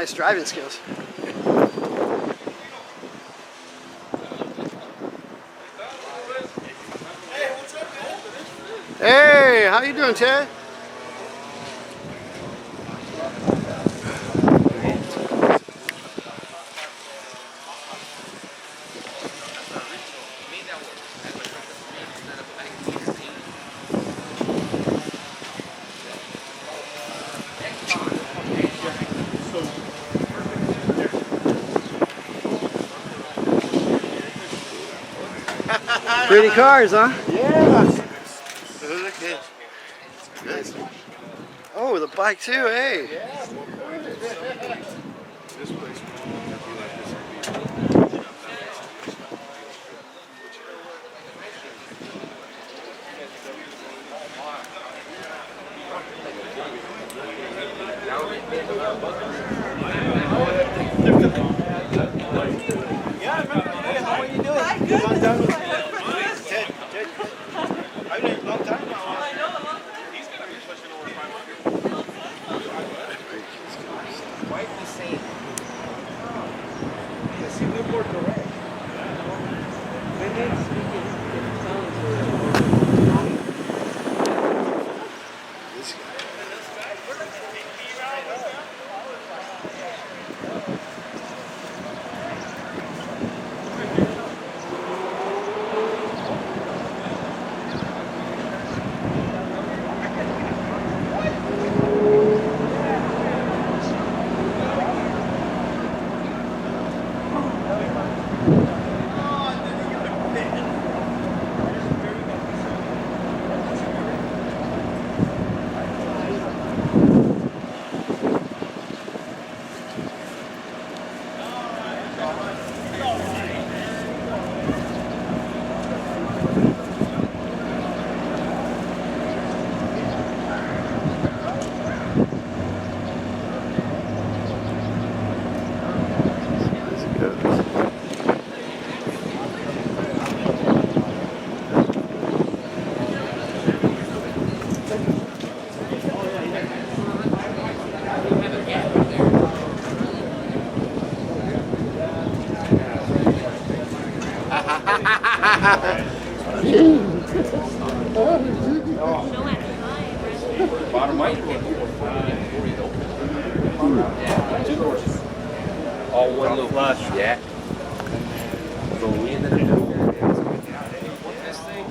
nice driving skills. Hey, how you doing, Ted? Pretty cars, huh? Yeah. Oh, the bike too, hey. Bottom right. All one little flush. Yeah. So we ended up doing this thing.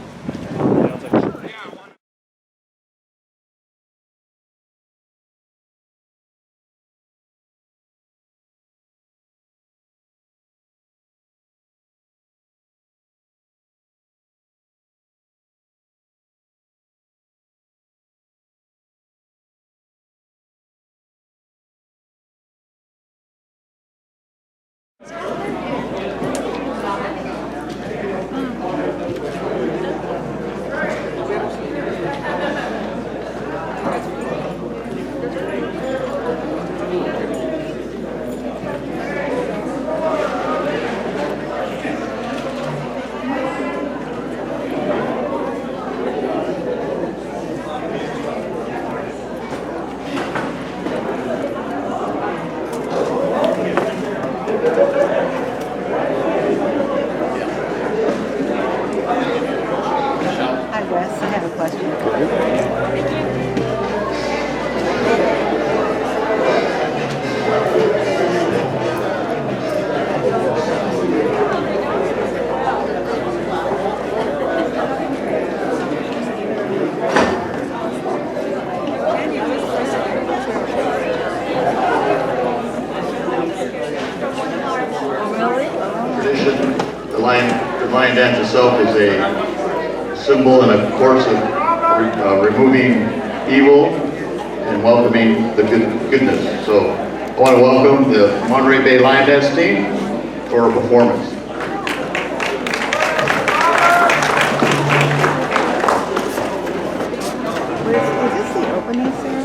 The lion dance itself is a symbol and a course of removing evil and welcoming the goodness. So I want to welcome the Monterey Bay Lion Dance team for a performance. Is this the opening ceremony?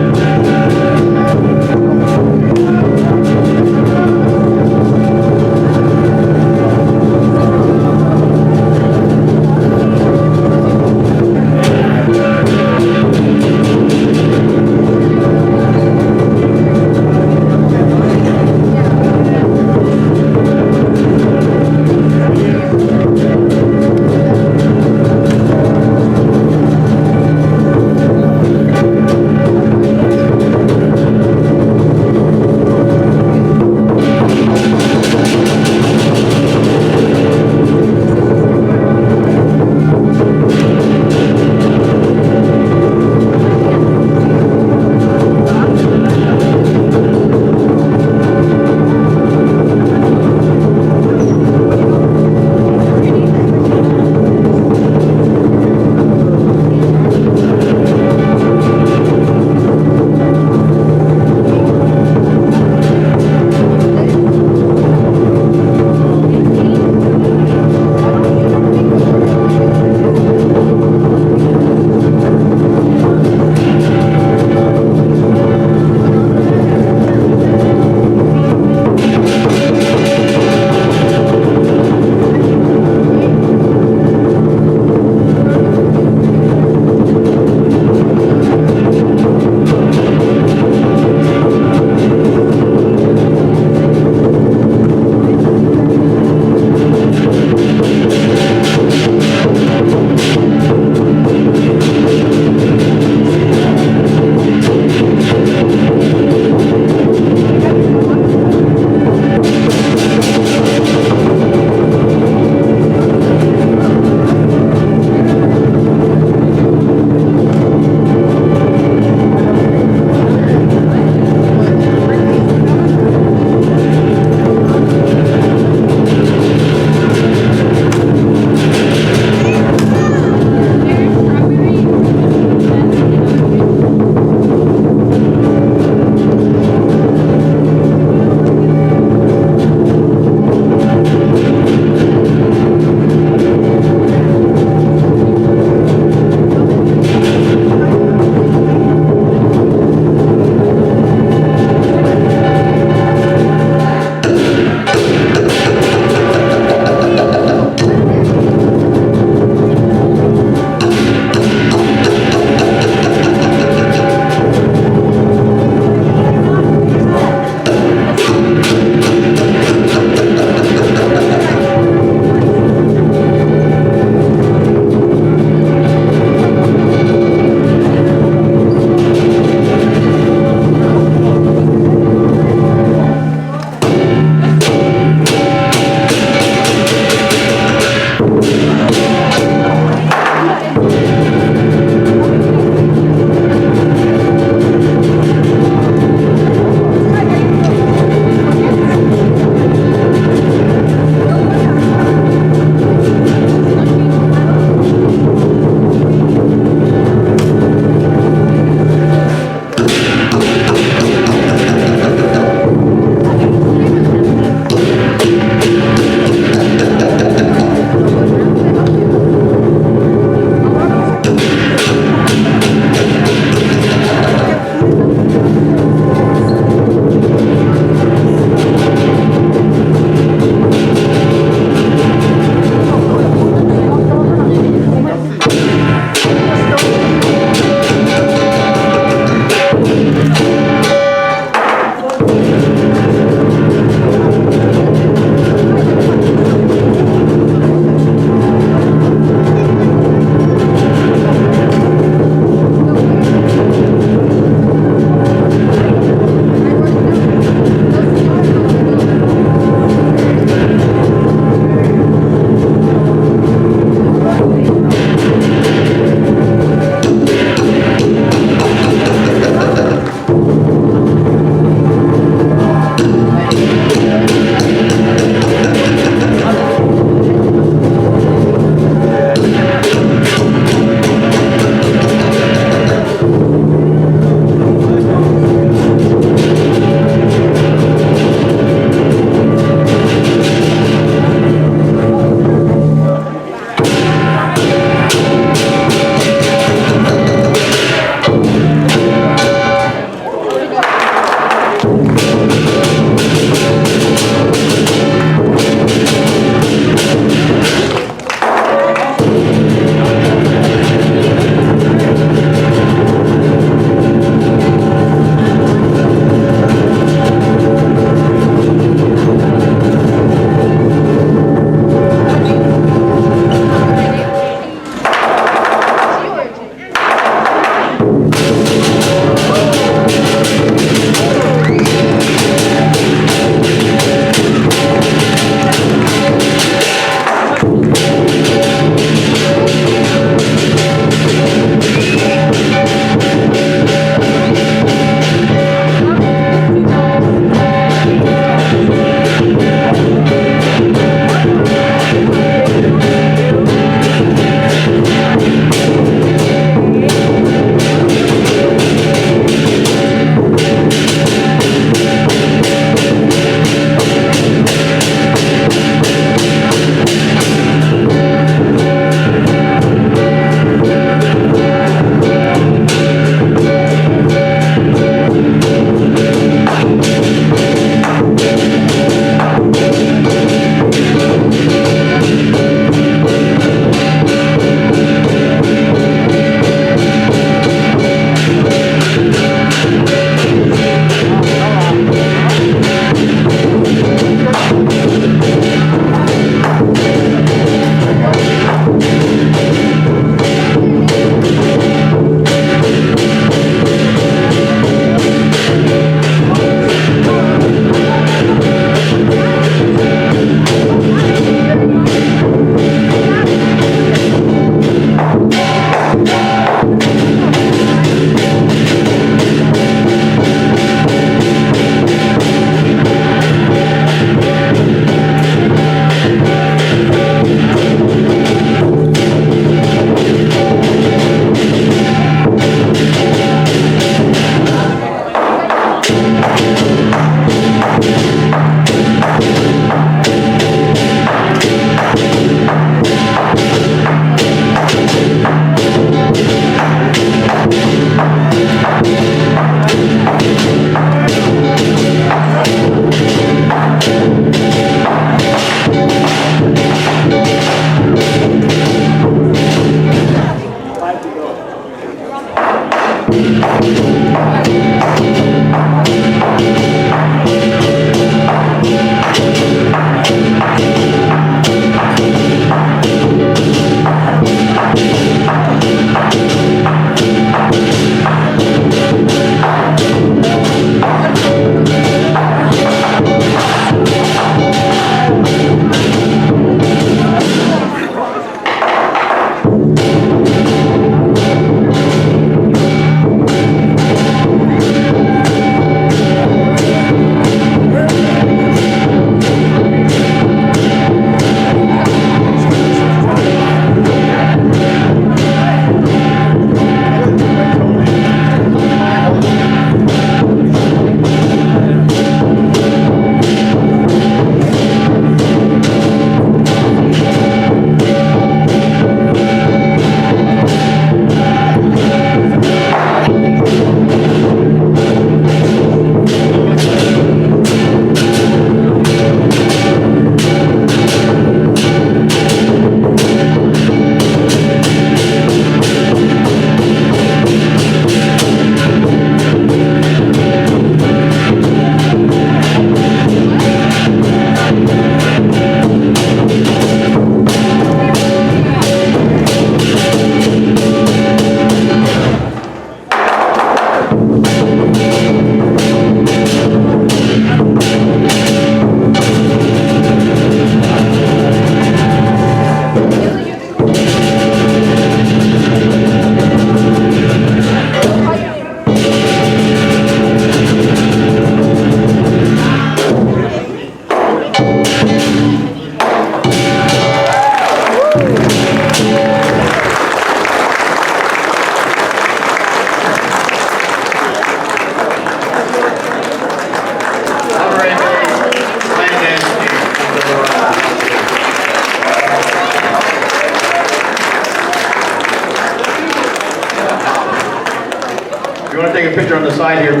want to take a picture on the side here,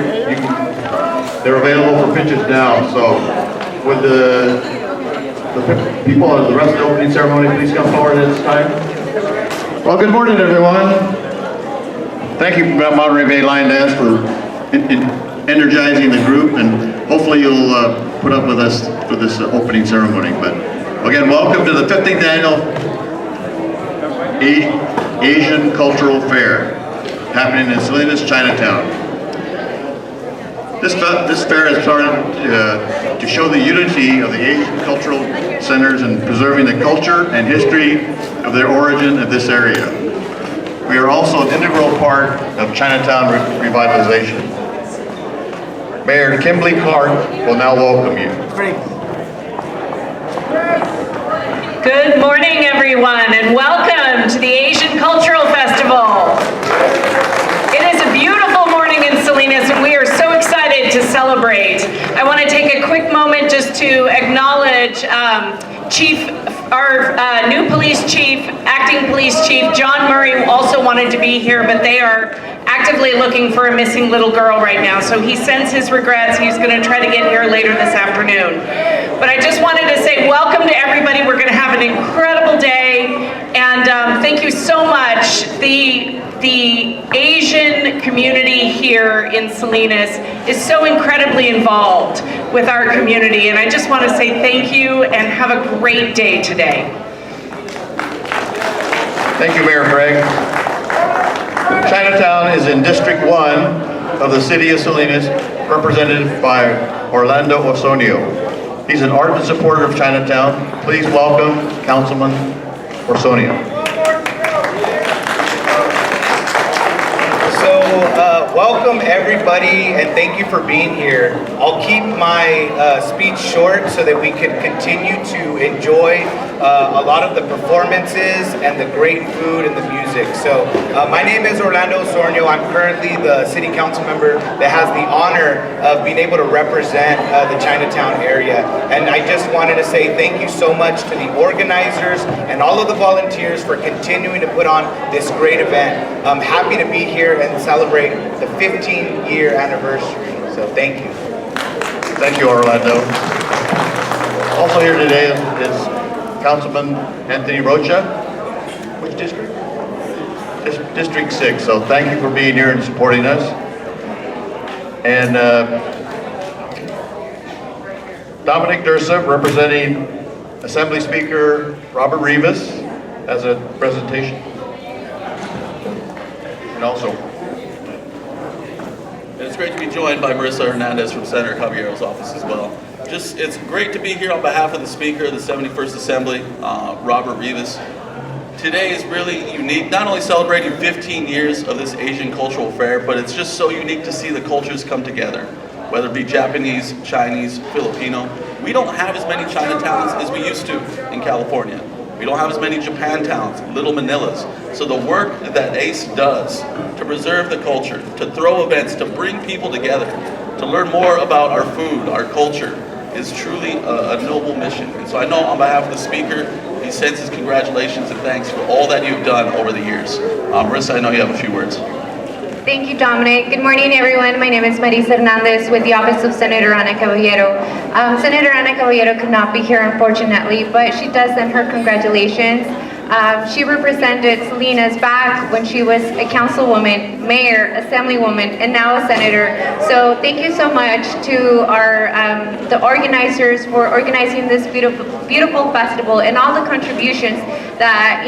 they're available for pictures now. So would the people of the rest of the opening ceremony please come forward at this time? Well, good morning, everyone. Thank you, Monterey Line Dance, for energizing the group, and hopefully you'll put up with us for this opening ceremony. But again, welcome to the 15th Annual Asian Cultural Fair, happening in Salinas, Chinatown. This fair is started to show the unity of the Asian cultural centers and preserving the culture and history of their origin of this area. We are also an integral part of Chinatown revitalization. Mayor Kimberly Clark will now welcome you. Good morning, everyone, and welcome to the Asian Cultural Festival. It is a beautiful morning in Salinas, and we are so excited to celebrate. I want to take a quick moment just to acknowledge our new police chief, acting police chief, John Murray, also wanted to be here, but they are actively looking for a missing little girl right now. So he sends his regrets. He's going to try to get here later this afternoon. But I just wanted to say welcome to everybody. We're going to have an incredible day, and thank you so much. The Asian community here in Salinas is so incredibly involved with our community, and I just want to say thank you and have a great day today. Thank you, Mayor Craig. Chinatown is in District 1 of the city of Salinas, represented by Orlando Osorio. He's an ardent supporter of Chinatown. Please welcome Councilman Osorio. Welcome everybody, and thank you for being here. I'll keep my speech short so that we can continue to enjoy a lot of the performances and the great food and the music. So my name is Orlando Osorio. I'm currently the city council member that has the honor of being able to represent the Chinatown area. And I just wanted to say thank you so much to the organizers and all of the volunteers for continuing to put on this great event. I'm happy to be here and celebrate the 15-year anniversary. So thank you. Thank you, Orlando. Also here today is Councilman Anthony Rocha. Which district? District 6. So thank you for being here and supporting us. And Dominic Dursa, representing Assembly Speaker Robert Rivas, has a presentation. And also, it's great to be joined by Marissa Hernandez from Senator Caballero's office as well. It's great to be here on behalf of the Speaker of the 71st Assembly, Robert Rivas. Today is really unique, not only celebrating 15 years of this Asian Cultural Fair, but it's just so unique to see the cultures come together, whether it be Japanese, Chinese, Filipino. We don't have as many Chinatowns as we used to in California. We don't have as many Japantowns, Little Manilas. So the work that ACE does to preserve the culture, to throw events, to bring people together, to learn more about our food, our culture, is truly a noble mission. And so I know on behalf of the Speaker, he sends his congratulations and thanks for all that you've done over the years. Marissa, I know you have a few words. Thank you, Dominic. Good morning, everyone. My name is Marisa Hernandez with the Office of Senator Ana Caballero. Senator Ana Caballero could not be here, unfortunately, but she does send her congratulations. She represented Salinas back when she was a councilwoman, mayor, assemblywoman, and now a senator. So thank you so much to our the organizers for organizing this beautiful festival and all the contributions that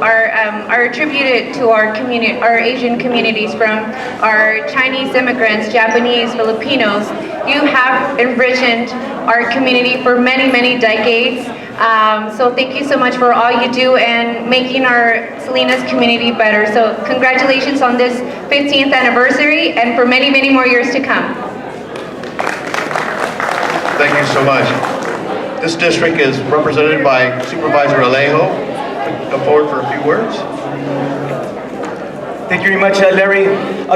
are attributed to our community, our Asian communities, from our Chinese immigrants, Japanese, Filipinos. You have enriched our community for many, many decades. So thank you so much for all you do and making our Salinas community better. So congratulations on this 15th anniversary and for many, many more years to come. thank you so much. This district is represented by Supervisor Alejo. Come forward for a few words. Thank you very much, Larry.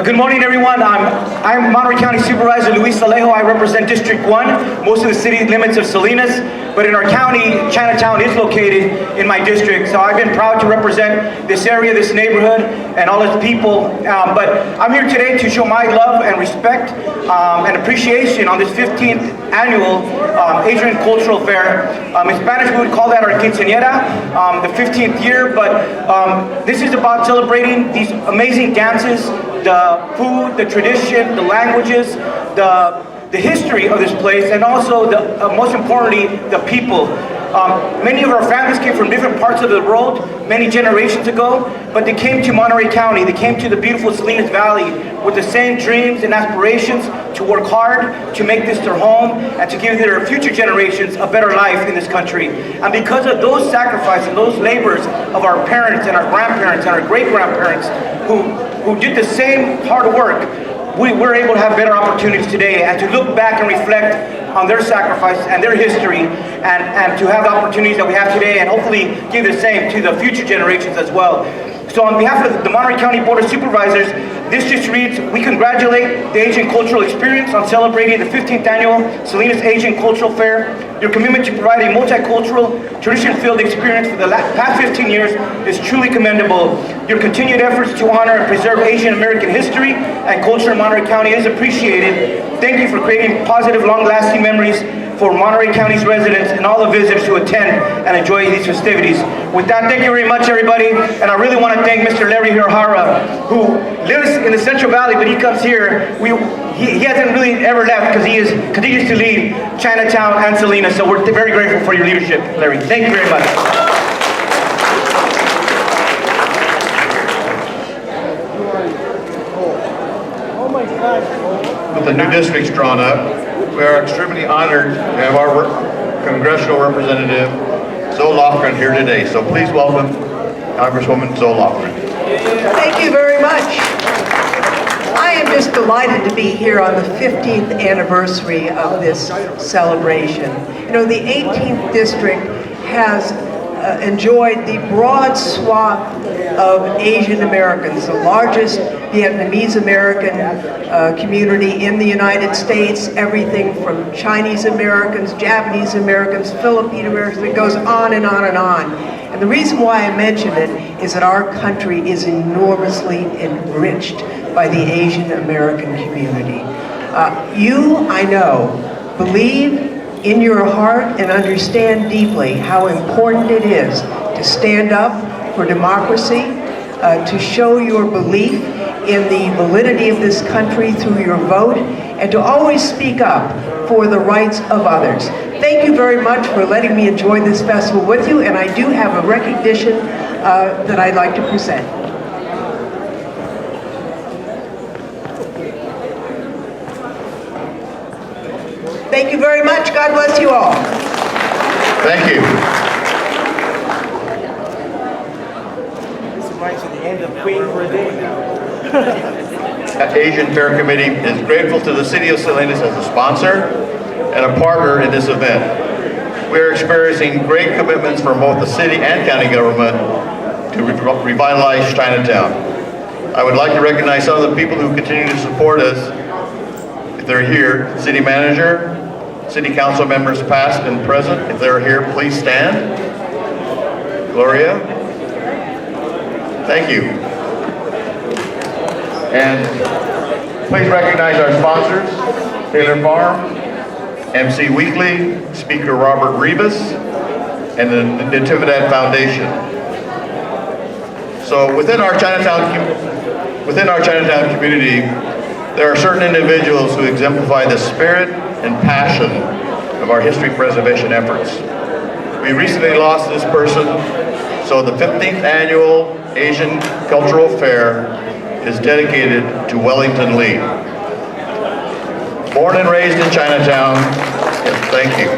Good morning, everyone. I'm Monterey County Supervisor Luis Alejo. I represent District 1, most of the city limits of Salinas. but in our county, Chinatown is located in my district, so I've been proud to represent this area, this neighborhood, and all its people. But I'm here today to show my love and respect and appreciation on this 15th annual Asian Cultural Fair. In Spanish, we would call that our quinceañera, the 15th year, but this is about celebrating these amazing dances, the food, the tradition, the languages, the history of this place, and also, most importantly, the people. Many of our families came from different parts of the world many generations ago, but they came to Monterey County. They came to the beautiful Salinas Valley with the same dreams and aspirations to work hard, to make this their home, and to give their future generations a better life in this country. And because of those sacrifices, those labors of our parents and our grandparents and our great-grandparents who did the same hard work, we're able to have better opportunities today and to look back and reflect on their sacrifices and their history, and to have the opportunities that we have today, and hopefully give the same to the future generations as well. So on behalf of the Monterey County Board of Supervisors, this just reads, we congratulate the Asian Cultural Experience on celebrating the 15th annual Salinas Asian Cultural Fair. Your commitment to provide a multicultural, tradition-filled experience for the past 15 years is truly commendable. Your continued efforts to honor and preserve Asian American history and culture in Monterey County is appreciated. Thank you for creating positive, long-lasting memories for Monterey County's residents and all the visitors who attend and enjoy these festivities. With that, thank you very much, everybody. And I really want to thank Mr. Larry Hirohara, who lives in the Central Valley, but he comes here. He hasn't really ever left because he continues to lead Chinatown and Salinas. So we're very grateful for your leadership, Larry. Thank you very much. With the new districts drawn up, we are extremely honored to have our congressional representative, Zoe Lofgren, here today. So please welcome Congresswoman Zoe Lofgren. Thank you very much. I am just delighted to be here on the 15th anniversary of this celebration. You know, the 18th district has enjoyed the broad swath of Asian Americans, the largest Vietnamese American community in the United States, everything from Chinese Americans, Japanese Americans, Filipino Americans, it goes on and on and on. And the reason why I mention it is that our country is enormously enriched by the Asian American community. You, I know, believe in your heart and understand deeply how important it is to stand up for democracy, to show your belief in the validity of this country through your vote, and to always speak up for the rights of others. Thank you very much for letting me enjoy this festival with you, and I do have a recognition that I'd like to present. Thank you very much. God bless you all. Thank you. This reminds me of the end of Queen for a day now. Asian Fair Committee is grateful to the City of Salinas as a sponsor and a partner in this event. We are experiencing great commitments from both the city and county government to revitalize Chinatown. I would like to recognize some of the people who continue to support us. If they're here, City Manager, City Council members past and present, if they're here, please stand. Gloria. Thank you. And please recognize our sponsors, Taylor Farm, MC Weekly, Speaker Robert Rivas, and the Natividad Foundation. So within our Chinatown community, there are certain individuals who exemplify the spirit and passion of our history preservation efforts. We recently lost this person, so the 15th annual Asian Cultural Fair is dedicated to Wellington Lee. Born and raised in Chinatown, thank you.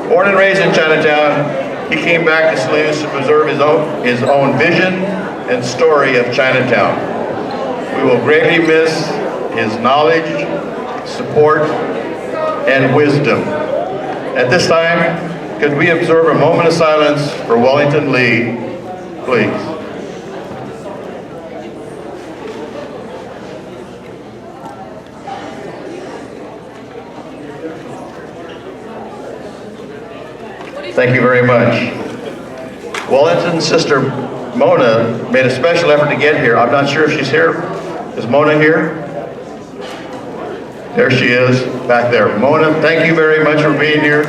Born and raised in Chinatown, he came back to Salinas to preserve his own vision and story of Chinatown. We will greatly miss his knowledge, support, and wisdom. At this time, could we observe a moment of silence for Wellington Lee, please? Thank you very much. Wellington's sister Mona made a special effort to get here. I'm not sure if she's here. Is Mona here? There she is, back there. Mona, thank you very much for being here,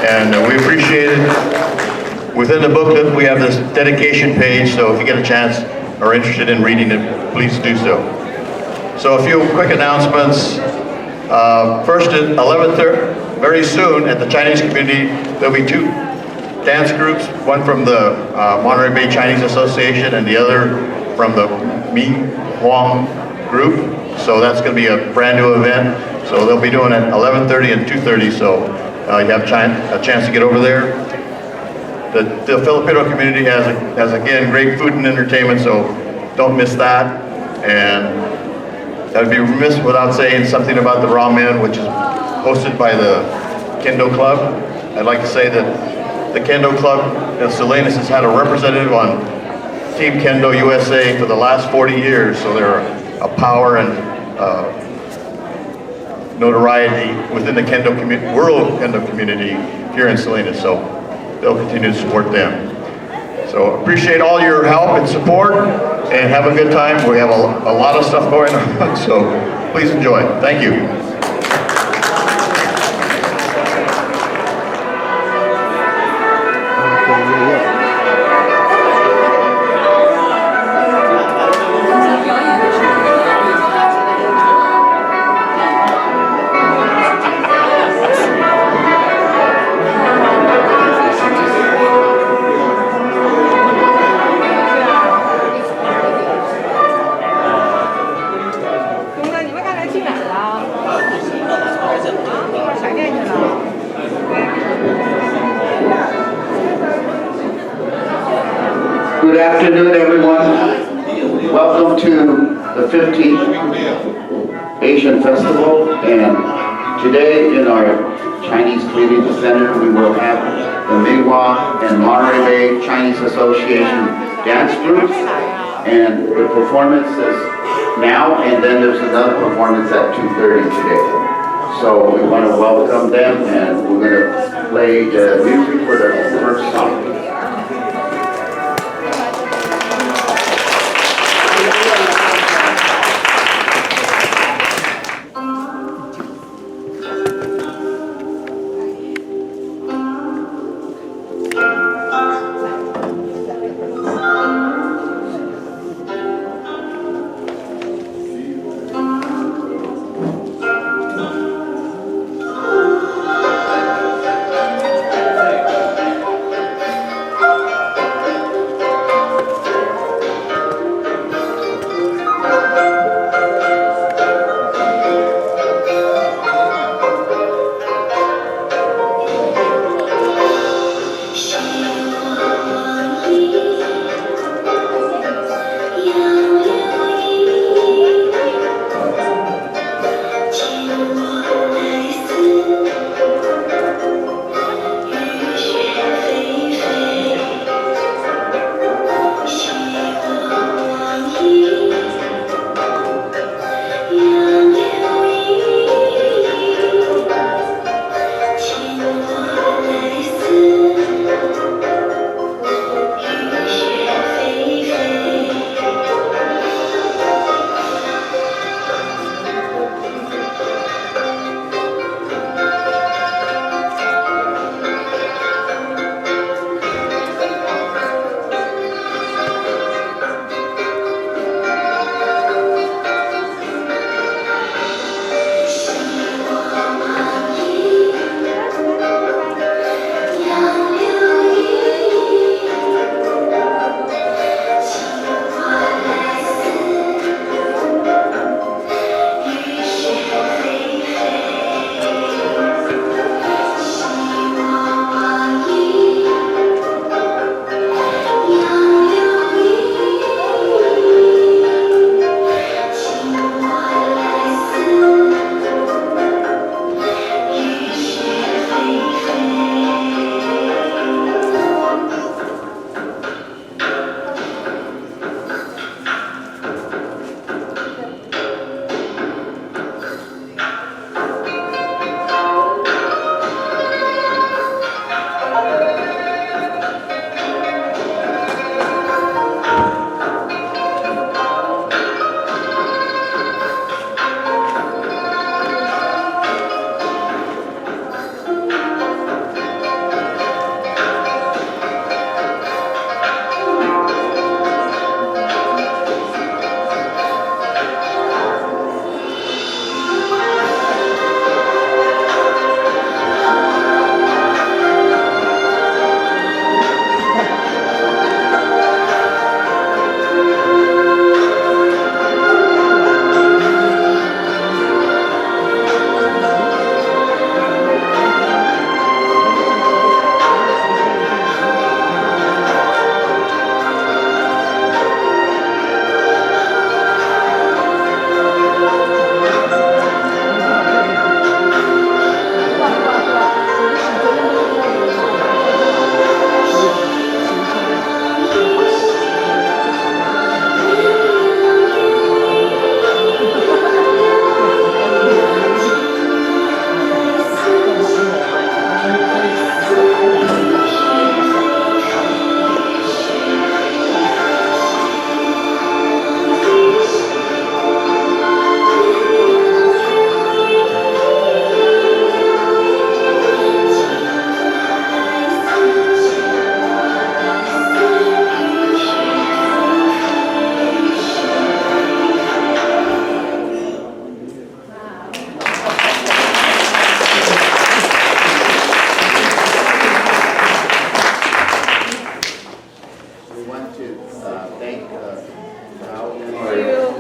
and we appreciate it. Within the booklet, we have this dedication page, so if you get a chance or are interested in reading it, please do so. So a few quick announcements. First at 11:30, very soon at the Chinese community, there'll be two dance groups, one from the Monterey Bay Chinese Association and the other from the Nihonmachi group. So that's going to be a brand new event. So they'll be doing it at 11:30 and 2:30, so you have a chance to get over there. The Filipino community has again great food and entertainment, so don't miss that. And I'd be remiss without saying something about the ramen, which is hosted by the Kendo Club. I'd like to say that the Kendo Club in Salinas has had a representative on Team Kendo USA for the last 40 years, so they're a power and notoriety within the Kendo world Kendo community here in Salinas, so they'll continue to support them. So appreciate all your help and support, and have a good time. We have a lot of stuff going on, so please enjoy. Thank you. Good afternoon, everyone. Welcome to the 15th Asian Festival, and today in our Chinese Community Center we will have the Minghua and Monterey Bay Chinese Association dance groups, and the performance is now, and then there's another performance at 2:30 today. So we want to welcome them, and we're going to play the music for the first song.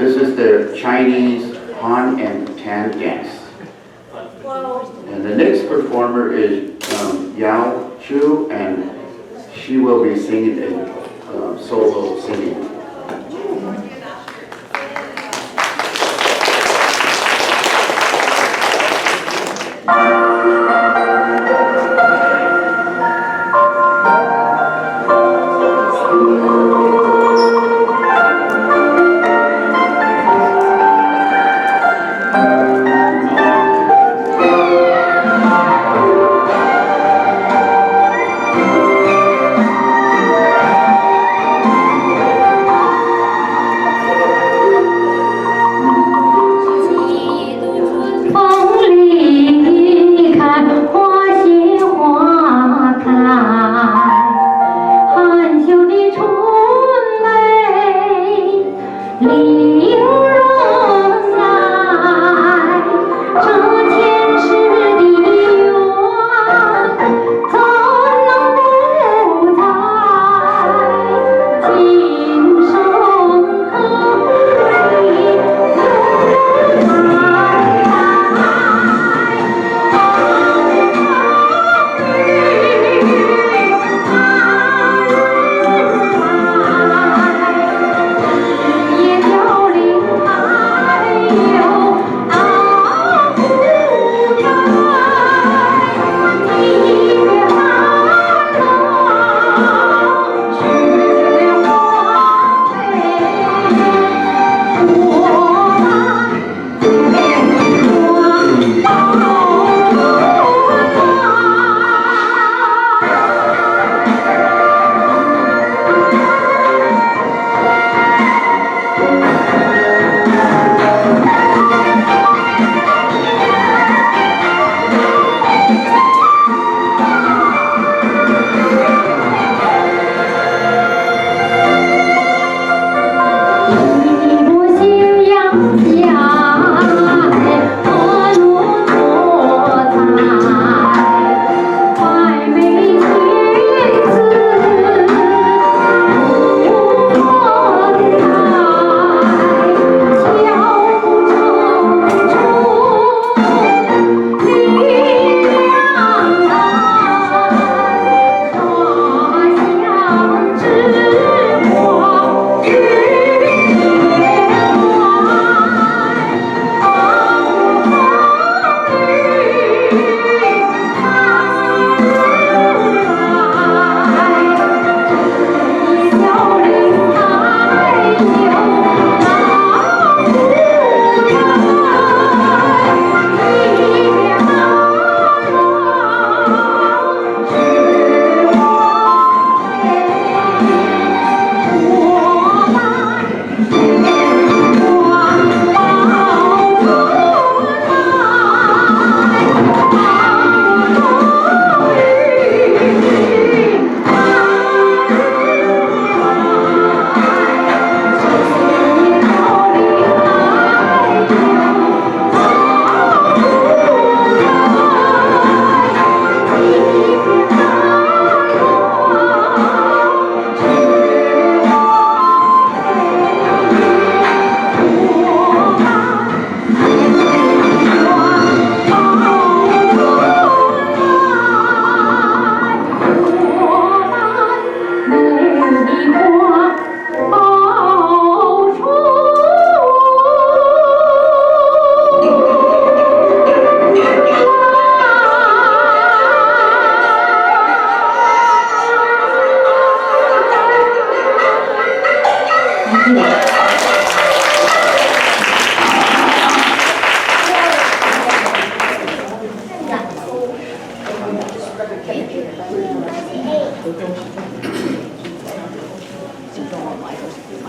This is their Chinese Han and Tan dance. And the next performer is Yao Chu, and she will be singing a solo singing.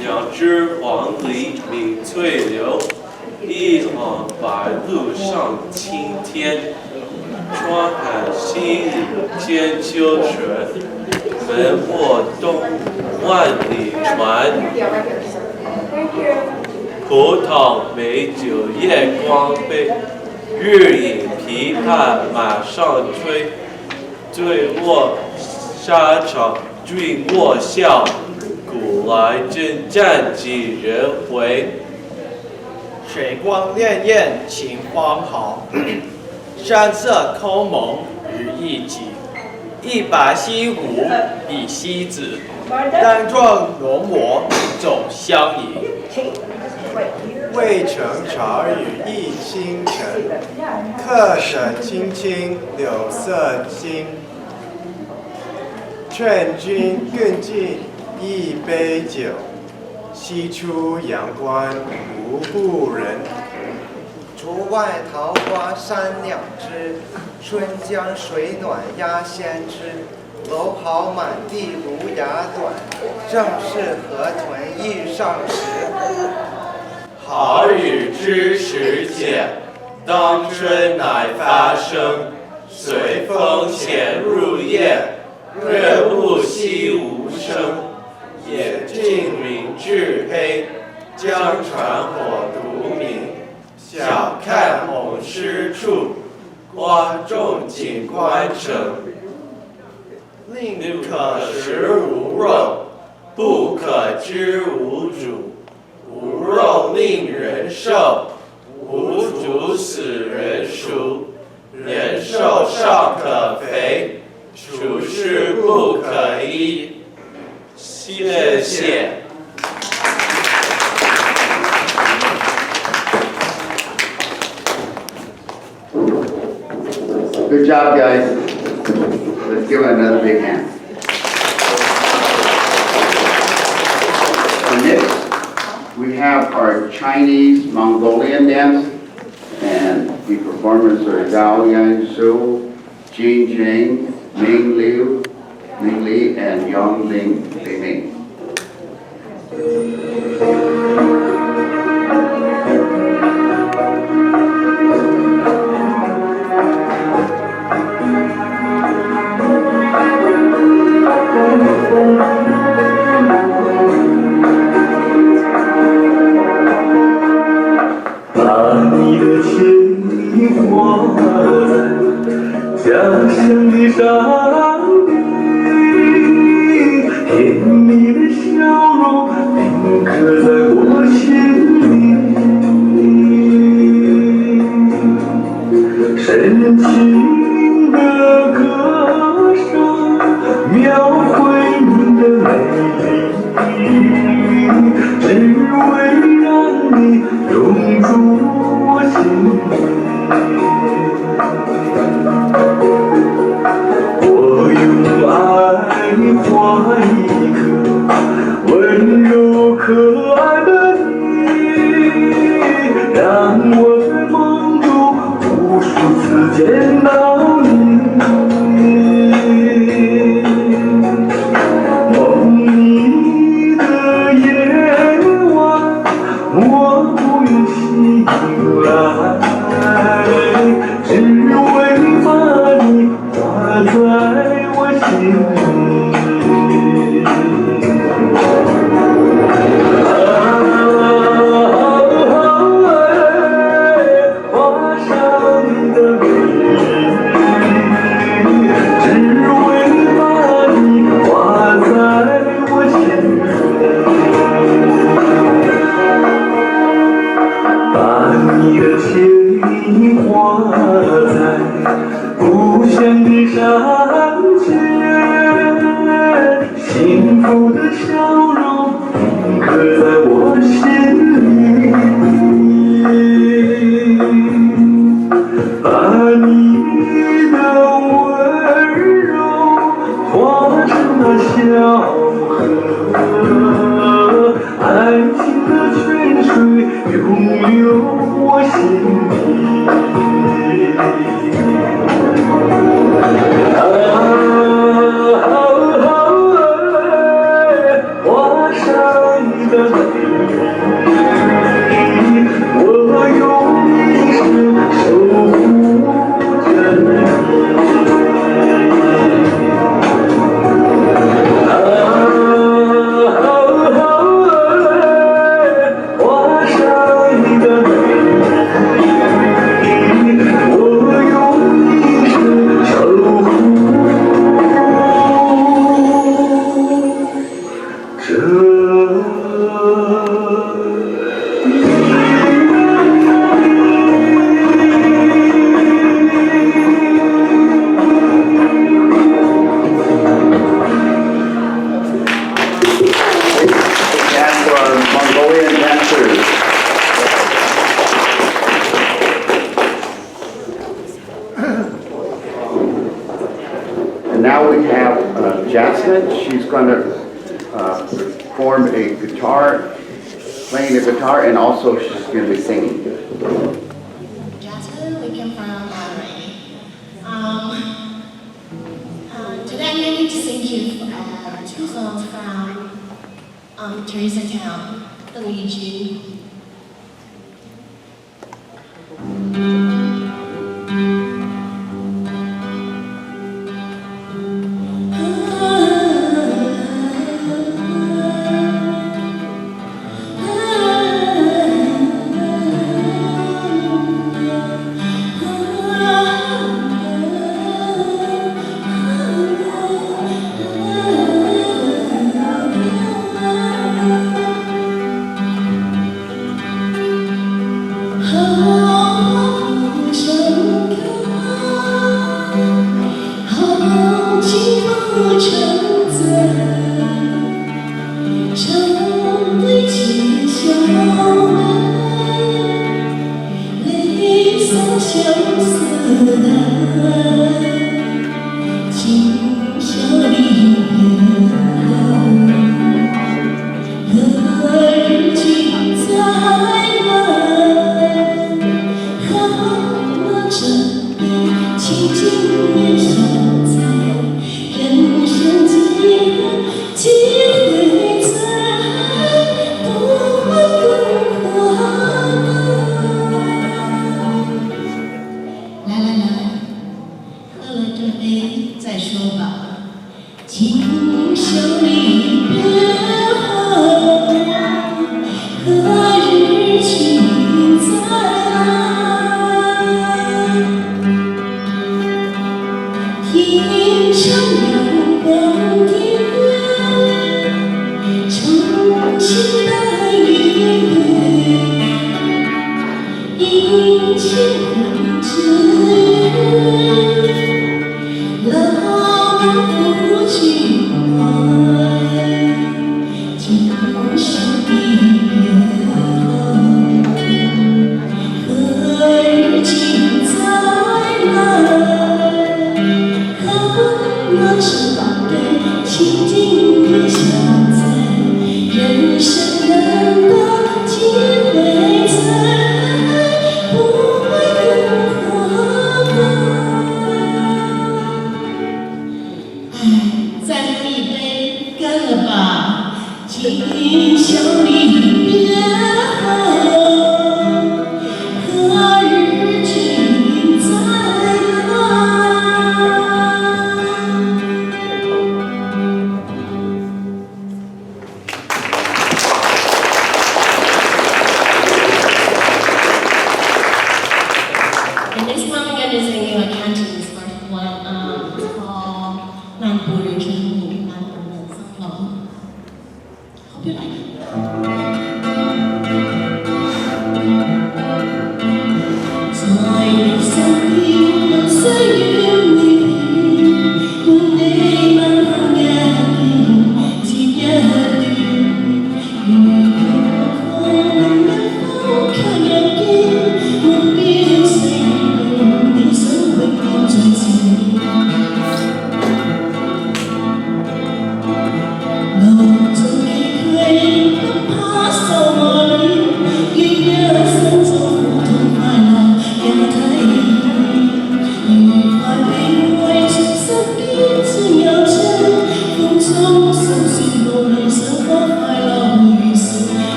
两只黄鹂鸣翠柳，一行白鹭上青天。窗含西岭千秋水，门泊东万里船。葡萄美酒夜光杯，日饮琵琶马上吹。醉卧沙场君莫笑，古来征战几人回。水光潋滟晴方好，山色空蒙雨亦急。一把西湖比西子，单壮浓墨总相宜。渭城朝雨浥轻尘，客舍青青柳色新。劝君更尽一杯酒，西出阳关无故人。竹外桃花三两枝，春江水暖鸭先知。蒌蒿满地芦芽短，正是河豚欲上时。好雨知时节，当春乃发生。随风潜入夜，润物细无声。野径明至黑，江船火独明。晓看红湿处，花重锦官城。宁可食无肉，不可知无主。无肉令人瘦，无主使人熟。人瘦尚可肥，处事不可依。谢谢。Good job, guys. Let's give it another big hand. So next, we have our Chinese Mongolian dance, and the performers are Gao Yanzhou, Jin Jing, Ming Li, and Yong Ling Ming. 我用一生守护。accent. She's going to perform a guitar, playing the guitar, and also she's going to be singing. Jasmine, we came from R.I.P. Today I'm going to sing you two songs from Chinatown, Chinese.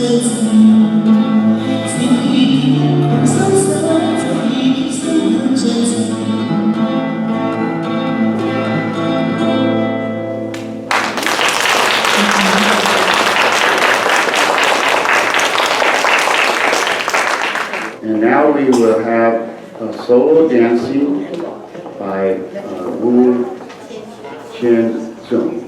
And now we will have a solo dancing by Wu Chin Sung.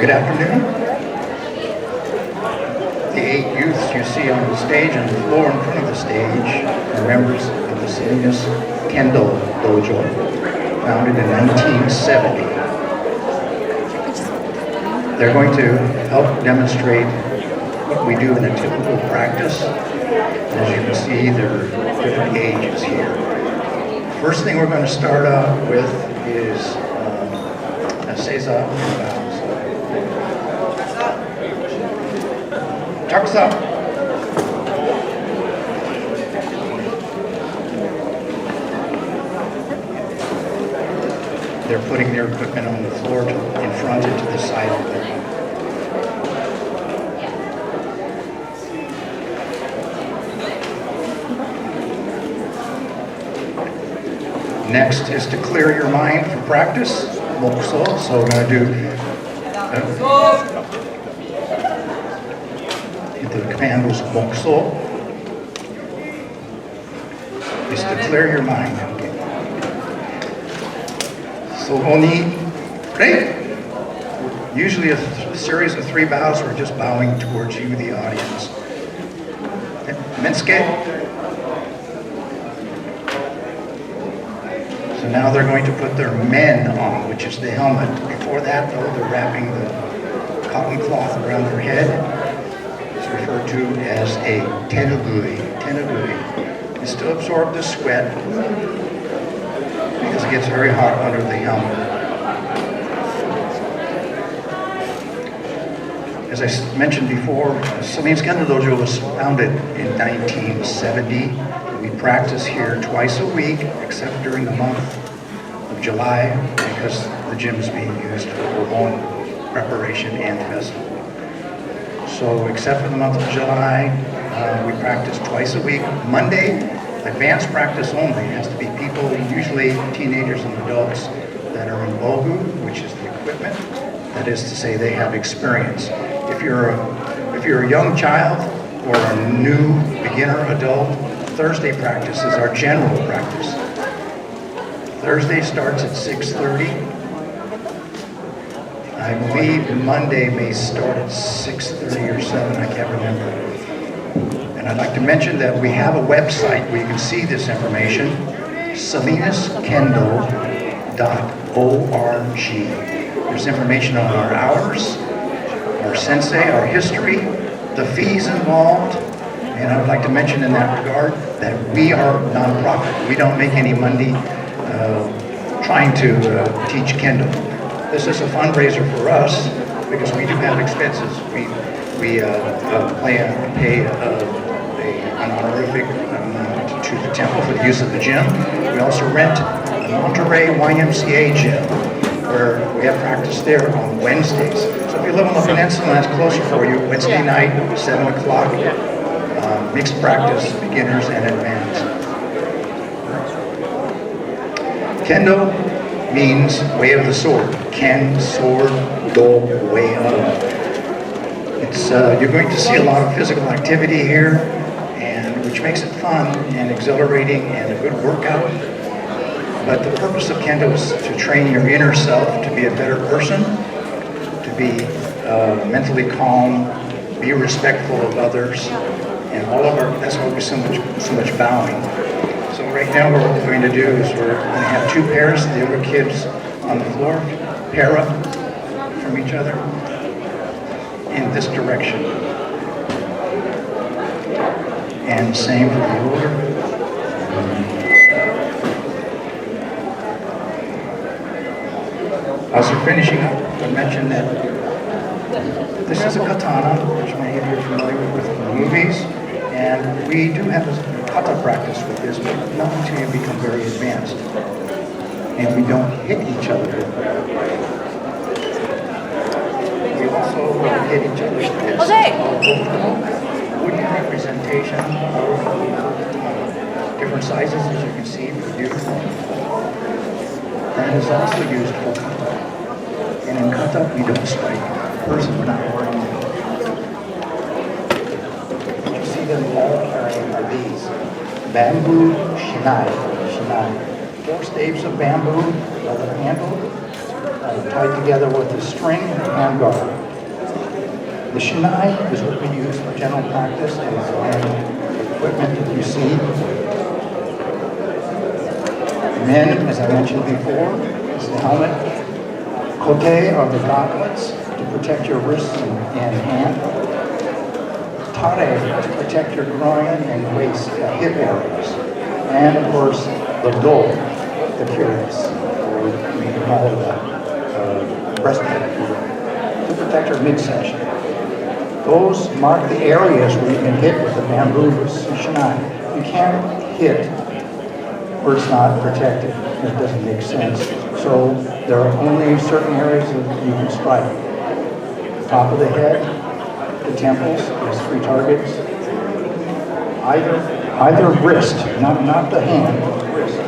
Good afternoon. The 8 youths you see on the stage and the floor in front of the stage are members of the Salinas Kendo Dojo, founded in 1970. They're going to help demonstrate what we do in a typical practice. As you can see, there are different ages here. First thing we're going to start out with is a seiza bows. Tucks up. they're putting their equipment on the floor in front and to the side of their helmet. Next is to clear your mind for practice, mokso. So we're going to do the command was mokso. Is to clear your mind. So oni, right? Usually a series of 3 bows. We're just bowing towards you, the audience. Mensuke. So now they're going to put their men on, which is the helmet. Before that, though, they're wrapping the cotton cloth around their head. It's referred to as a tenugui. Tenugui is to absorb the sweat because it gets very hot under the helmet. As I mentioned before, Salinas Kendo Dojo was founded in 1970. We practice here twice a week, except during the month of July, because the gym is being used for Obon preparation and festival. So, except for the month of July, we practice twice a week. Monday, advanced practice only. It has to be people, usually teenagers and adults, that are in bogu, which is the equipment. That is to say, they have experience. If you're a young child or a new beginner adult, Thursday practice is our general practice. Thursday starts at 6:30. I believe Monday may start at 6:30 or 7, I can't remember. And I'd like to mention that we have a website where you can see this information, salinaskendo.org. There's information on our hours, our sensei, our history, the fees involved. And I would like to mention in that regard that we are nonprofit. We don't make any money trying to teach Kendo. This is a fundraiser for us because we do have expenses. We pay an honorific amount to the temple for the use of the gym. We also rent the Monterey YMCA gym, where we have practice there on Wednesdays. So if you live on the peninsula and that's closer for you, Wednesday night, 7 o'clock, mixed practice, beginners and advanced. Kendo means way of the sword. Ken, sword, do, way of. It's you're going to see a lot of physical activity here, and which makes it fun and exhilarating and a good workout. But the purpose of Kendo is to train your inner self to be a better person, to be mentally calm, be respectful of others, and all of our, that's why we do so much bowing. So right now what we're going to do is we're going to have 2 pairs, the other kids on the floor, pair up from each other in this direction. And same for the older. As we're finishing up, I mentioned that this is a katana, which many of you are familiar with from the movies, and we do have a kata practice with this, but not until you become very advanced. And we don't hit each other. We also hit each other with this wooden representation of different sizes, as you can see, beautiful. That is also used for kata. And in kata, we don't strike. Person, we're not working. What you see them all carrying are these. Bamboo shinai. 4 staves of bamboo, leather handle, tied together with a string and a hand guard. The shinai is what we use for general practice and equipment that you see. Men, as I mentioned before, is the helmet. Kote are the gauntlets to protect your wrists and hand. Tare to protect your groin and waist, hip areas. And of course, the do, the cuirass, or we can call it a breastplate, to protect your midsection. Those mark the areas where you can hit with the bamboo shinai. You can't hit where it's not protected. It doesn't make sense. So there are only certain areas that you can strike. Top of the head, the temples, there's 3 targets. Either wrist, not the hand, wrist.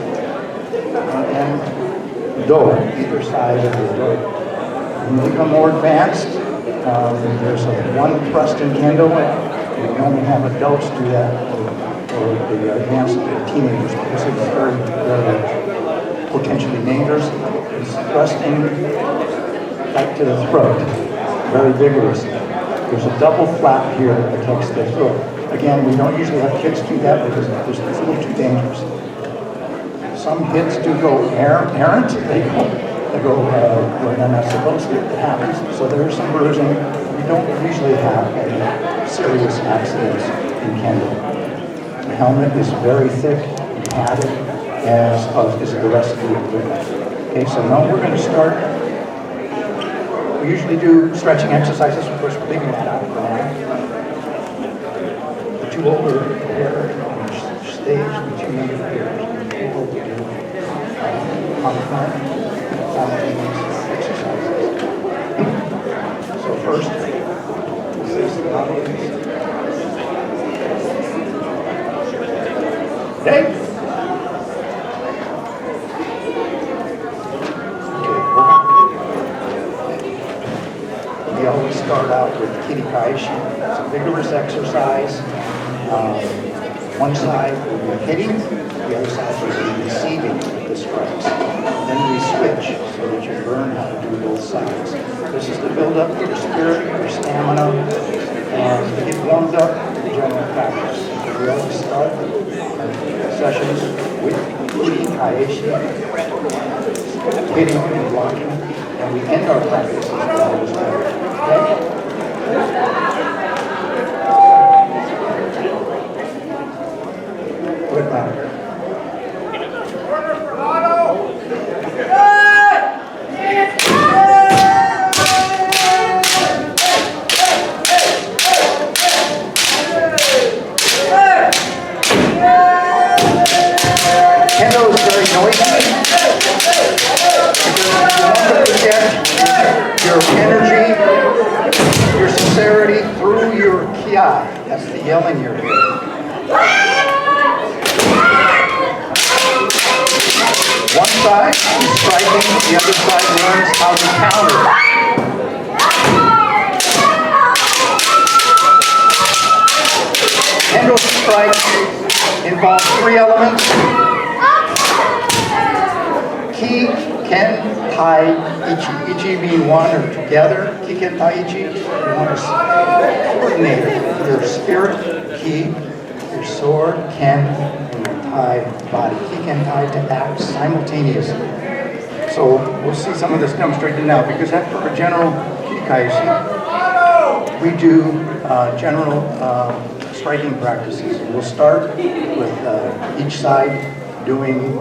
And do, either side of the do. When you become more advanced, there's one thrust in kendo. We only have adults do that, or the advanced teenagers, because it's very, very potentially dangerous. It's thrusting back to the throat, very vigorously. There's a double flap here that protects the throat. Again, we don't usually have kids do that because it's a little too dangerous. Some hits do go errant. They go where they're not supposed to. It happens. So there's some bruising. We don't usually have any serious accidents in kendo. The helmet is very thick and padded, as is the rest of the equipment. Okay, so now we're going to start. We usually do stretching exercises. Of course, we're leaving that out for now. The 2 older pairs on each stage, the 2 younger pairs. We'll do concurrent exercises. So first, this is the audience. Dave? We always start out with Kirikaishi. It's a vigorous exercise. One side will be hitting, the other side will be receiving the strikes. Then we switch so that you learn how to do both sides. This is to build up your spirit, your stamina, and to get warmed up for general practice. We always start sessions with Kirikaishi, hitting and blocking, and we end our practices with all this way. Okay? Good man. Kendo is very noisy. You want to get your energy, your sincerity through your kia. That's the yelling you're hearing. One side is striking, the other side learns how to counter. Kendo strike involves 3 elements. Ki, ken, tai, ichi. Ichi being one or together. Ki, ken, tai, ichi. You want to coordinate your spirit, ki, your sword, ken, body, ki, ken, tai, to act simultaneously. So we'll see some of this demonstrated now, because after our general Kirikaishi, we do general striking practices. We'll start with each side doing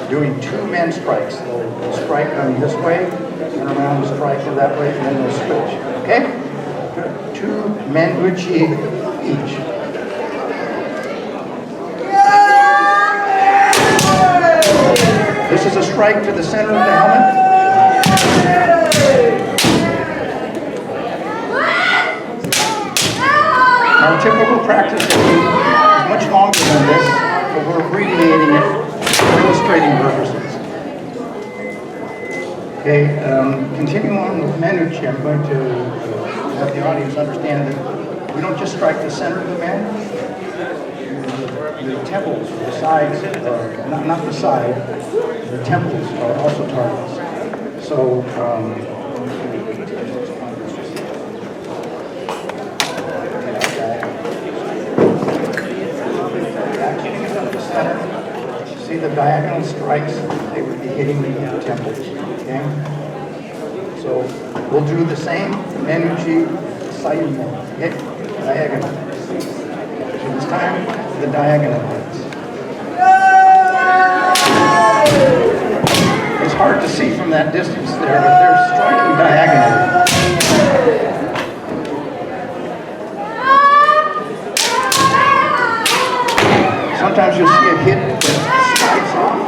2 men strikes. They'll strike them this way, turn around and strike them that way, and then they'll switch. Okay? Good. 2 men uchi each. This is a strike to the center of the helmet. Our typical practice is much longer than this, but we're abbreviating it for illustrating purposes. Okay, continuing on with Menuchi, I'm going to have the audience understand that we don't just strike the center of the man. The temples, the sides, not the side, the temples are also targets. So, see the diagonal strikes, they would be hitting the temples, okay? So, we'll do the same, Menuchi, side men, okay? Diagonal. So this time, the diagonal hits. It's hard to see from that distance there, but they're striking diagonally. Sometimes you'll see a hit that slides off.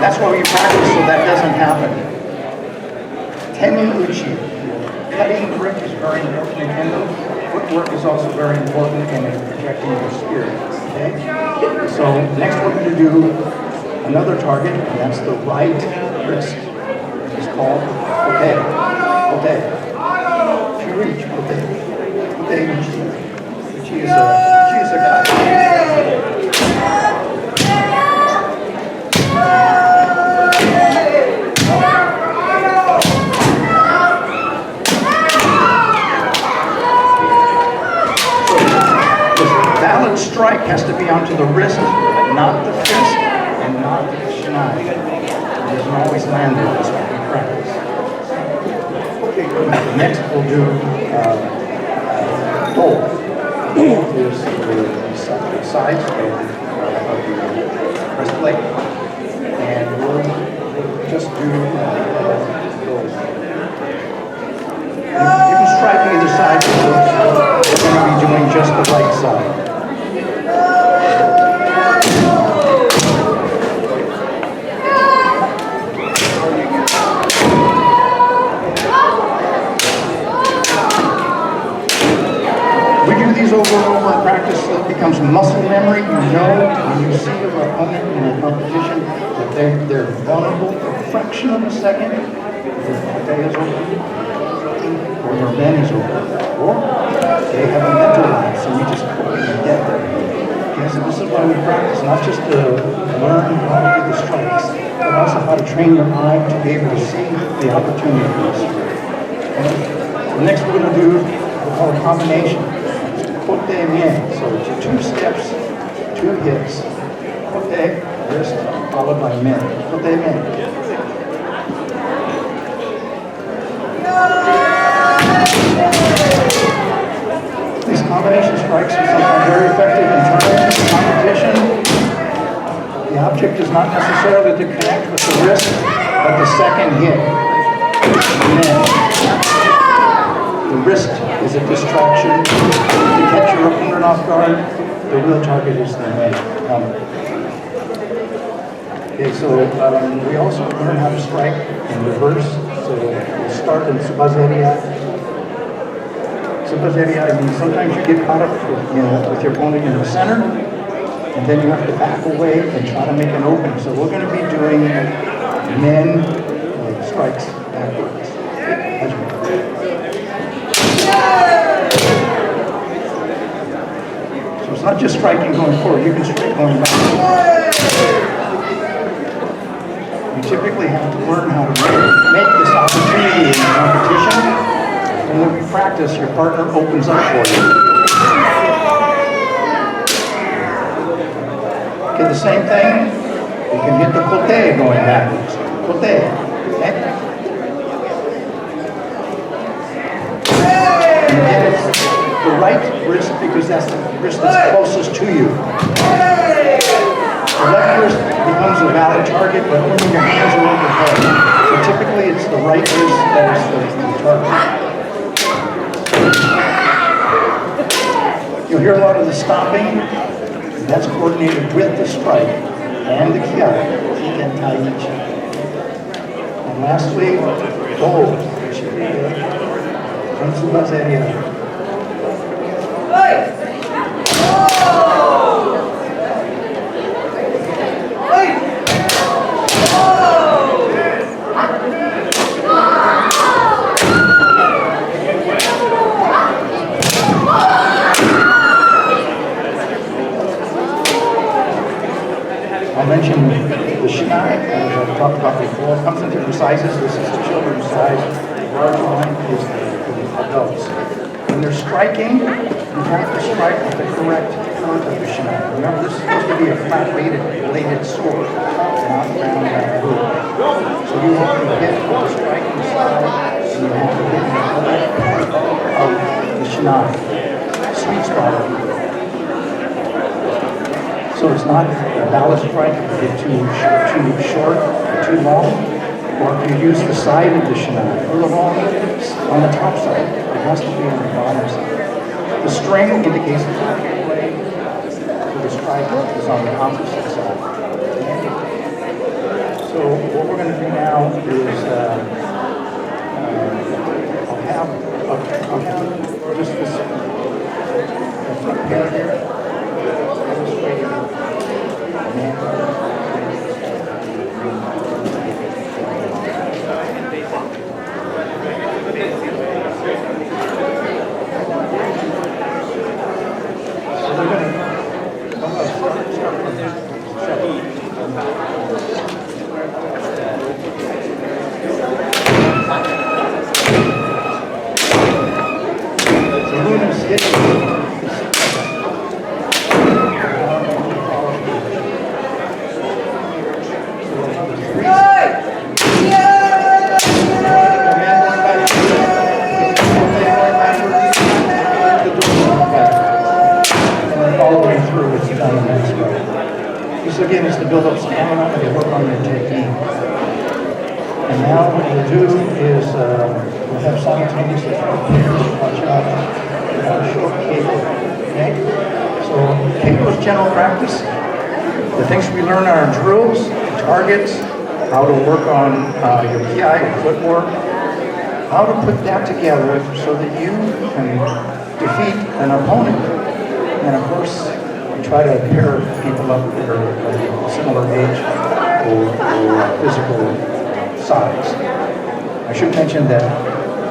That's why we practice so that doesn't happen. Tenin uchi. Cutting brick is very important in kendo. Footwork is also very important in projecting your spirit. Okay? So next we're going to do another target, and that's the right wrist. It's called kote. Kote. If you reach, kote. Kote uchi. Uchi is a guy. Valid strike has to be onto the wrist, not the fist, and not the shinai. It doesn't always land there, that's what we practice. Okay, next we'll do do. Do is the sides of the breastplate, and we'll just do those. You can strike either side, but we're going to be doing just the right side. Over and over in practice, it becomes muscle memory. You know when you see your opponent in a competition that they're vulnerable for a fraction of a second, their day is over, or their men is over, or they have a mental life, so we just get there. Okay, so this is why we practice, not just to learn how to do the strikes, but also how to train your eye to be able to see the opportunities. Okay? So next we're going to do what we call a combination. Kote mien, so it's 2 steps, 2 hits. Kote, wrist, followed by mien. Kote mien. These combination strikes are sometimes very effective in tournaments, competition. The object is not necessarily to connect with the wrist, but the second hit. Mien. The wrist is a distraction to catch your opponent off guard. The real target is the head. Okay, so we also learn how to strike in reverse. So we'll start in subazeria. Subazeria means sometimes you get caught up with your opponent in the center, and then you have to back away and try to make an opening. So we're going to be doing men strikes backwards. So it's not just striking going forward, you can strike going back. You typically have to learn how to make this opportunity in the competition, and when we practice, your partner opens up for you. Okay, the same thing, you can hit the kote going backwards. Kote, okay? And again, it's the right wrist because that's the wrist that's closest to you. The left wrist becomes a valid target, but only when your hands are overhead. So typically it's the right wrist that is the target. You'll hear a lot of the stomping. That's coordinated with the strike and the kiai, Kiken Taiichi. And lastly, do, which is Kansubazeria. I'll mention the shinai, as I've talked about before, comes in different sizes. This is the children's size. The large one is the adults. When they're striking, you have to strike with the correct front of the shinai. Remember, this is supposed to be a flat-bladed sword, not round and blue. So you have to hit the striking side, and you have to hit the correct part of the shinai. Sweet spot. So it's not a valid strike if you get too short or too long, or if you use the side of the shinai or the long on the top side. It has to be on the bottom side. The string indicates the top of the blade, so the strike is on the opposite side. So So what we're going to do now is I'll have just this front pair here. This way. This again is to build up stamina and to work on your technique. And now what we'll do is we'll have simultaneously watch out for short cable. Okay? So cable is general practice. The things we learn are drills, targets, how to work on your PI and footwork, how to put that together so that you can defeat an opponent. And of course, we try to pair people up that are like similar age or physical size. I should mention that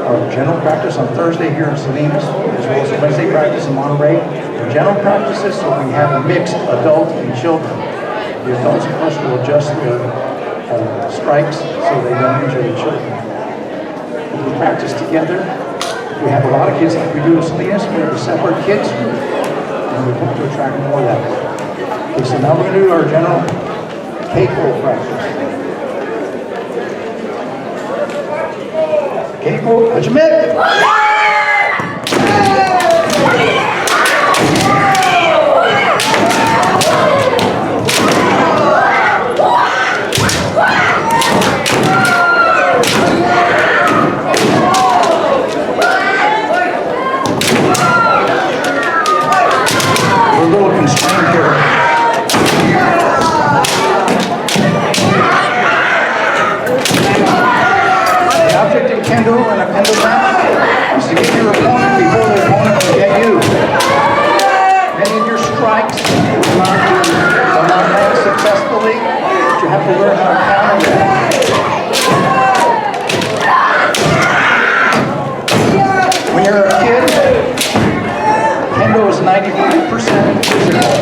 our general practice on Thursday here in Salinas, as well as Wednesday practice in Monterey, are general practices so we have a mixed adult and children. The adults, of course, will adjust their strikes so they don't injure the children. We practice together. We have a lot of kids like we do in Salinas. We have a separate kids group, and we hope to attract more that way. Okay, so now we're going to do our general keiko practice. Keiko, hajime! We're a little constrained here. The object in kendo and a kendo match is to get your opponent before the opponent can get you. Many of your strikes will not land successfully, but you have to learn how to counter that. When you're a kid, kendo is 95% physical.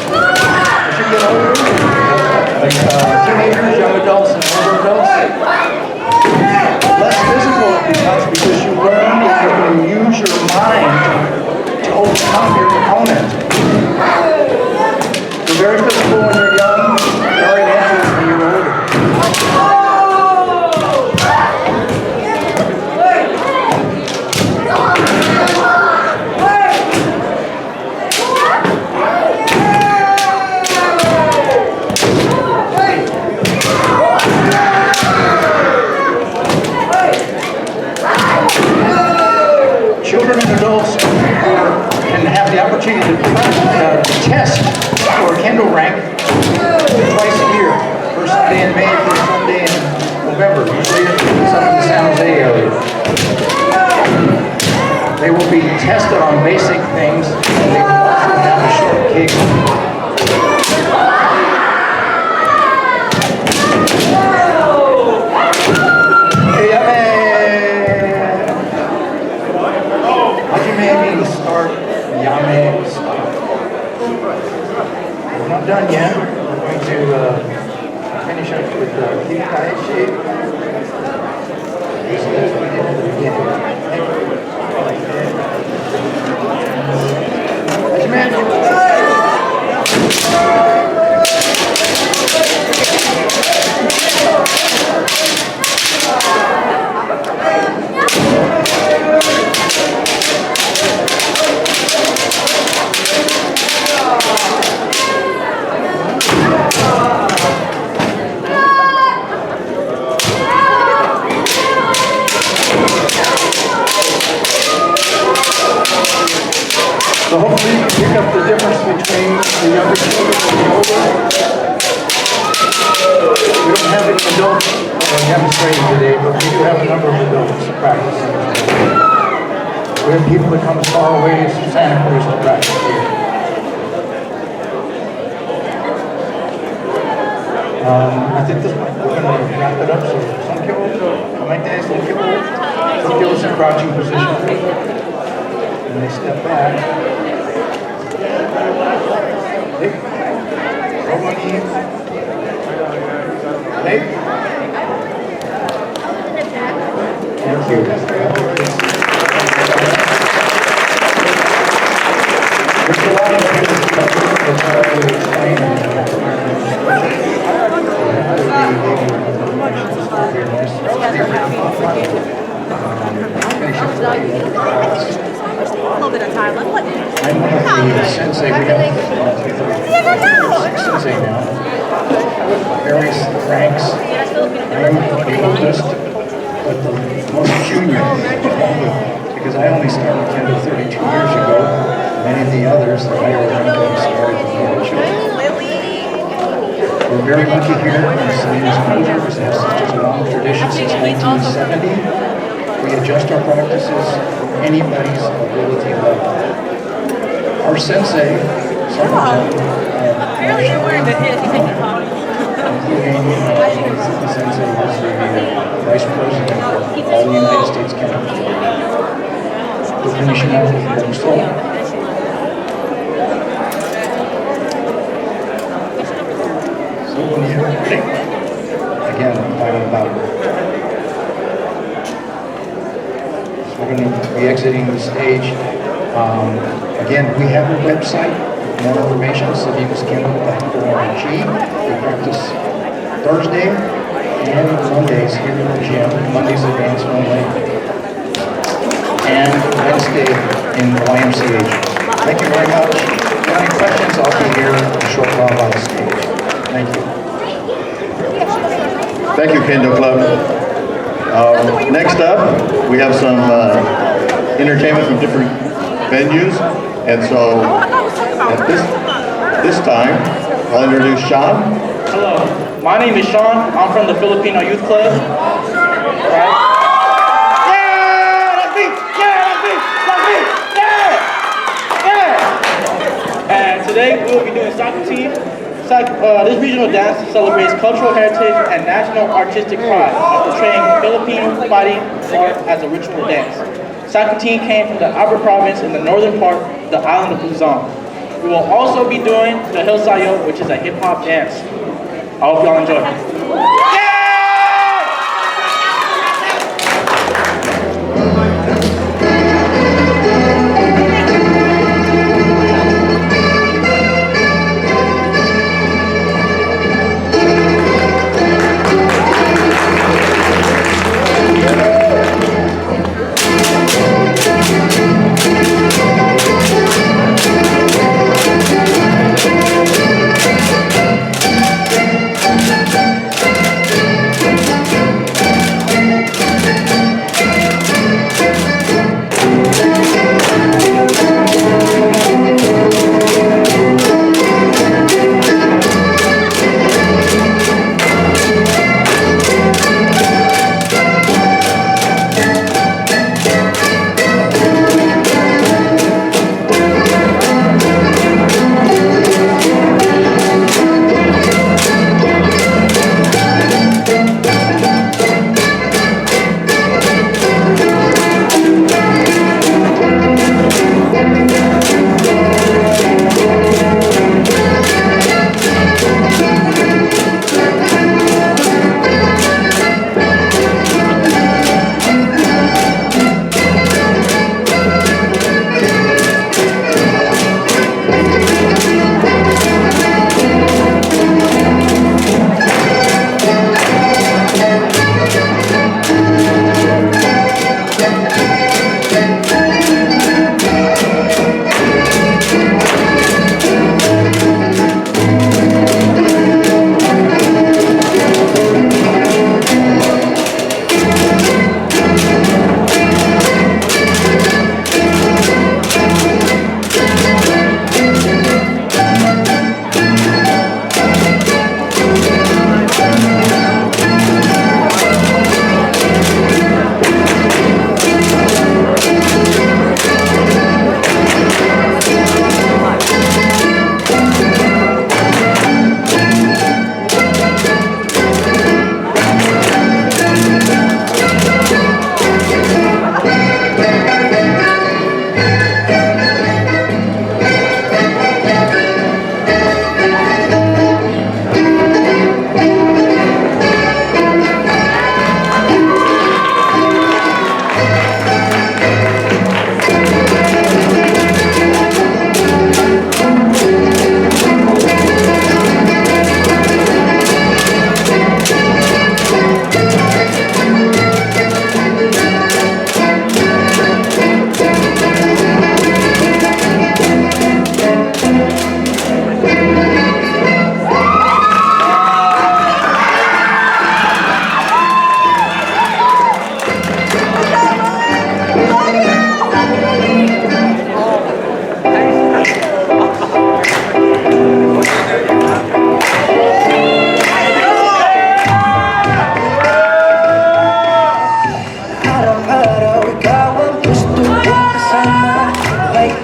As you get older, like teenagers, young adults, and older adults, less physical it becomes because you learn that you can use your mind to overcome your opponent. You're very physical when you're young, very dangerous when you're older. Children and adults can have the opportunity to test for a kendo rank twice a year. First Sunday in May, first Sunday in November. Usually it's up in the San Jose area. They will be tested on basic things, and they will also have a short kick. Hajime means start, yame, stop. We're not done yet. We're going to finish up with Kikaishi. This is what we did at the beginning. So hopefully you can pick up the difference between the younger children and the older. We don't have any adults demonstrating today, but we do have a number of adults practicing. We have people that come as far away as Santa Cruz to practice here. I think this we're going to wrap it up. So some people like this, some people in crouching position. And they step back. Roll on knees. Hey. Thank you. There's a lot of things that we're trying to explain. A little bit of time. I'm one of the sensei. We have sensei now. Various ranks. I am the oldest, but the most junior. Because I only started Kendo 32 years ago. Many of the others, the higher ranking, started with more children. We're very lucky here in Salinas culture because we have such a long tradition since 1970. We adjust our practices for anybody's ability level. Our sensei, some of them, including the sensei was the vice president of all the United States Kendo. We're finishing up with Gong. Again, final bout. So we're going to be exiting the stage. Again, we have a website with more information, Salinas.org. We practice Thursday and Mondays here in the gym. Mondays advance only. And Wednesday in the YMCA. Thank you very much. If you have any questions, I'll be here in a short while by the stage. Thank you. Thank you, Kendo Club. Next up, we have some entertainment from different venues. And so, at this time, I'll introduce Sean. Hello, my name is Sean. I'm from the Filipino Youth Club. Right? And today we'll be doing soccer team. This regional dance celebrates cultural heritage and national artistic pride by portraying Filipino fighting art as a ritual dance. Soccer team came from the Abra province in the northern part of the island of Luzon. We will also be doing the Hilsayo, which is a hip-hop dance. I hope y'all enjoy.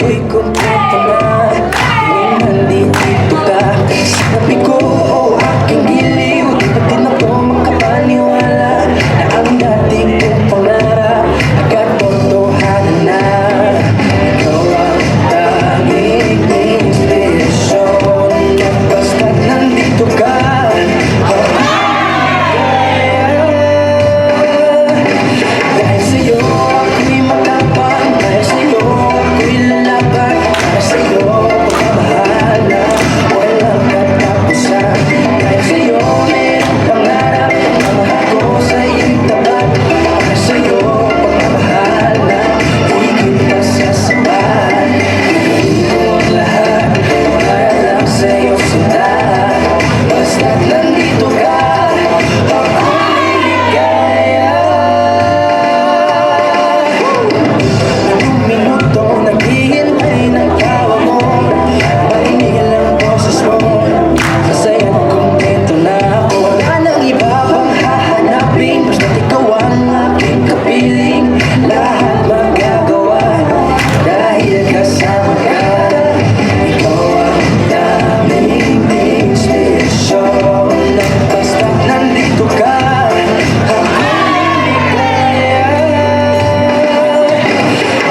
ako'y kompleto na. Kung nandito ka, sabi ko, oh aking giliw. At di na ko makapaniwala na ang dating kong pangarap nagkatotohanan na. Ikaw ang tanging inspirasyon at basta't nandito ka. Dahil sa'yo ako'y matapang, dahil sa'yo ako'y lalaban, dahil sa'yo pagmamahal na walang katapusan. Dahil sa'yo merong pangarap, pagmamahal ko sa'yo'y tapat. Dahil sa'yo pagmamahal na higit pa sa sapat. Gagawin ko ang lahat para lang sa'yo sinta. Basta't nandito ka, ako'y ligaya. Ilang minutong naghihintay ng tawa mo, marinig ang boses mo, kasaya't kumpleto na ako. Wala nang iba pang hahanapin, basta't ikaw ang aking kapiling. Lahat magagawa dahil kasama ka. Ikaw ang daming inspirasyon at basta't nandito ka, ako'y ligaya.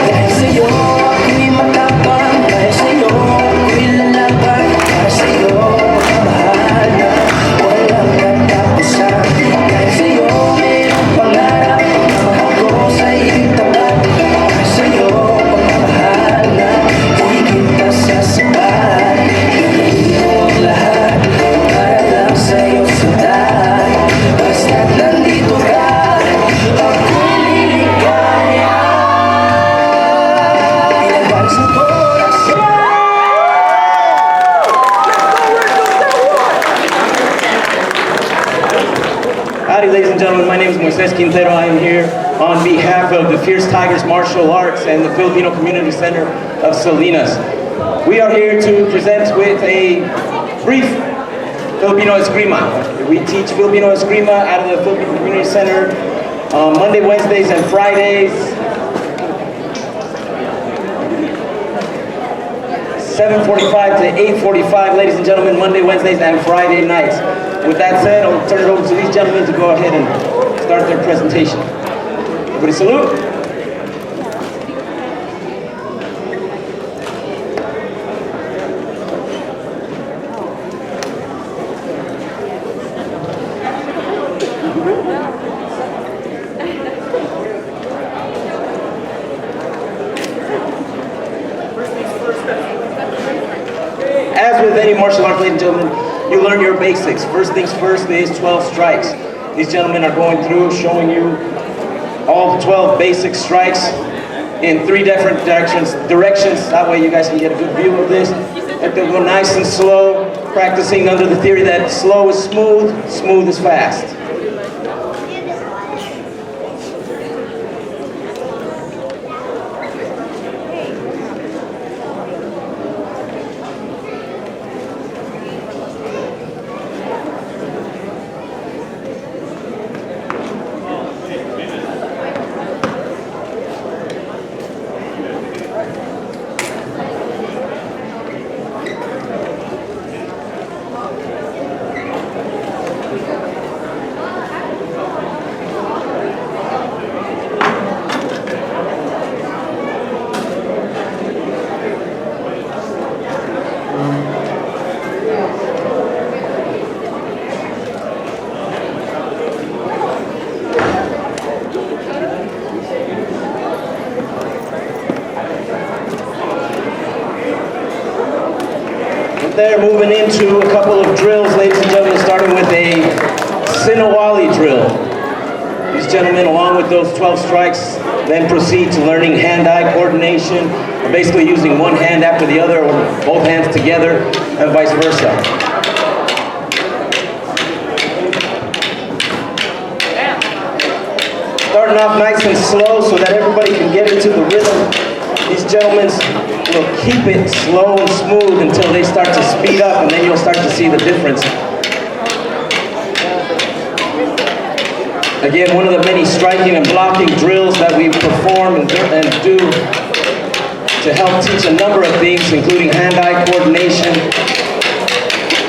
Dahil sa'yo ako'y matapang, dahil sa'yo ako'y lalaban, dahil sa'yo pagmamahal na walang katapusan. Dahil sa'yo merong pangarap, pagmamahal ko sa'yo'y tapat. Dahil sa'yo pagmamahal na higit pa sa sapat. Gagawin ko ang lahat para lang sa'yo sinta. Basta't nandito ka, ako'y liligaya. Pinagdaan sa oras. Howdy, ladies and gentlemen. My name is Moises Quintero. I am here on behalf of the Fierce Tigers Martial Arts and the Filipino Community Center of Salinas. We are here to present with a brief Filipino Eskrima. We teach Filipino Eskrima out of the Filipino Community Center on Monday, Wednesdays, and Fridays. 7:45 to 8:45, ladies and gentlemen, Monday, Wednesdays, and Friday nights. With that said, I'll turn it over to these gentlemen to go ahead and start their presentation. Everybody salute. As with any martial arts, ladies and gentlemen, you learn your basics. First things first is 12 strikes. These gentlemen are going through showing you all 12 basic strikes in 3 different directions. That way you guys can get a good view of this. And they'll go nice and slow, practicing under the theory that slow is smooth, smooth is fast. They're moving into a couple of drills, ladies and gentlemen, starting with a Sinawali drill. These gentlemen, along with those 12 strikes, then proceed to learning hand-eye coordination, basically using one hand after the other or both hands together and vice versa. Starting off nice and slow so that everybody can get into the rhythm. These gentlemen will keep it slow and smooth until they start to speed up, and then you'll start to see the difference. Again, one of the many striking and blocking drills that we perform and do to help teach a number of things, including hand-eye coordination,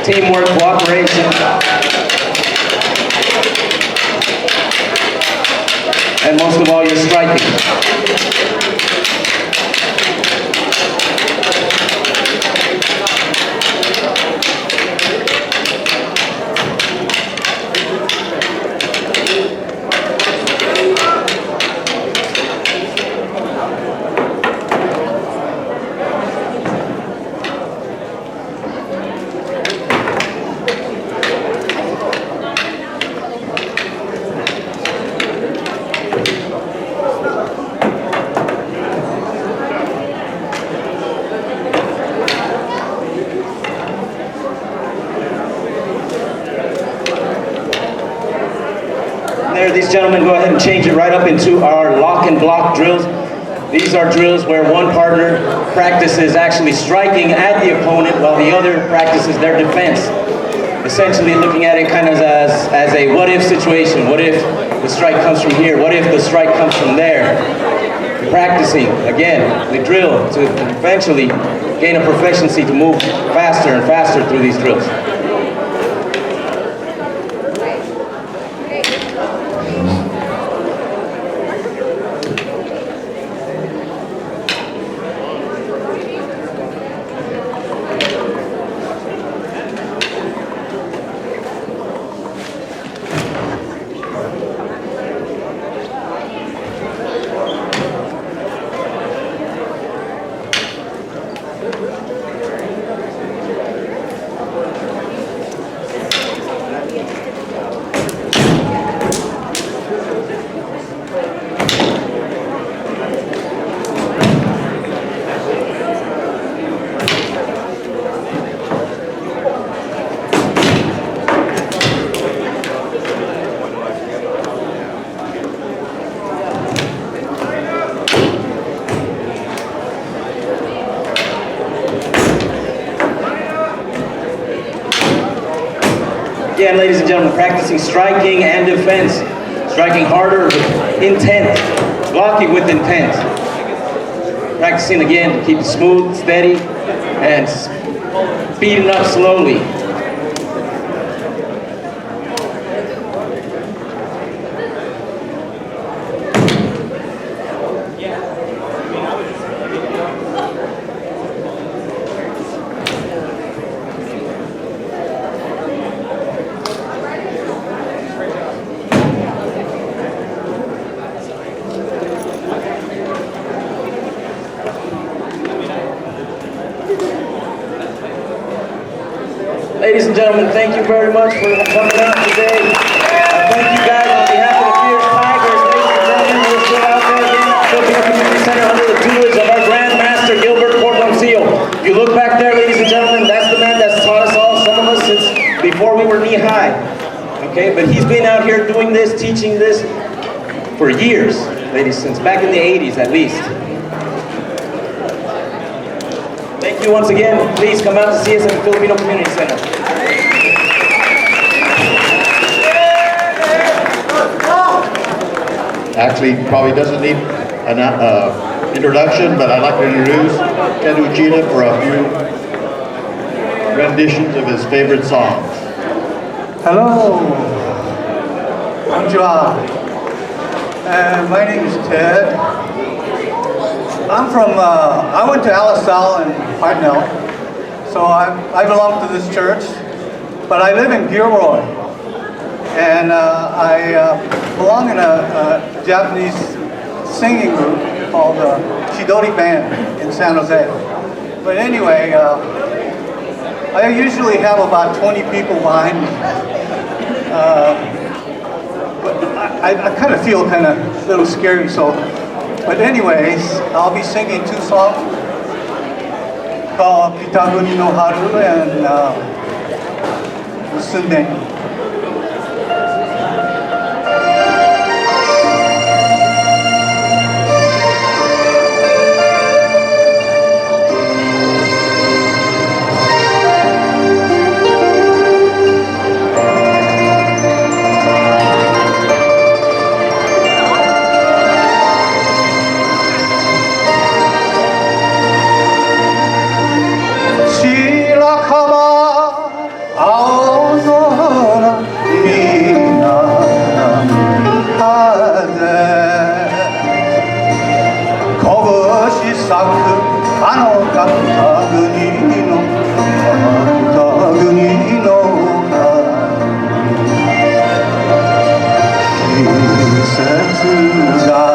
teamwork, cooperation, and most of all, your striking. There, these gentlemen go ahead and change it right up into our lock and block drills. These are drills where one partner practices actually striking at the opponent while the other practices their defense. Essentially looking at it kind of as a what if situation. What if the strike comes from here? What if the strike comes from there? Practicing, again, the drill to eventually gain a proficiency to move faster and faster through these drills. Again, ladies and gentlemen, practicing striking and defense. Striking harder with intent, blocking with intent. Practicing again to keep it smooth, steady, and speeding up slowly. Ladies and gentlemen, thank you very much for coming out today. Thank you guys on behalf of the Fierce Tigers. Ladies and gentlemen, we're still out there again at Filipino Community Center under the tutelage of our Grand Master, Gilbert Portoncillo. If you look back there, ladies and gentlemen, that's the man that's taught us all, some of us since before we were knee-high. Okay, but he's been out here doing this, teaching this for years, ladies, since back in the 80s at least. Thank you once again. Please come out to see us at the Filipino Community Center. Actually, probably doesn't need an introduction, but I'd like to introduce Ken Uchida for a few renditions of his favorite songs. Hello, konnichiwa. My name is Ted. I went to Alisal and Hartnell, so I belong to this church, but I live in Gilroy, and I belong in a Japanese singing group called the Chidori Band in San Jose. But anyway, I usually have about 20 people behind me. But I kind of feel kind of a little scary, so. But anyways, I'll be singing two songs called Kitaguni no Haru and Musume. 咲くあの北国の北国の季節が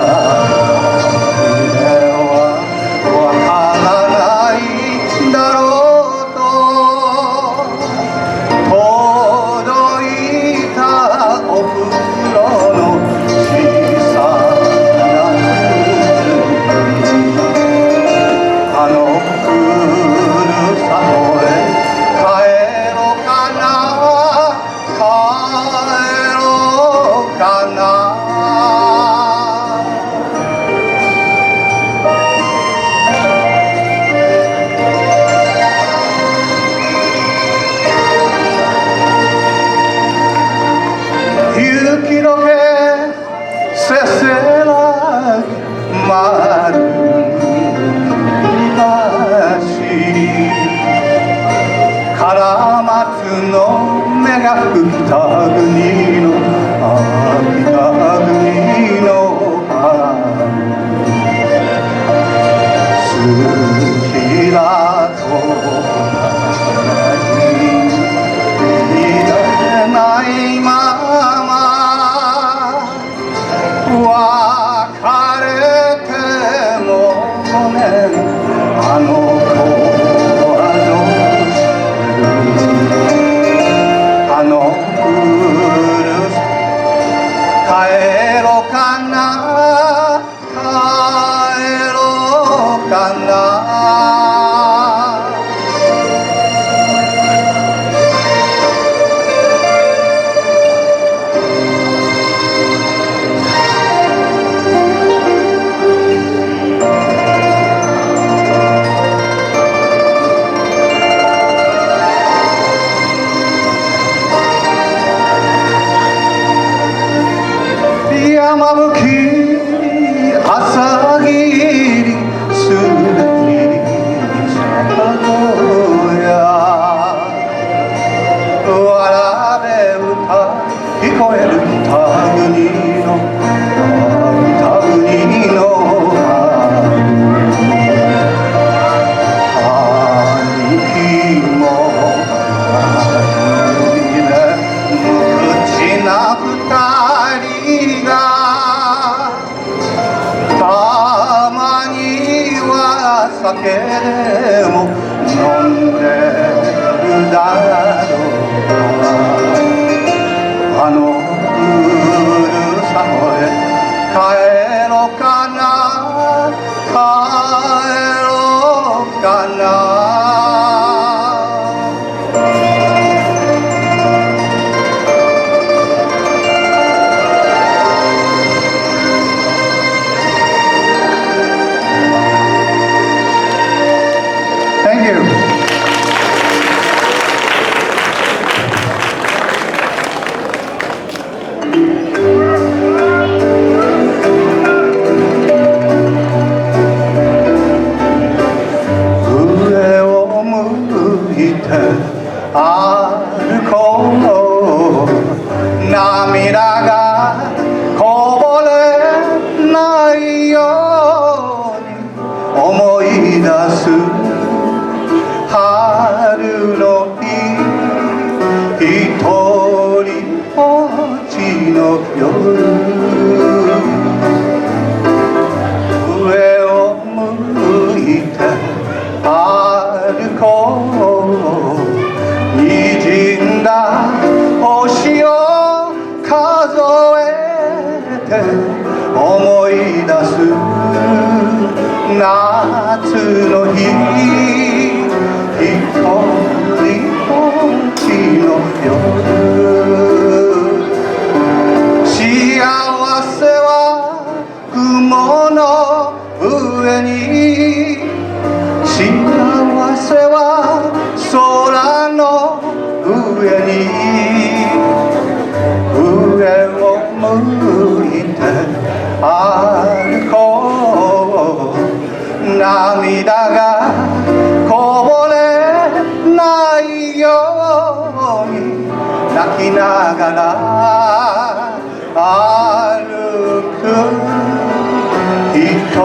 一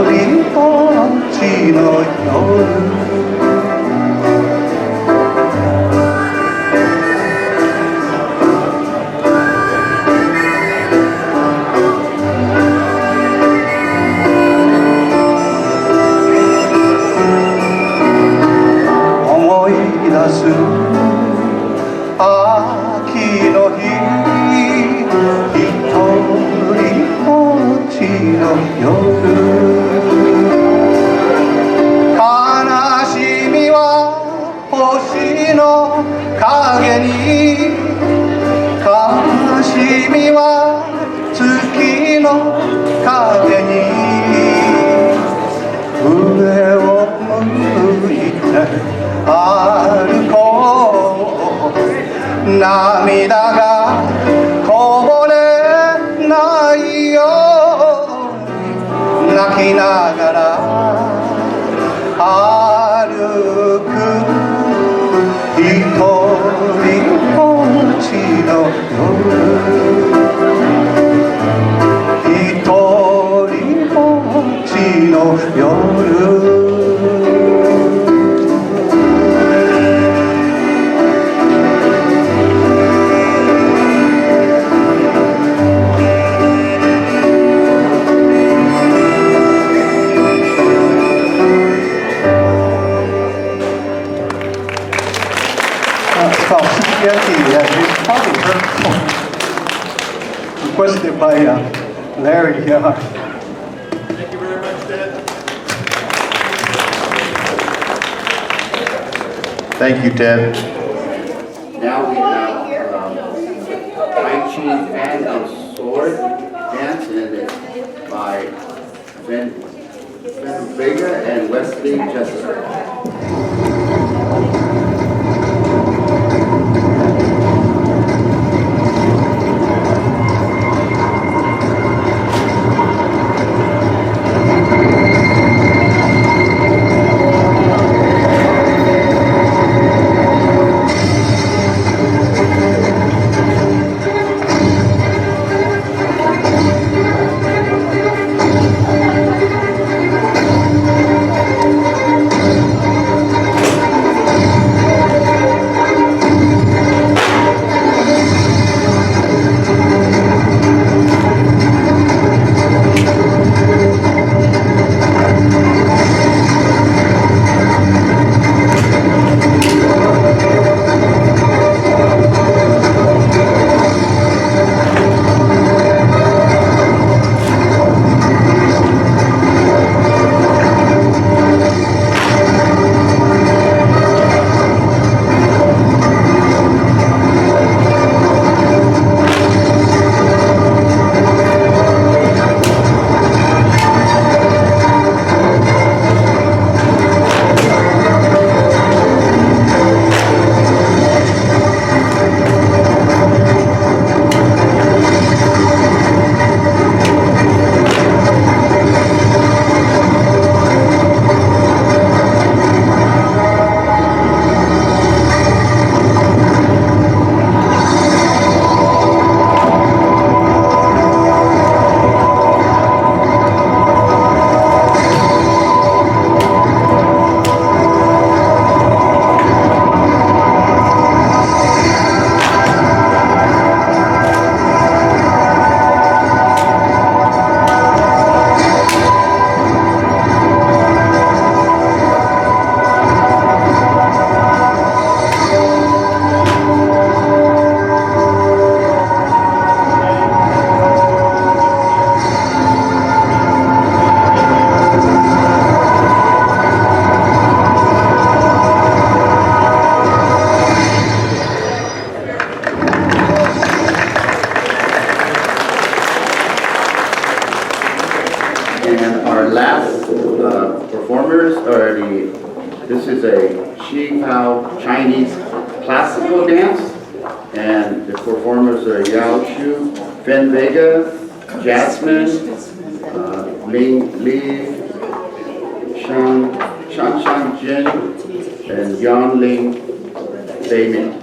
人ぼっちの夜思い出す秋の日一人ぼっちの夜悲しみは星の影に悲しみは月の影に上を向いて歩こう涙がこぼれないように泣きながら歩く一人ぼっちの夜一人ぼっちの夜It's probably heard requested by Larry. Thank you very much, Ted. Thank you, Ted. Now we have Tai Chi and Sword dance, and it's by Ben Vega and Wesley Jessup. This is a Qihao Chinese classical dance, and the performers are Yao Chu, Fen Vega, Jasmine, Ling Li, Shan Jin, and Yan Ling Beimin.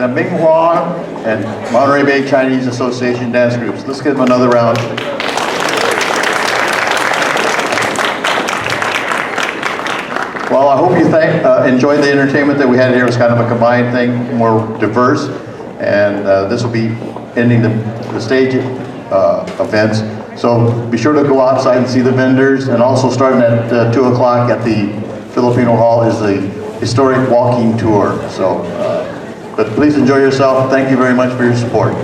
the Ming Huang and Monterey Bay Chinese Association dance groups. Let's give them another round. Well, I hope you enjoyed the entertainment that we had here. It was kind of a combined thing, more diverse, and this will be ending the stage events. So be sure to go outside and see the vendors, and also starting at 2 o'clock at the Filipino Hall is the historic walking tour. So, but please enjoy yourself. Thank you very much for your support.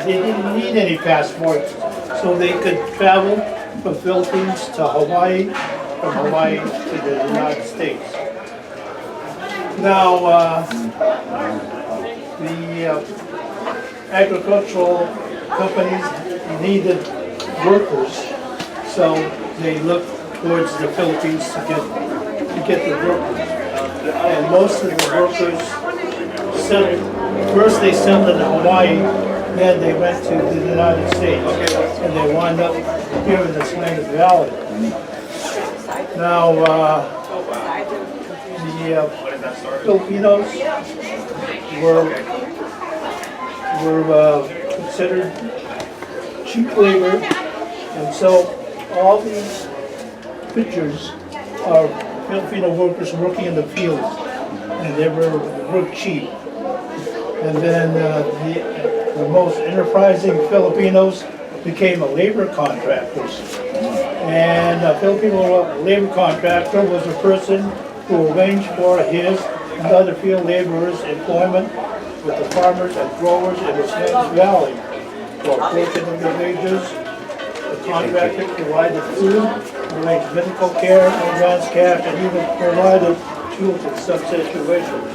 They didn't need any passports, so they could travel from Philippines to Hawaii, from Hawaii to the United States. Now, the agricultural companies needed workers, so they looked towards the Philippines to get the workers. And most of the workers settled. First they settled in Hawaii, then they went to the United States, and they wound up here in the Salinas Valley. Now, the Filipinos were considered cheap labor, and so all these pictures are Filipino workers working in the fields, and they were cheap. And then the most enterprising Filipinos became labor contractors. And a Filipino labor contractor was a person who arranged for his and other field laborers employment with the farmers and growers in the Salinas Valley. For a portion of their wages, the contractor provided food, arranged medical care, advanced cash, and even provided tools in some situations.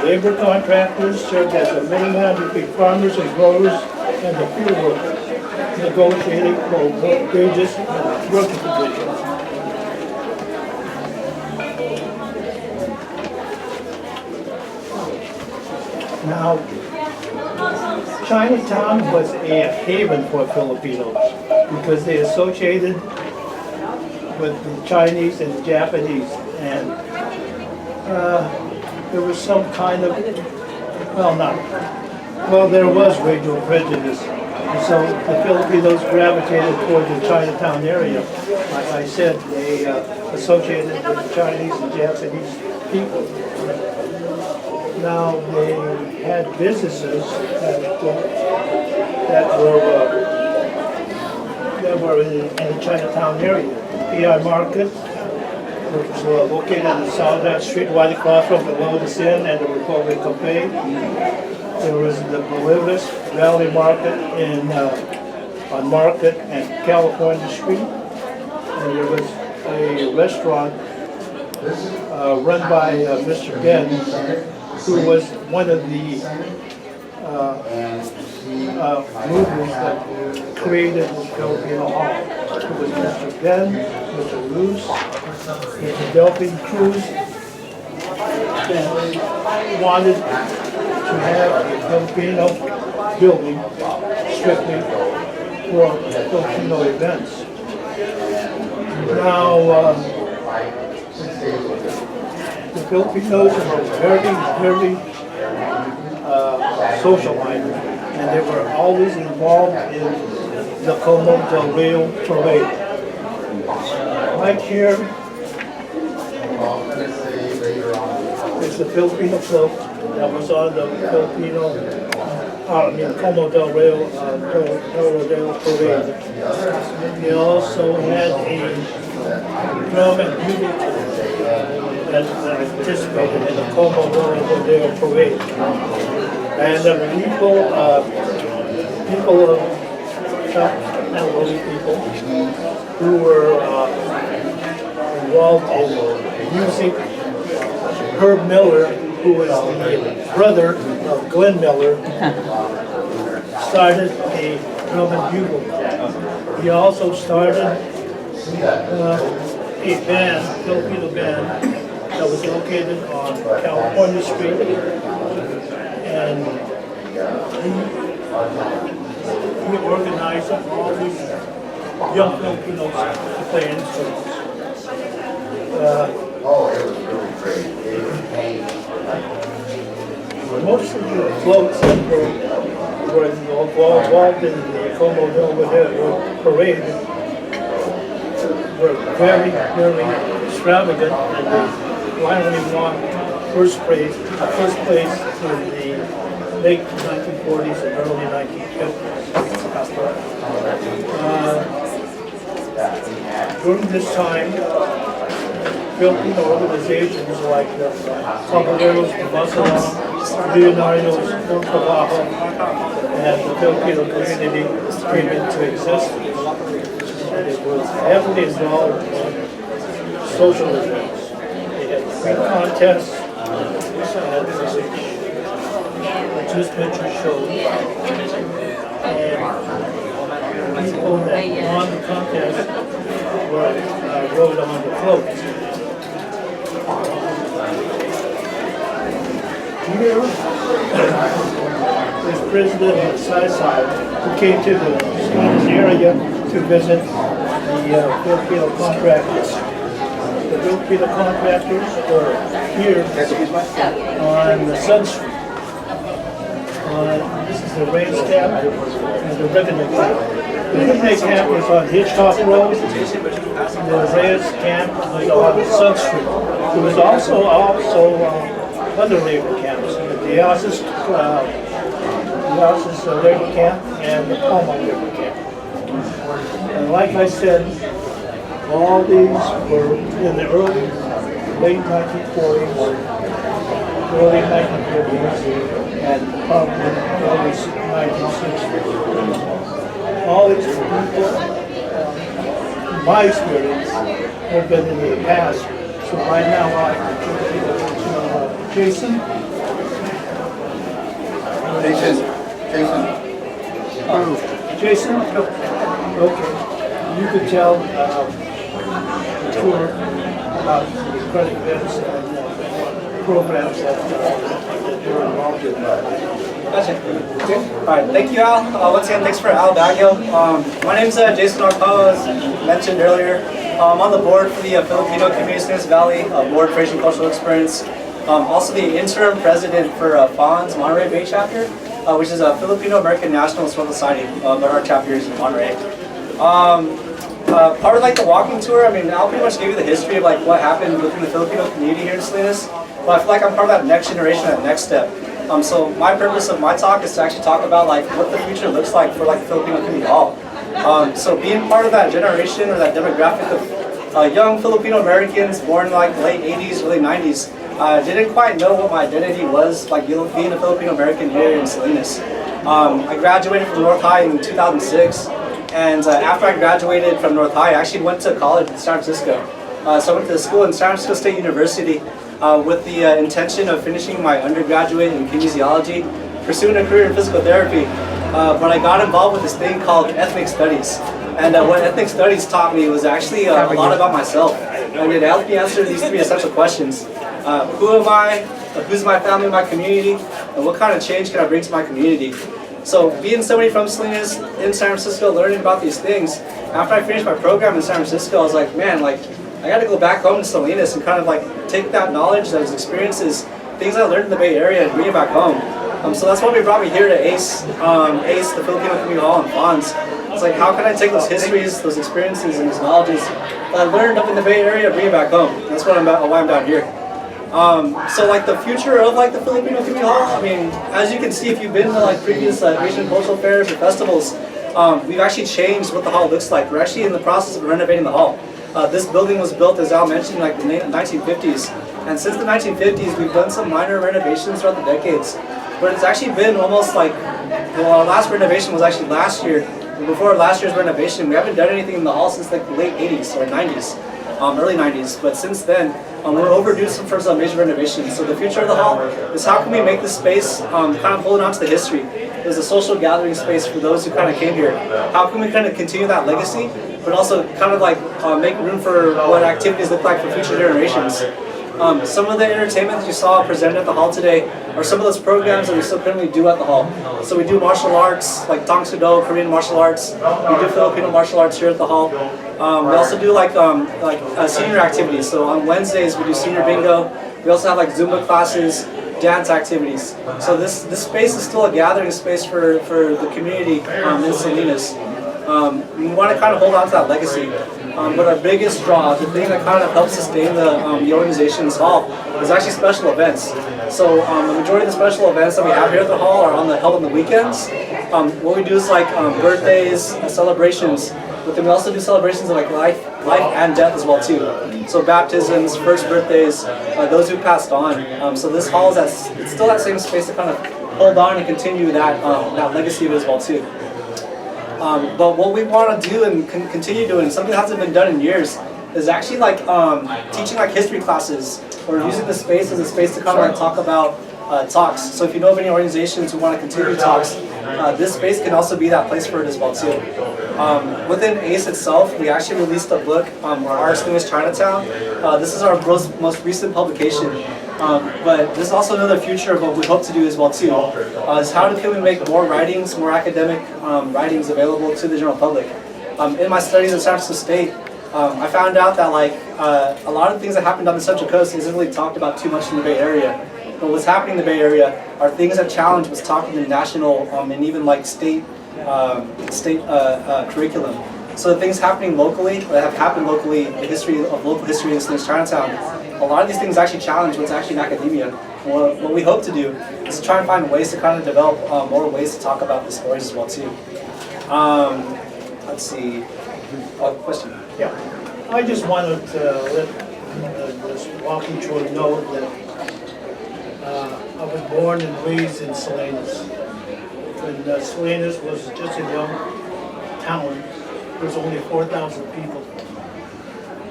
Labor contractors served as a middleman between farmers and growers and the field workers, negotiating for wages and working conditions. Now, Chinatown was a haven for Filipinos because they associated with the Chinese and the Japanese, and there was some kind of, there was racial prejudice. And so the Filipinos gravitated toward the Chinatown area. Like I said, they associated with the Chinese and Japanese people. Now they had businesses that were in the Chinatown area. PI Market, which was located on Soledad Street, right across from the Lotus Inn and the Republic Cafe. There was the Buddhist Valley Market on Market and California Street. And there was a restaurant run by Mr. Ben, who was one of the movers that created the Filipino Hall. It was Mr. Ben, Mr. Luce, Mr. Delphine Cruz, that wanted to have a Filipino building strictly for Filipino events. Now, the Filipinos were very socialized, and they were always involved in the Como del Rio parade. Right here is the Filipino club that was on the Como del Rio parade. They also had a drum and bugle that participated in the Como del Rio parade. And the people who were involved in music. Herb Miller, who was the brother of Glenn Miller, started a drum and bugle. He also started a band, Filipino band, that was located on California Street, and he organized all these young Filipinos to play instruments. Oh, it was really great. It was Most of the floats that were involved in the Como parade were very, very extravagant, and they finally won first place in the late 1940s and early 1950s. During this time, Filipino organizations like the Caballeros de Barcelona, Leonardo's del Trabajo, and the Filipino community came into existence. And it was heavily involved in social events. They had free contests, which this picture shows. And people that won the contest rode on the floats. Here is President Saysay, who came to the Salinas area to visit the Filipino contractors. The Filipino contractors are here on the Sun Street. This is the race camp and the revenue camp. The revenue camp was on Hitchcock Road. The race camp was on Sun Street. There was also other labor camps, the Oasis labor camp and the Palma labor camp. And like I said, all these were in the late 1940s, early 1950s, and probably early 1960s. All these people, in my experience, have been in the past. So right now, Jason. Jason? Okay. You could tell the tour about the credit events and programs that you're involved in. Gotcha. Okay. All right. Thank you, Al. Once again, thanks for Al Baguio. My name is Jason Arpaio, as mentioned earlier. I'm on the board for the Filipino Community Salinas Valley Board for Asian Cultural Experience. Also the interim president for FON's Monterey Bay chapter, which is a Filipino American National Historical Society, but our chapter is in Monterey. Part of like the walking tour, I mean, Al pretty much gave you the history of like what happened within the Filipino community here in Salinas, but I feel like I'm part of that next generation, that next step. So my purpose of my talk is to actually talk about like what the future looks like for like the Filipino community hall. So being part of that generation or that demographic of young Filipino Americans born in like the late 80s, early 90s, didn't quite know what my identity was, like being a Filipino American here in Salinas. I graduated from North High in 2006, and after I graduated from North High, I actually went to college in San Francisco. So I went to school in San Francisco State University with the intention of finishing my undergraduate in kinesiology, pursuing a career in physical therapy. But I got involved with this thing called ethnic studies. And what ethnic studies taught me was actually a lot about myself. And it helped me answer these three essential questions. Who am I? Who's my family, my community? And what kind of change can I bring to my community? So being somebody from Salinas in San Francisco, learning about these things, after I finished my program in San Francisco, I was like, man, like, I got to go back home to Salinas and kind of like take that knowledge, those experiences, things I learned in the Bay Area and bring it back home. So that's why we brought me here to ACE, the Filipino Community Hall in Fonz. It's like, how can I take those histories, those experiences, and those knowledges that I learned up in the Bay Area and bring it back home? That's why I'm down here. So like the future of like the Filipino Community Hall, I mean, as you can see if you've been to like previous Asian cultural fairs or festivals, we've actually changed what the hall looks like. We're actually in the process of renovating the hall. This building was built, as Al mentioned, like in the 1950s. And since the 1950s, we've done some minor renovations throughout the decades. But it's actually been almost like, well, our last renovation was actually last year. Before last year's renovation, we haven't done anything in the hall since like the late 80s or 90s, early 90s. But since then, we're overdue for some major renovations. So the future of the hall is how can we make this space kind of holding on to the history. There's a social gathering space for those who kind of came here. How can we kind of continue that legacy, but also kind of like make room for what activities look like for future generations. Some of the entertainment that you saw presented at the hall today are some of those programs that we still currently do at the hall. So we do martial arts, like Tang Soo Do, Korean martial arts. We do Filipino martial arts here at the hall. We also do senior activities. So on Wednesdays we do senior bingo. We also have like Zumba classes, dance activities. So this space is still a gathering space for the community in Salinas. We want to kind of hold on to that legacy. But our biggest draw, the thing that kind of helps sustain the organization's hall, is actually special events. So the majority of the special events that we have here at the hall are held on the weekends. What we do is like birthdays, celebrations, but then we also do celebrations of like life and death as well too. So baptisms, first birthdays, those who passed on. So this hall it's still that same space to kind of hold on and continue that legacy of it as well too. But what we want to do and continue doing, something that hasn't been done in years, is actually like teaching like history classes or using the space as a space to kind of like talk about talks. So if you know of any organizations who want to continue talks, this space can also be that place for it as well too. Within ACE itself, we actually released a book, Our Salinas Chinatown. This is our most recent publication. But this is also another future of what we hope to do as well too, is how can we make more writings, more academic writings available to the general public. In my studies at San Francisco State, I found out that like a lot of things that happened on the Central Coast isn't really talked about too much in the Bay Area. But what's happening in the Bay Area are things that challenge what's talked in the national and even like state curriculum. So the things happening locally, that have happened locally, the history of local history in Salinas Chinatown, a lot of these things actually challenge what's actually in academia. What we hope to do is to try and find ways to kind of develop more ways to talk about the stories as well too. Let's see. Oh, question? Yeah. I just wanted to let this walking tour know that I was born and raised in Salinas. When Salinas was just a young town, there was only 4,000 people.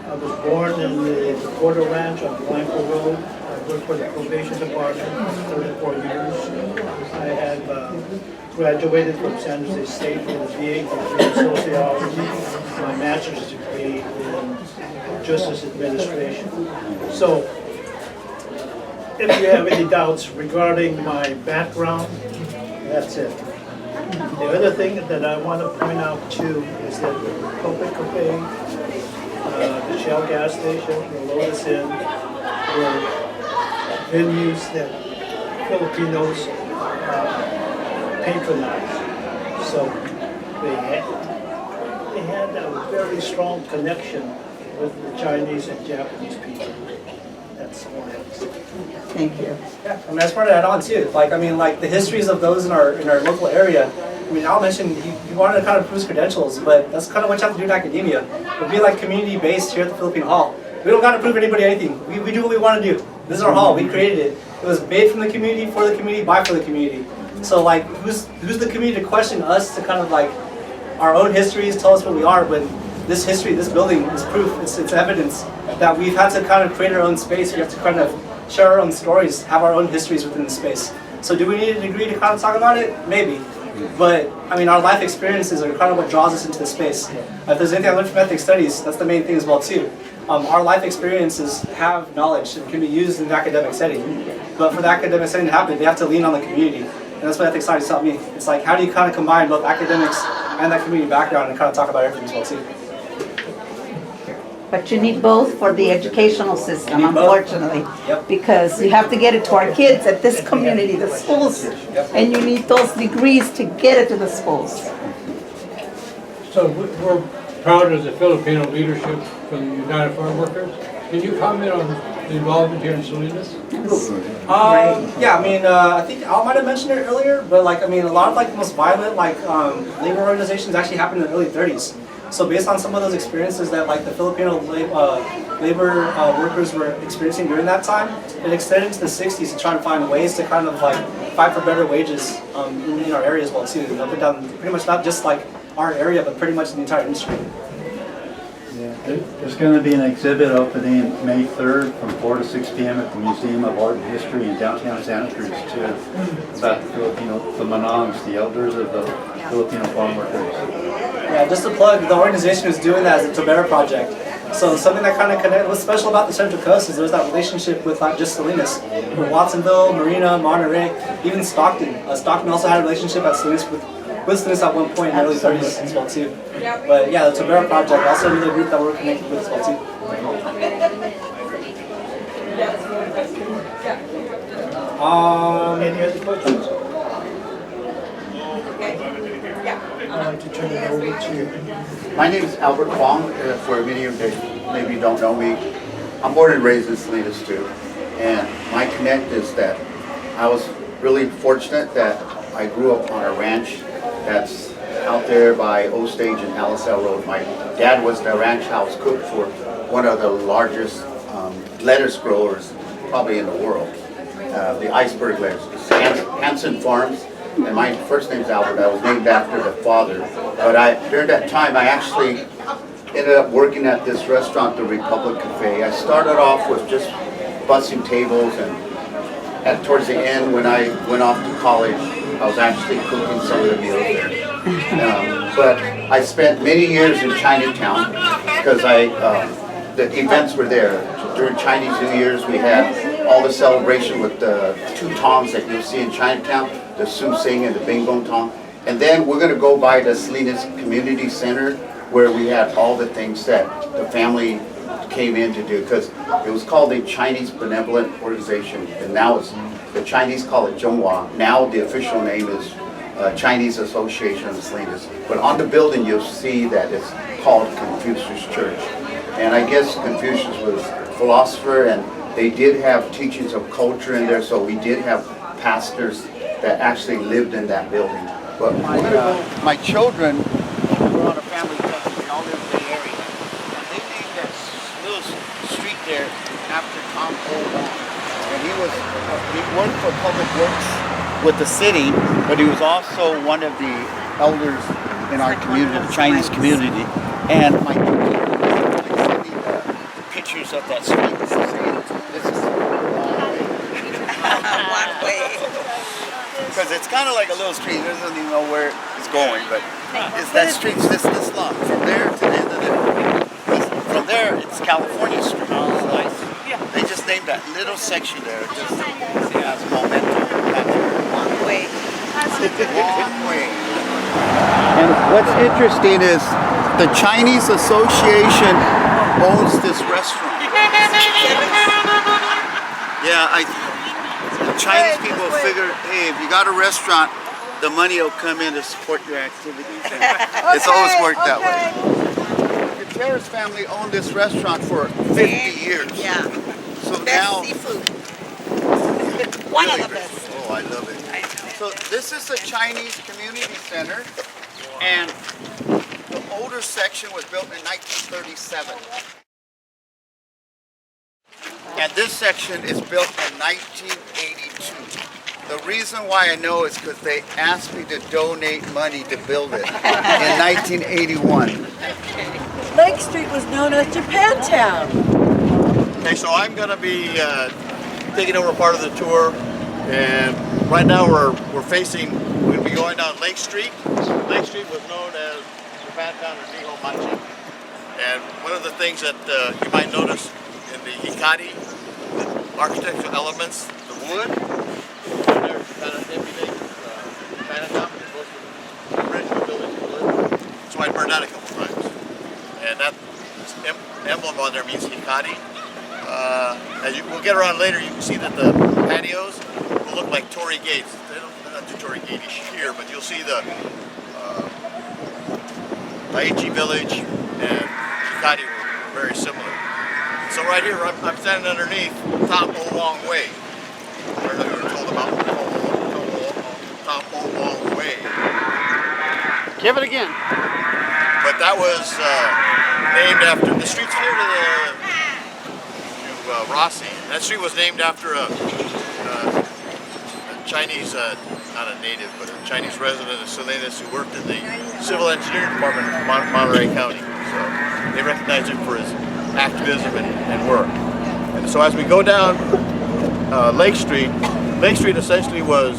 I was born in the Porter Ranch on Blanco Road. I worked for the probation department for 34 years. I had graduated from San Jose State with a BA degree in sociology, my master's degree in justice administration. So, if you have any doubts regarding my background, that's it. The other thing that I want to point out too is that the Public Cafe, the Shell gas station, the Lotus Inn were venues that Filipinos patronize. So they had a very strong connection with the Chinese and Japanese people. That's all I have to say. Thank you. Yeah, I mean, that's part of that on too. Like, I mean, like the histories of those in our local area. I mean, Al mentioned he wanted to kind of prove his credentials, but that's kind of what you have to do in academia. It'd be like community-based here at the Philippine Hall. We don't got to prove anybody anything. We do what we want to do. This is our hall. We created it. It was made from the community, for the community, by for the community. So like, who's the community to question us to kind of like our own histories, tell us what we are, but this history, this building is proof, it's evidence that we've had to kind of create our own space. We have to kind of share our own stories, have our own histories within the space. So do we need a degree to kind of talk about it? Maybe. But, I mean, our life experiences are kind of what draws us into the space. If there's anything I learned from ethnic studies, that's the main thing as well too. Our life experiences have knowledge and can be used in an academic setting. But for the academic setting to happen, they have to lean on the community. And that's what ethnic studies taught me. It's like, how do you kind of combine both academics and that community background and kind of talk about everything as well too. But you need both for the educational system, unfortunately. Yep. Because you have to get it to our kids at this community, the schools. Yep. And you need those degrees to get it to the schools. So we're proud as a Filipino leadership from the United Farm Workers. Can you comment on the involvement here in Salinas? Yeah, I mean, I think Al might have mentioned it earlier, but like, I mean, a lot of like the most violent like labor organizations actually happened in the early 30s. So based on some of those experiences that like the Filipino labor workers were experiencing during that time, it extended to the 60s to try and find ways to kind of like fight for better wages in our area as well too. Up and down, pretty much not just like our area, but pretty much the entire industry. Yeah, there's going to be an exhibit opening May 3rd from 4 to 6 p.m. at the Museum of Art and History in downtown Santa Cruz too, about the Manongs, the elders of the Filipino farm workers. Yeah, just to plug, the organization who's doing that is the Tobera Project. So something that kind of connected, what's special about the Central Coast is there's that relationship with not just Salinas, but Watsonville, Marina, Monterey, even Stockton. Stockton also had a relationship at Salinas with Salinas at one point in the early 30s as well too. But yeah, the Tobera Project, also another group that we're connected with as well too. Any other questions? I'd like to turn it over to... My name is Albert Huang. For many of you maybe don't know me, I'm born and raised in Salinas too. And my connect is that I was really fortunate that I grew up on a ranch that's out there by Ostage and Alisal Road. My dad was the ranch house cook for one of the largest lettuce growers probably in the world. The iceberg lettuce, Hanson Farms. And my first name's Albert. I was named after the father. But during that time, I actually ended up working at this restaurant, the Republic Cafe. I started off with just bussing tables, and towards the end, when I went off to college, I was actually cooking some of the meals there. But I spent many years in Chinatown because the events were there. During Chinese New Year's, we had all the celebration with the two tongs that you'll see in Chinatown, the Su Sing and the Bing Bong Tong. And then we're going to go by the Salinas Community Center where we had all the things that the family came in to do, because it was called the Chinese Benevolent Organization, and now it's, the Chinese call it Zhonghua. Now the official name is Chinese Association of Salinas. But on the building you'll see that it's called Confucius Church. And I guess Confucius was a philosopher, and they did have teachings of culture in there, so we did have pastors that actually lived in that building. But my children were on a family country, they all lived in the area. And they named that little street there after Tom Wong. And he worked for Public Works with the city, but he was also one of the elders in our community, the Chinese community. And my pictures of that street. This is one way. Because it's kind of like a little street. It doesn't even know where it's going, but that street's this long. From there to the end of from there, it's California Street. So they just named that little section there just as momentum. One way. One way. And what's interesting is the Chinese Association owns this restaurant. Yeah, the Chinese people figure, hey, if you got a restaurant, the money will come in to support your activities. It's always worked that way. The Gutierrez family owned this restaurant for 50 years. Yeah. So now, seafood. One of the best. Oh, I love it. So this is the Chinese Community Center, and the older section was built in 1937. And this section is built in 1982. The reason why I know is because they asked me to donate money to build it in 1981. Lake Street was known as Japantown. Okay, so I'm going to be taking over part of the tour, and right now we're going to be going down Lake Street. Lake Street was known as Japantown or Nihonmachi. And one of the things that you might notice in the hikari, the architectural elements, the wood, they're kind of emulating Chinatown, most of the original buildings were wood. So I burned that a couple times. And that emblem on there means hikari. As we'll get around later, you can see that the patios will look like torii gates. They're not too torii gate-ish here, but you'll see the Aichi village and hikari were very similar. So right here, I'm standing underneath Top O Wong Way. I don't know if you were told about Top O Wong Way. Give it again. But that was named after, the street's near to Rossi. That street was named after a Chinese, not a native, but a Chinese resident of Salinas who worked in the civil engineering department of Monterey County. So they recognized him for his activism and work. And so as we go down Lake Street essentially was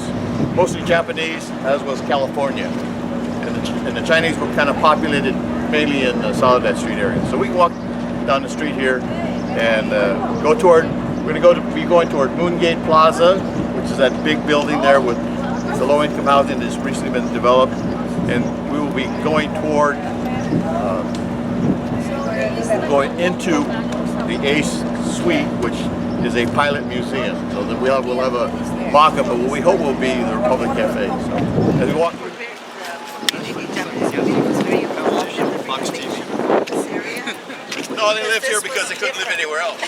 mostly Japanese, as was California. And the Chinese were kind of populated mainly in the Soledad Street area. So we can walk down the street here and go toward. We're going to be going toward Moongate Plaza, which is that big building there with the low-income housing that's recently been developed, and we will be going toward going into the Ace Suite, which is a pilot museum. So that we'll have a mock-up of what we hope will be the Republic Cafe. So as we walk through. No, they lived here because they couldn't live anywhere else.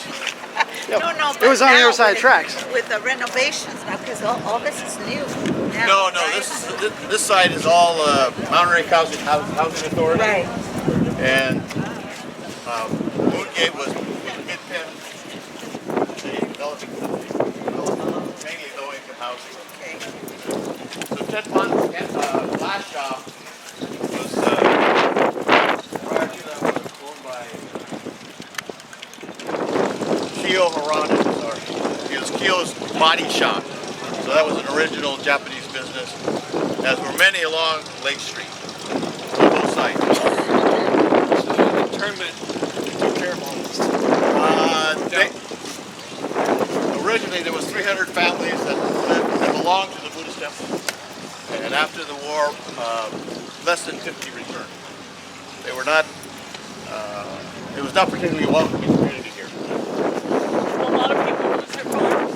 No, It was on the other side of the tracks. With the renovations now, because all this is new. No, this side is all Monterey Housing Authority. Right. And Moongate was mid-pen, developing mainly low-income housing. Okay. So Ted Pond's last shop was prior to that was owned by Kyo Harada. It was Kyo's body shop. So that was an original Japanese business, as were many along Lake Street, on both sides. Tournament took care of all this. Originally there was 300 families that belonged to the Buddhist Temple, and after the war, less than 50 returned. They were not. It was not particularly a welcoming community here. A lot of people lose their farms.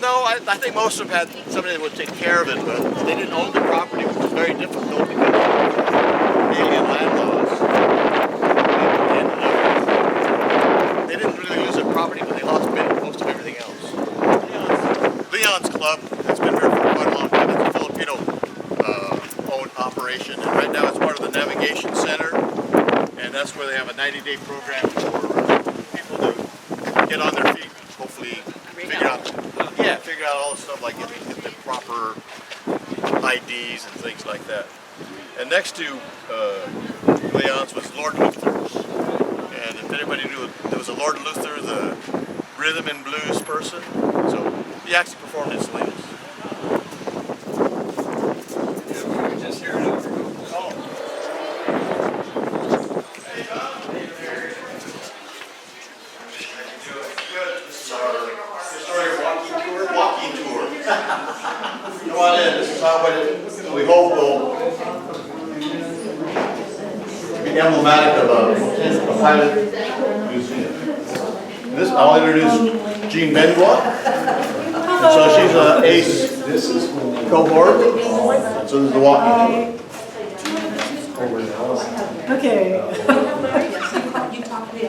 No, I think most of them had somebody that would take care of it, but they didn't own the property, which was very difficult because of alien land laws. They didn't really lose their property, but they lost most of everything else. Leon's Club has been here for quite a long time. It's a Filipino-owned operation, and right now it's part of the Navigation Center, and that's where they have a 90-day program for people to get on their feet, hopefully figure out all the stuff like getting the proper IDs and things like that. And next to Leon's was Lord Luther's. And if anybody knew, there was a Lord Luther, the rhythm and blues person. So he actually performed in Salinas. Just hear it over. Walking tour. Come on in. This is how we hope will be emblematic of a pilot museum. I'll introduce Jean Benoit. And so she's an ACE cohort. So this is the walking tour. Okay.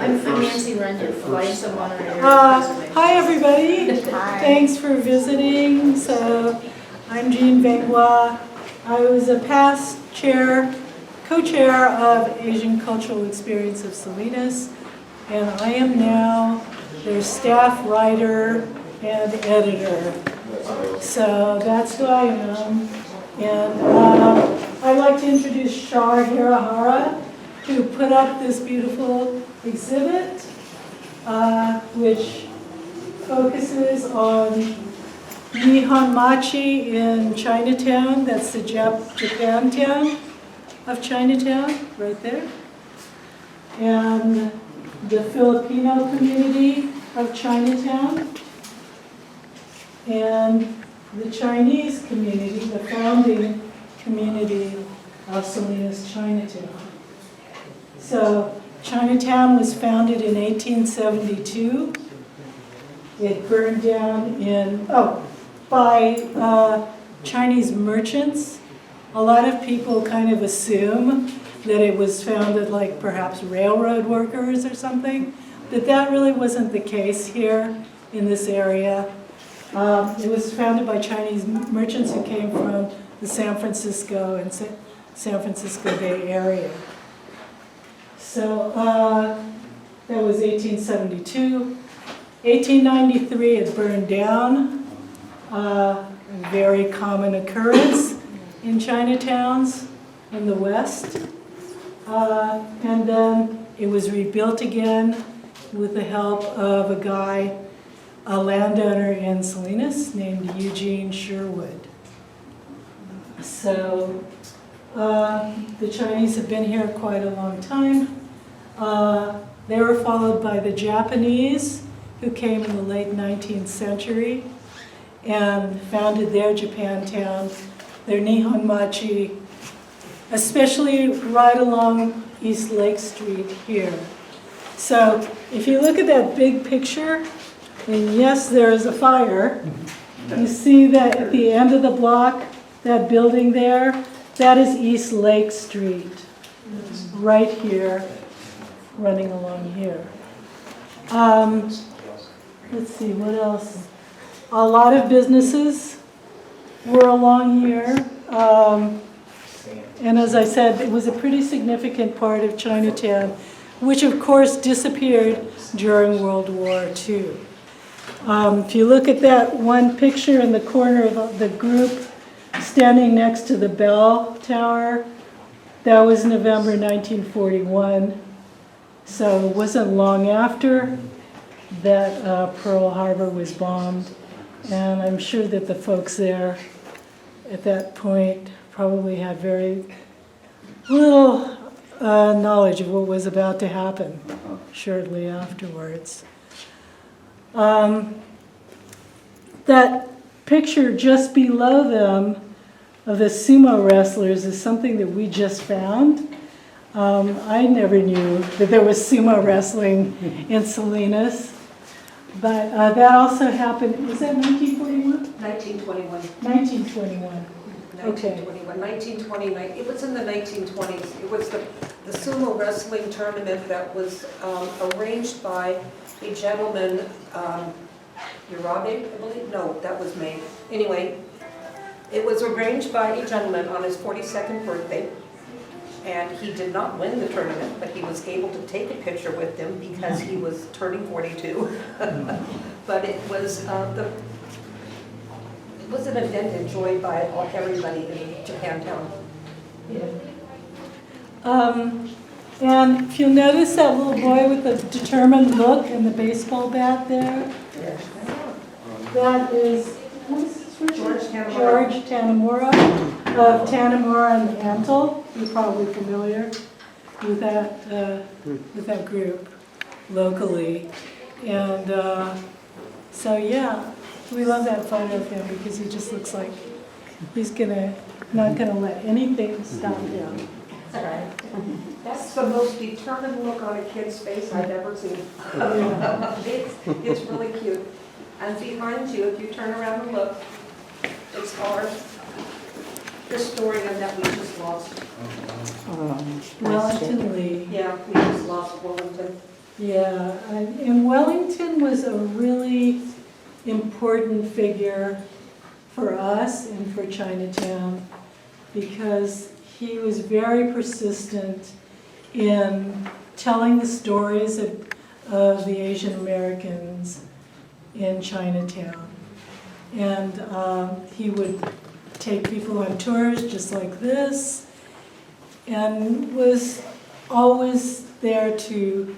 I'm Nancy Render, Vice of Monterey. Hi everybody. Thanks for visiting. So I'm Jean Benoit. I was a past co-chair of Asian Cultural Experience of Salinas, and I am now their staff writer and editor. So that's who I am. And I'd like to introduce Shar Hirahara, who put up this beautiful exhibit, which focuses on Nihonmachi in Chinatown. That's the Japantown of Chinatown, right there. And the Filipino community of Chinatown. And the Chinese community, the founding community of Salinas, Chinatown. So Chinatown was founded in 1872. It burned down by Chinese merchants. A lot of people kind of assume that it was founded like perhaps railroad workers or something, but that really wasn't the case here in this area. It was founded by Chinese merchants who came from the San Francisco and San Francisco Bay Area. So that was 1872. 1893, it burned down. A very common occurrence in Chinatowns in the West. And then it was rebuilt again with the help of a landowner in Salinas named Eugene Sherwood. So the Chinese have been here quite a long time. They were followed by the Japanese, who came in the late 19th century and founded their Japantown, their Nihonmachi, especially right along East Lake Street here. So if you look at that big picture, and yes, there is a fire. You see that at the end of the block, that building there, that is East Lake Street, right here, running along here. Let's see, what else? A lot of businesses were along here. And as I said, it was a pretty significant part of Chinatown, which of course disappeared during World War II. If you look at that one picture in the corner of the group standing next to the bell tower, that was November 1941. So it wasn't long after that Pearl Harbor was bombed. And I'm sure that the folks there at that point probably had very little knowledge of what was about to happen shortly afterwards. That picture just below them of the sumo wrestlers is something that we just found. I never knew that there was sumo wrestling in Salinas, but that also happened, was that 1941? 1921. 1921. Okay. 1921, 1929. It was in the 1920s. It was the sumo wrestling tournament that was arranged by a gentleman, R.I.P, I believe? No, that was May. Anyway, it was arranged by a gentleman on his 42nd birthday, and he did not win the tournament, but he was able to take a picture with them because he was turning 42. But it was an event enjoyed by everybody in Japantown. Yeah. And if you'll notice that little boy with the determined look and the baseball bat there, that is George Tanamura of Tanamura and the Antle. You're probably familiar with that group locally. And so yeah, we love that photo of him because he just looks like he's not gonna let anything stop him. Right. That's the most determined look on a kid's face I've ever seen. It's really cute. And behind you, if you turn around and look, it's our historian that we just lost. Wellington Lee. Yeah, we just lost Wellington. Yeah, and Wellington was a really important figure for us and for Chinatown because he was very persistent in telling the stories of the Asian Americans in Chinatown. And he would take people on tours just like this and was always there to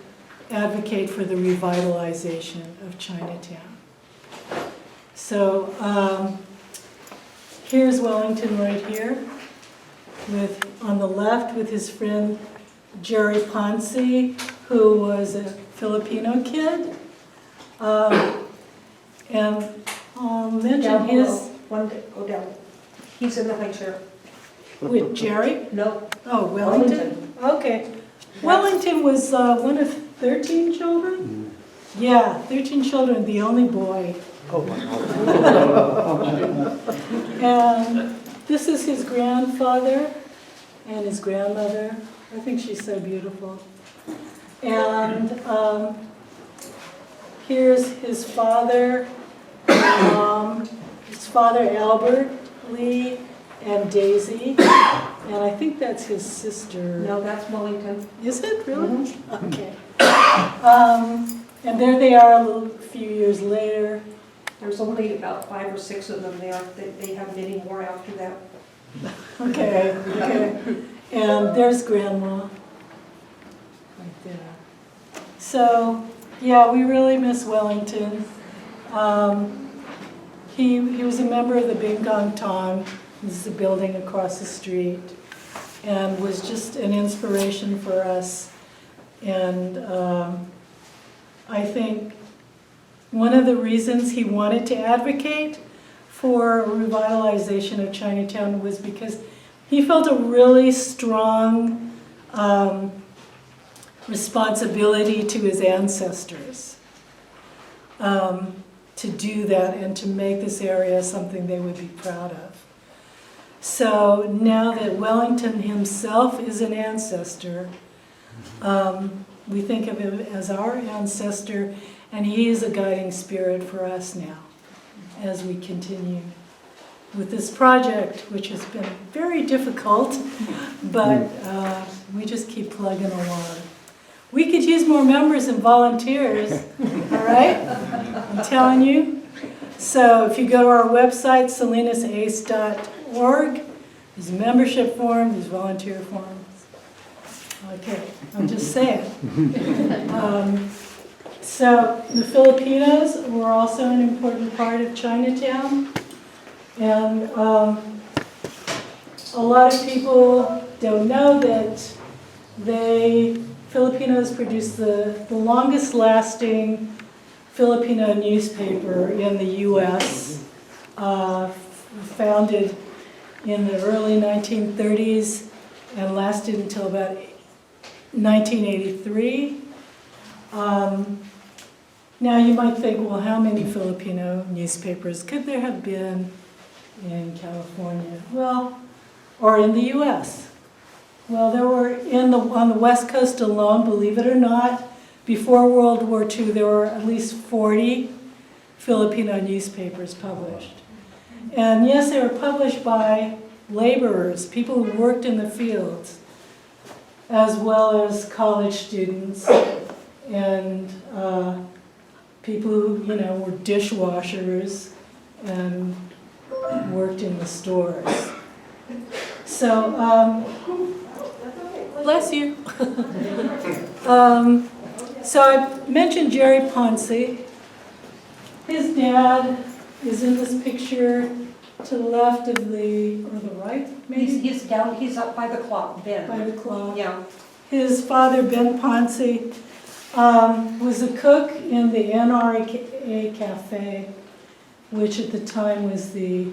advocate for the revitalization of Chinatown. So here's Wellington right here, on the left with his friend Jerry Ponce, who was a Filipino kid. And I'll mention his... Go down. He's in the high chair. With Jerry? No. Oh, Wellington? Okay. Wellington was one of 13 children? Yeah, 13 children, the only boy. Oh, And this is his grandfather and his grandmother. I think she's so beautiful. And here's his father, his father Albert Lee, and Daisy. And I think that's his sister. No, that's Wellington. Is it really? Mm-hmm. Okay. And there they are a few years later. There's only about 5 or 6 of them there. They have many more after that. Okay, okay. And there's Grandma right there. So, yeah, we really miss Wellington. He was a member of the Bing Gong Tong. This is a building across the street, and was just an inspiration for us And I think one of the reasons he wanted to advocate for revitalization of Chinatown was because he felt a really strong responsibility to his ancestors to do that and to make this area something they would be proud of. So now that Wellington himself is an ancestor, we think of him as our ancestor, and he is a guiding spirit for us now as we continue with this project, which has been very difficult, but we just keep plugging along. We could use more members and volunteers, all right? I'm telling you. So if you go to our website, salinasace.org, there's a membership form, there's volunteer forms. Okay, I'm just saying. So the Filipinos were also an important part of Chinatown. And a lot of people don't know that Filipinos produced the longest lasting Filipino newspaper in the U.S., founded in the early 1930s and lasted until about 1983. Now you might think, well, how many Filipino newspapers could there have been in California? Well, or in the U.S.? Well, there were on the West Coast alone, believe it or not, before World War II, there were at least 40 Filipino newspapers published. And yes, they were published by laborers, people who worked in the fields, as well as college students and people who, were dishwashers and worked in the stores. So, bless you. So I mentioned Jerry Ponce. His dad is in this picture to the left of or the right, maybe? He's up by the clock, Ben. By the clock. Yeah. His father, Ben Ponce, was a cook in the NRA Cafe, which at the time was the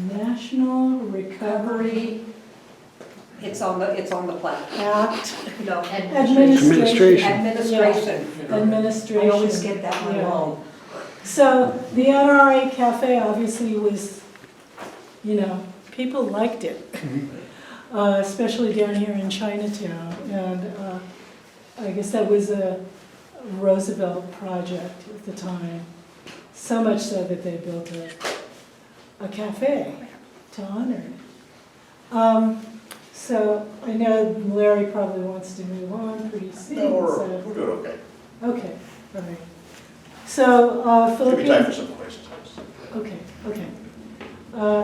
National Recovery It's on the plaque. Act. No. Administration. Administration. I always get that one wrong. So the NRA Cafe obviously was, people liked it, especially down here in Chinatown. And I guess that was a Roosevelt project at the time. So much so that they built a cafe to honor it. So I know Larry probably wants to move on pretty soon. No, we're doing okay. Okay, all right. So Give me time for some questions. Okay.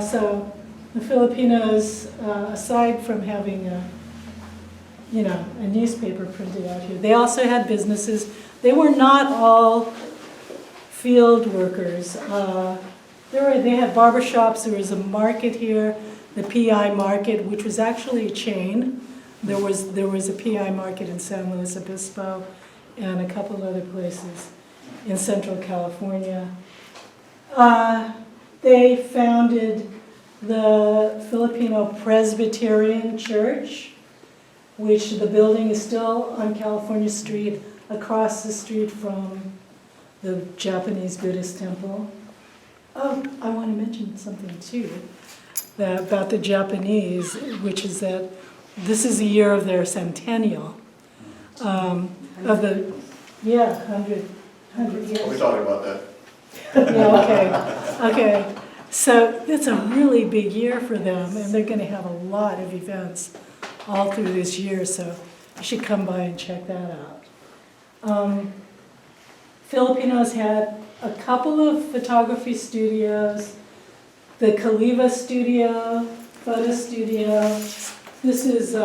So the Filipinos, aside from having a newspaper printed out here, they also had businesses. They were not all field workers. They had barbershops. There was a market here, the PI Market, which was actually a chain. There was a PI Market in San Luis Obispo and a couple other places in Central California. They founded the Filipino Presbyterian Church, which the building is still on California Street, across the street from the Japanese Buddhist Temple. Oh, I want to mention something too about the Japanese, which is that this is the year of their centennial. Of the, 100 years. We'll be talking about that. Yeah, okay. So it's a really big year for them, and they're going to have a lot of events all through this year, so you should come by and check that out. Filipinos had a couple of photography studios, the Caliva Studio, photo studio. This is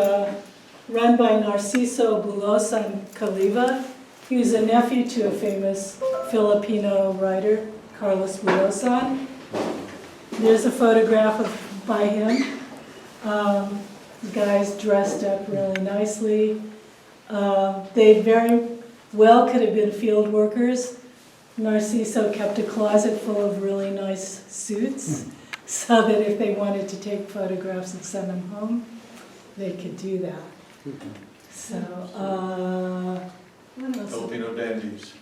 run by Narciso Bulosan Caliva. He was a nephew to a famous Filipino writer, Carlos Bulosan. There's a photograph by him. The guy's dressed up really nicely. They very well could have been field workers. Narciso kept a closet full of really nice suits so that if they wanted to take photographs and send them home, they could do that. So, what else? Filipino dandies.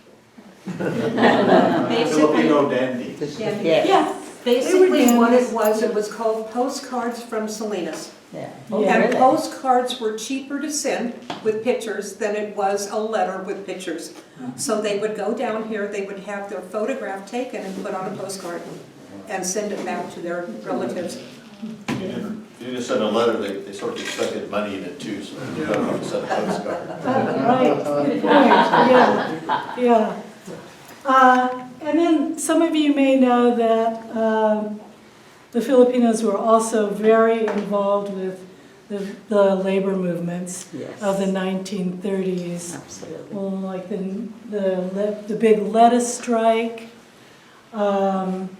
Filipino dandies. Yeah. Basically what it was called Postcards from Salinas. Yeah. And postcards were cheaper to send with pictures than it was a letter with pictures. So they would go down here, they would have their photograph taken and put on a postcard and send it back to their relatives. You just sent a letter, they sort of expected money in it too, so you don't have to send a postcard. Right, good point, yeah. And then some of you may know that the Filipinos were also very involved with the labor movements of the 1930s. Absolutely. Well, like the big lettuce strike, and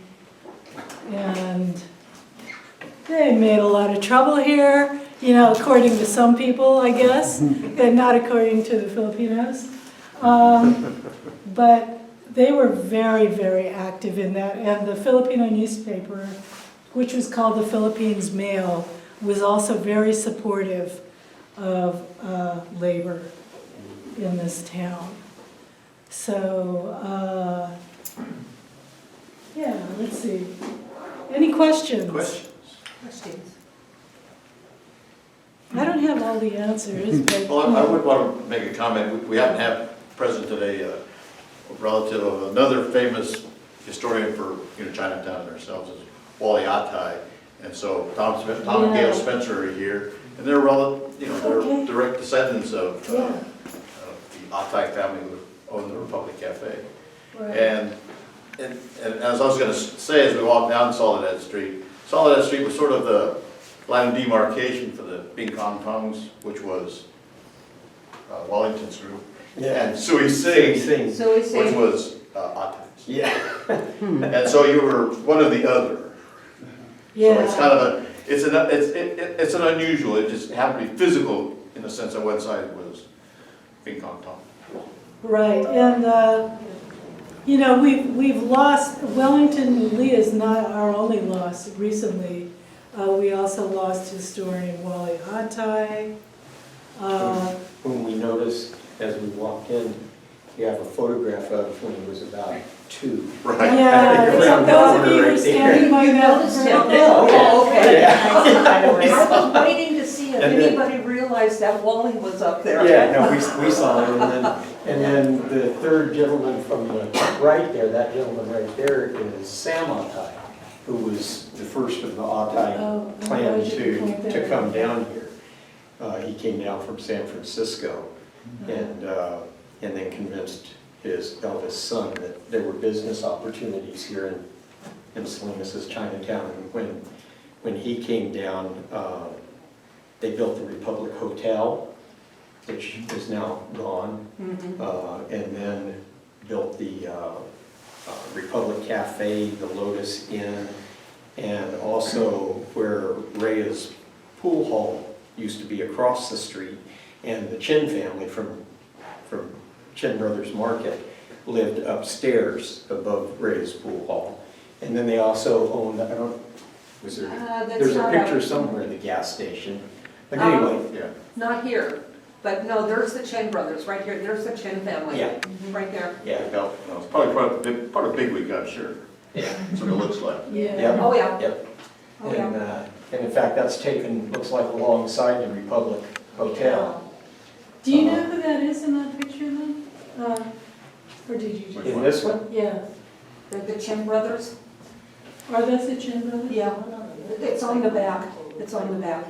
they made a lot of trouble here, you know, according to some people, I guess, and not according to the Filipinos. But they were very, very active in that, and the Filipino newspaper, which was called the Philippines Mail, was also very supportive of labor in this town. So, yeah, let's see. Any questions? Questions? I don't have all the answers, but... Well, I would want to make a comment. We happen to have present today a relative of another famous historian for Chinatown and ourselves, is Wally Atai. And so Tom and Gail Spencer are here, and they're they're direct descendants of the Atai family who owned the Republic Cafe. Right. And as I was going to say, as we walk down Soledad Street was sort of the line of demarcation for the Bing Kong Tongs, which was Wellington's group, and Sui Sing, which was Atai's. Yeah. And so you were one or the other. Yeah. So it's kind of it's an unusual. It just happened to be physical in the sense that one side was Bing Kong Tong. Right, and we've lost, Wellington Lee is not our only loss recently. We also lost historian Wally Atai. Whom we noticed as we walked in, you have a photograph of when he was about 2. Right. Yeah, those of you who are standing by that. Oh, okay. Yeah. I was waiting to see if anybody realized that Wally was up there. Yeah, no, we saw him, and then the third gentleman from the right there, that gentleman right there is Sam Atai, who was the first of the Atai clan to come down here. He came down from San Francisco, and then convinced his eldest son that there were business opportunities here in Salinas' Chinatown. And when he came down, they built the Republic Hotel, which is now gone, and then built the Republic Cafe, the Lotus Inn, and also where Rhea's pool hall used to be across the street, and the Chin family from Chin Brothers Market lived upstairs above Rhea's pool hall. And then they also owned, there's a picture somewhere of the gas station. But anyway, Not here, but no, there's the Chen brothers right here. There's the Chen family. Yeah. Right there. Yeah. No, it's probably part of Big Week, I'm sure. Yeah. That's what it looks like. Yeah. Oh, yeah. Yep. Oh, And in fact, that's taken, looks like alongside the Republic Hotel. Do you know who that is in that picture then? Or did you just? In this one? Yeah. The Chen brothers? Are those the Chen brothers? Yeah. It's on the back. It's on the back.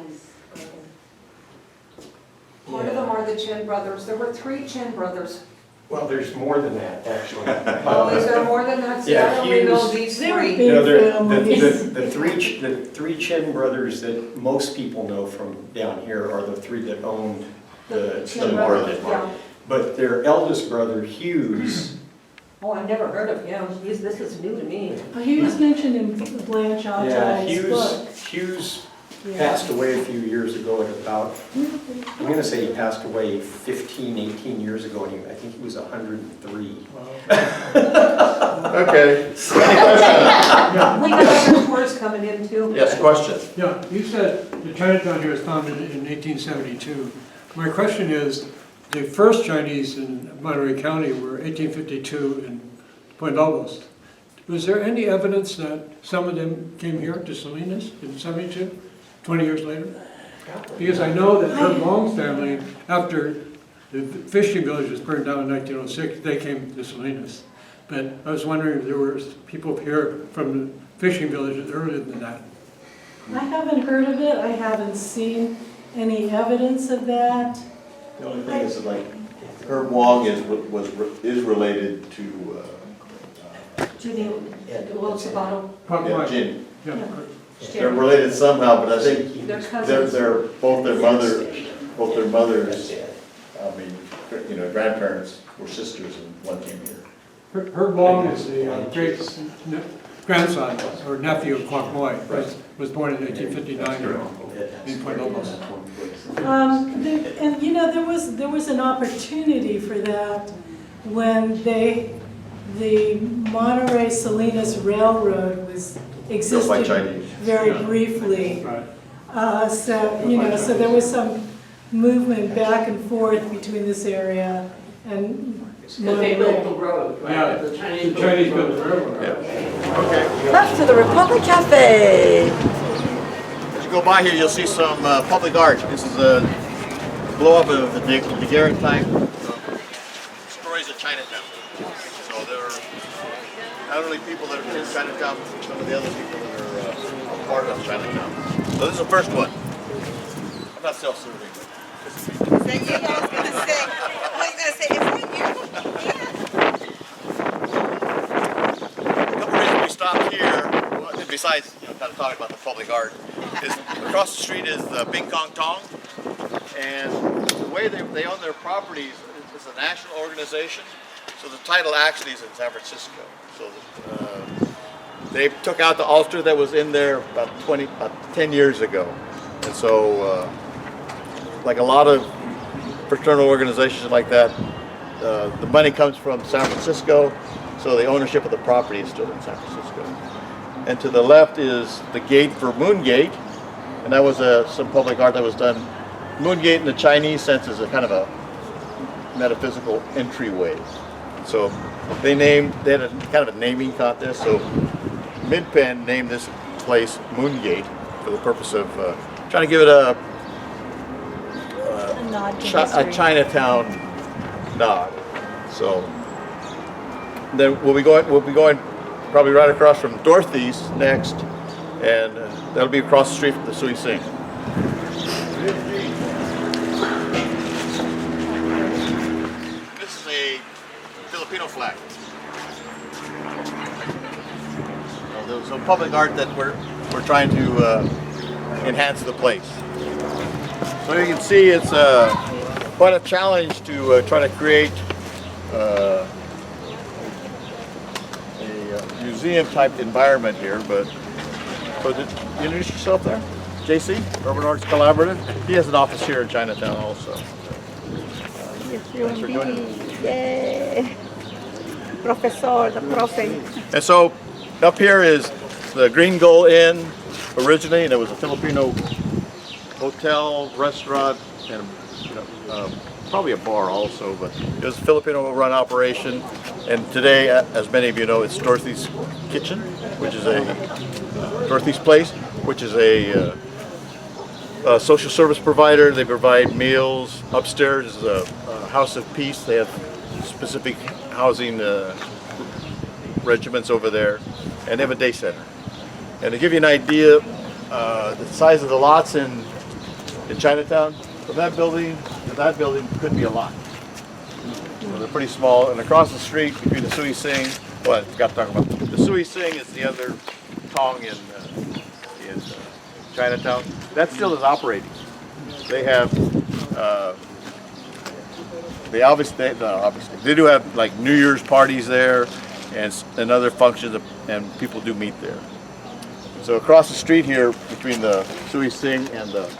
Part of them are the Chen brothers. There were 3 Chen brothers. Well, there's more than that, actually. Oh, is there more than that? See, I only know these 3. No, the three Chen brothers that most people know from down here are the 3 that owned the market. Yeah. But their eldest brother, Hughes. Oh, I've never heard of him. This is new to me. He was mentioned in Blanche Altai's book. Hughes passed away a few years ago at about, I'm going to say he passed away 15, 18 years ago, and I think he was 103. Okay. We got other tours coming in too. Yes, question. Yeah, you said the Chinatown here was founded in 1872. My question is, the first Chinese in Monterey County were 1852 in Point Lobos. Was there any evidence that some of them came here to Salinas in 72, 20 years later? Because I know that Herb Long's family, after the fishing village was burned down in 1906, they came to Salinas. But I was wondering if there were people here from the fishing villages earlier than that. I haven't heard of it. I haven't seen any evidence of that. The only thing is that, like, Herb Wong is related to Judy, Will Sabato. yeah, Jin. Yeah. They're related somehow, but I think They're cousins. they're both their mothers. I mean, you know, grandparents were sisters, and one came here. Herb Long is the great grandson or nephew of Kwok Moi, was born in 1859 in Point Lobos. And you know, there was an opportunity for that when the Monterey Salinas Railroad was existed very briefly. So you know, so there was some movement back and forth between this area and They built the road, right? Yeah, The Chinese built the railroad. Yeah. Okay. Left to the Republic Cafe. As you go by here, you'll see some public art. This is a blow-up of the daguerreotype stories of Chinatown. So there are not only people that are in Chinatown, some of the other people that are part of Chinatown. So this is the first one. I'm not self-serving. Is that you? I was going to say, is that you? A couple reasons we stopped here, besides kind of talking about the public art, is across the street is the Bing Kong Tong, and the way they own their properties is a national organization, so the title actually is in San Francisco. So they took out the altar that was in there about 10 years ago, and so like a lot of fraternal organizations like that, the money comes from San Francisco, so the ownership of the property is still in San Francisco. And to the left is the gate for Moon Gate, and that was some public art that was done. Moon Gate in the Chinese sense is a kind of a metaphysical entryway. So they had a kind of a naming contest, so Midpen named this place Moon Gate for the purpose of trying to give it a Chinatown nod. So then we'll be going probably right across from Dorothy's next, and that'll be across the street from the Sui Sing. This is a Filipino flag. So there's some public art that we're trying to enhance the place. So you can see it's quite a challenge to try to create a museum-type environment here. But so did you introduce yourself there? JC, Urban Arts Collaborative. He has an office here in Chinatown also. Thanks for joining us. Yay! Professor, the profe. And so up here is the Green Gull Inn originally, and it was a Filipino hotel, restaurant, and probably a bar also, but it was a Filipino-run operation. And today, as many of you know, it's Dorothy's Kitchen, which is Dorothy's Place, which is a social service provider. They provide meals. Upstairs is a House of Peace. They have specific housing regiments over there, and they have a day center. And to give you an idea, the size of the lots in Chinatown, from that building to that building could be a lot. So they're pretty small. And across the street between the Sui Sing, well, I forgot to talk about the Sui Sing is the other tong in Chinatown. That still is operating. They have, they do have like New Year's parties there and other functions, and people do meet there. So across the street here, between the Sui Sing and the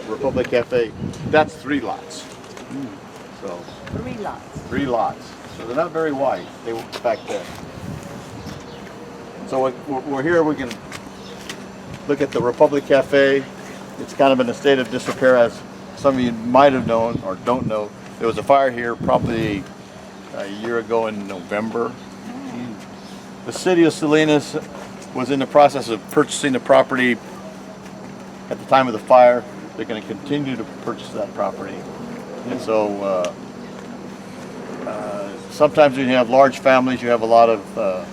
Republic Cafe, that's 3 lots. So 3 lots. 3 lots. So they're not very wide. They were back then. So we're here. We can look at the Republic Cafe. It's kind of in a state of disrepair, as some of you might have known or don't know. There was a fire here probably a year ago in November. The city of Salinas was in the process of purchasing the property at the time of the fire. They're going to continue to purchase that property. And so sometimes when you have large families, you have a lot of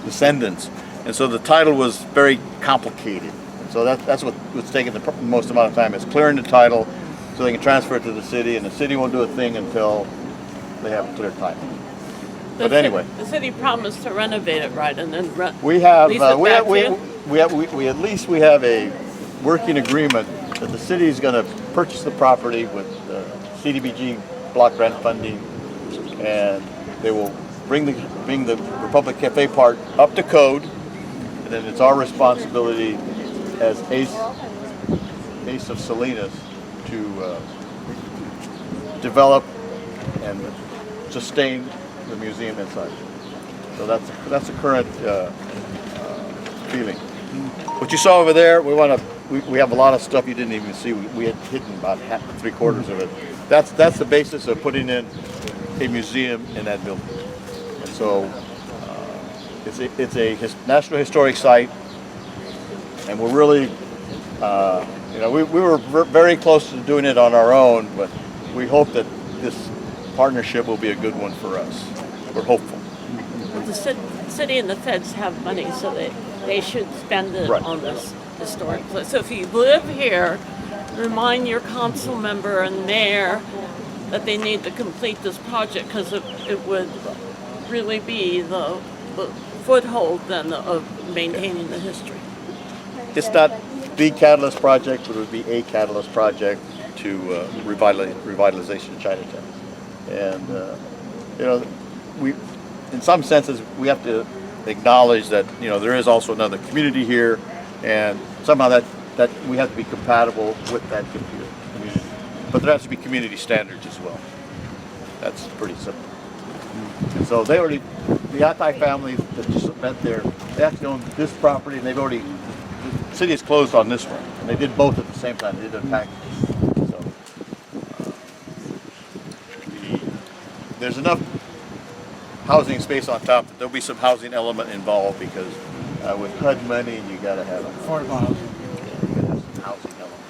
descendants. And so the title was very complicated. So that's what's taking the most amount of time, is clearing the title so they can transfer it to the city, and the city won't do a thing until they have a clear title. But anyway, The city promised to renovate it, right, and then we have lease it back to you? we at least we have a working agreement that the city is going to purchase the property with CDBG block grant funding, and they will bring the Republic Cafe part up to code, and then it's our responsibility as Ace of Salinas to develop and sustain the museum inside. So that's the current feeling. What you saw over there, we have a lot of stuff you didn't even see. We had hidden about 3/4 of it. That's the basis of putting in a museum in that building. And so it's a National Historic Site, and we're really, we were very close to doing it on our own, but we hope that this partnership will be a good one for us. We're hopeful. Well, the city and the feds have money, so they should spend it on this historic place. So if you live here, remind your council member and mayor that they need to complete this project, because it would really be the foothold then of maintaining the history. It's not the catalyst project, but it would be a catalyst project to revitalization of Chinatown. And we, in some senses, we have to acknowledge that there is also another community here, and somehow that we have to be compatible with that community. But there has to be community standards as well. That's pretty simple. And so the Atai family that just met there, they actually own this property, and the city is closed on this one. And they did both at the same time. They did a package. So there's enough housing space on top that there'll be some housing element involved, because with HUD money, you got to have affordable housing. Housing element.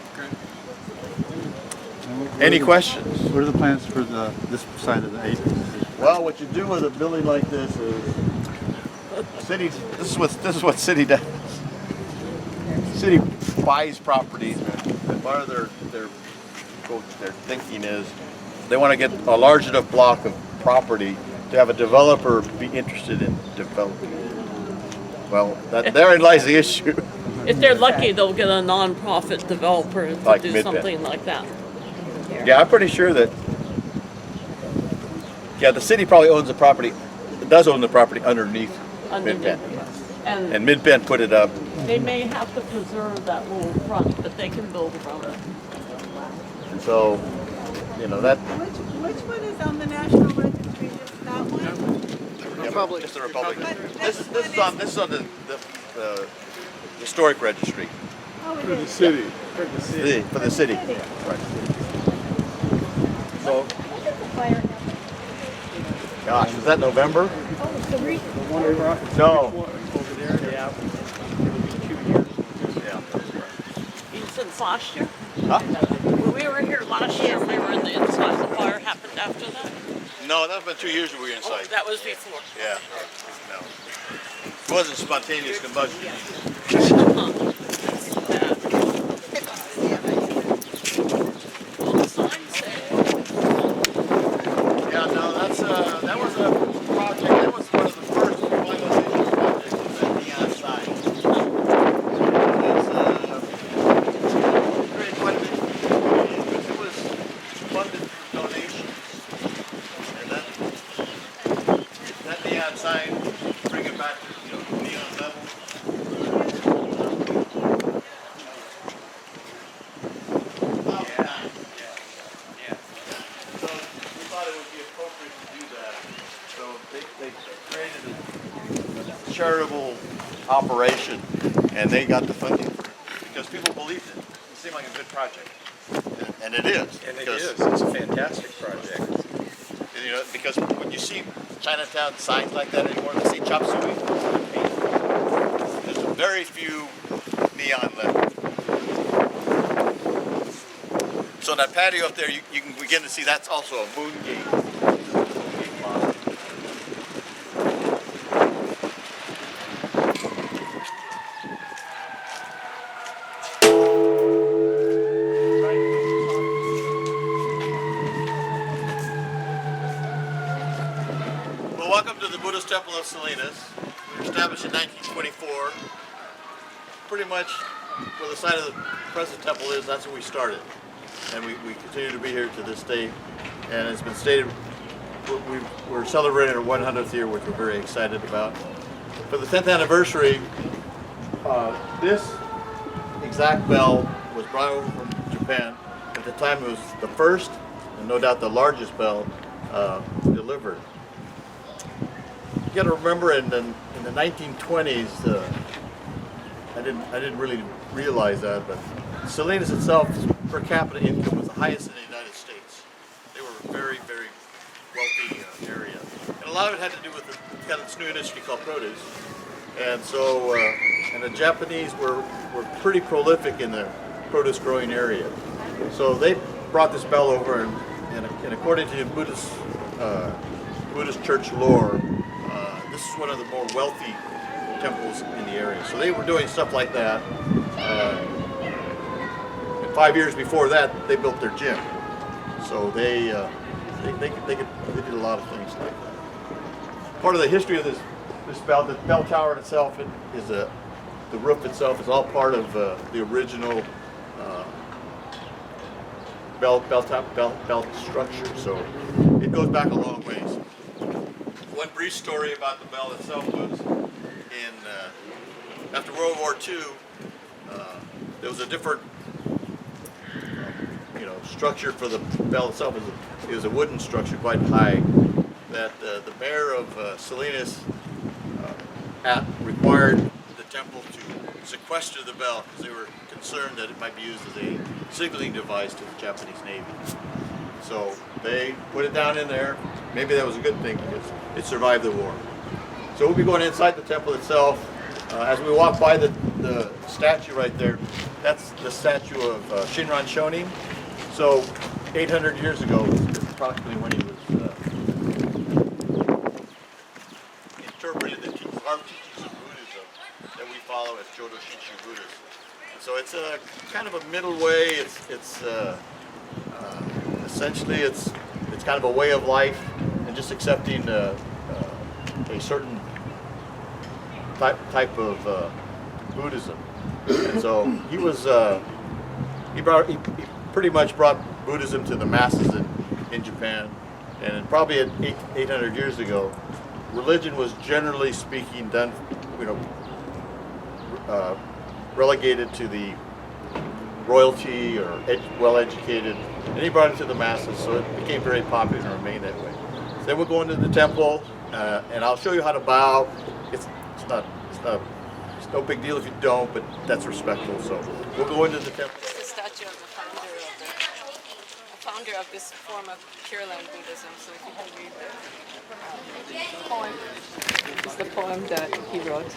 Any questions? What are the plans for this side of the 8? Well, what you do with a building like this is, this is what city does. City buys properties, and part of their thinking is they want to get a large enough block of property to have a developer be interested in developing. Well, therein lies the issue. If they're lucky, they'll get a non-profit developer to Like do Mid-Bend. something like that. Yeah, I'm pretty sure that, the city probably owns the property, does own the property underneath Mid-Bend. And Mid-Bend put it up. They may have to preserve that little front, but they can build around it. And so, that. Which one is on the National Registry? Just that one? Republic. It's the Republic. This is on the Historic Registry. Oh, it For the is. city. For the city. Right. So, gosh, was that November? No. Since last year? Huh? When we were here last year, we were in the inside. The fire happened after that? No, that's been 2 years we were inside. That was before. Yeah. No. It wasn't spontaneous combustion. Yeah, no, that was a project. That was one of the first revitalization projects of that neon sign. It's quite a bit. It was funded through donations, and that neon sign, bring it back to neon level. they created a charitable operation, and they got the funding for it because people believed it. It seemed like a good project, and it is. And it is. It's a fantastic project. You know, because when you see Chinatown signs like that anymore, they say chop suey. There's very few neon left. So in that patio up there, you can begin to see that's also a moon gate. Well, welcome to the Buddhist Temple of Salinas. We were established in 1924. Pretty much where the site of the present temple is, that's where we started. And we continue to be here to this day. And it's been stated, we're celebrating our 100th year, which we're very excited about. For the 10th anniversary, this exact bell was brought over from Japan. At the time it was the first, and no doubt the largest bell delivered. You got to remember in the 1920s, I didn't really realize that, but Salinas itself, per capita income was the highest in the United States. They were a very, very wealthy area. And a lot of it had to do with this new industry called produce. And so, and the Japanese were pretty prolific in the produce growing area. So they brought this bell over, and according to Buddhist church lore, this is one of the more wealthy temples in the area. So they were doing stuff like that. And 5 years before that, they built their gym. So they did a lot of things like that. Part of the history of this bell, the bell tower itself is the roof itself is all part of the original bell structure. So it goes back a long ways. One brief story about the bell itself was after World War II, there was a different structure for the bell itself. It was a wooden structure quite high that the mayor of Salinas required the temple to sequester the bell because they were concerned that it might be used as a signaling device to the Japanese Navy. So they put it down in there. Maybe that was a good thing because it survived the war. So we'll be going inside the temple itself. As we walk by the statue right there, that's the statue of Shinran Shonin. So 800 years ago is approximately when he was interpreted our teachings of Buddhism that we follow as Jodo Shinshu Buddhism. So it's a kind of a middle way. It's essentially it's kind of a way of life and just accepting a certain type of Buddhism. And so he pretty much brought Buddhism to the masses in Japan. And probably 800 years ago, religion was generally speaking done, relegated to the royalty or well-educated, and he brought it to the masses, so it became very popular and remained that way. So then we'll go into the temple, and I'll show you how to bow. It's no big deal if you don't, but that's respectful. So we'll go into the temple. It's the statue of the founder of this form of Pure Land Buddhism. So if you can read the poem, it's the poem that he wrote.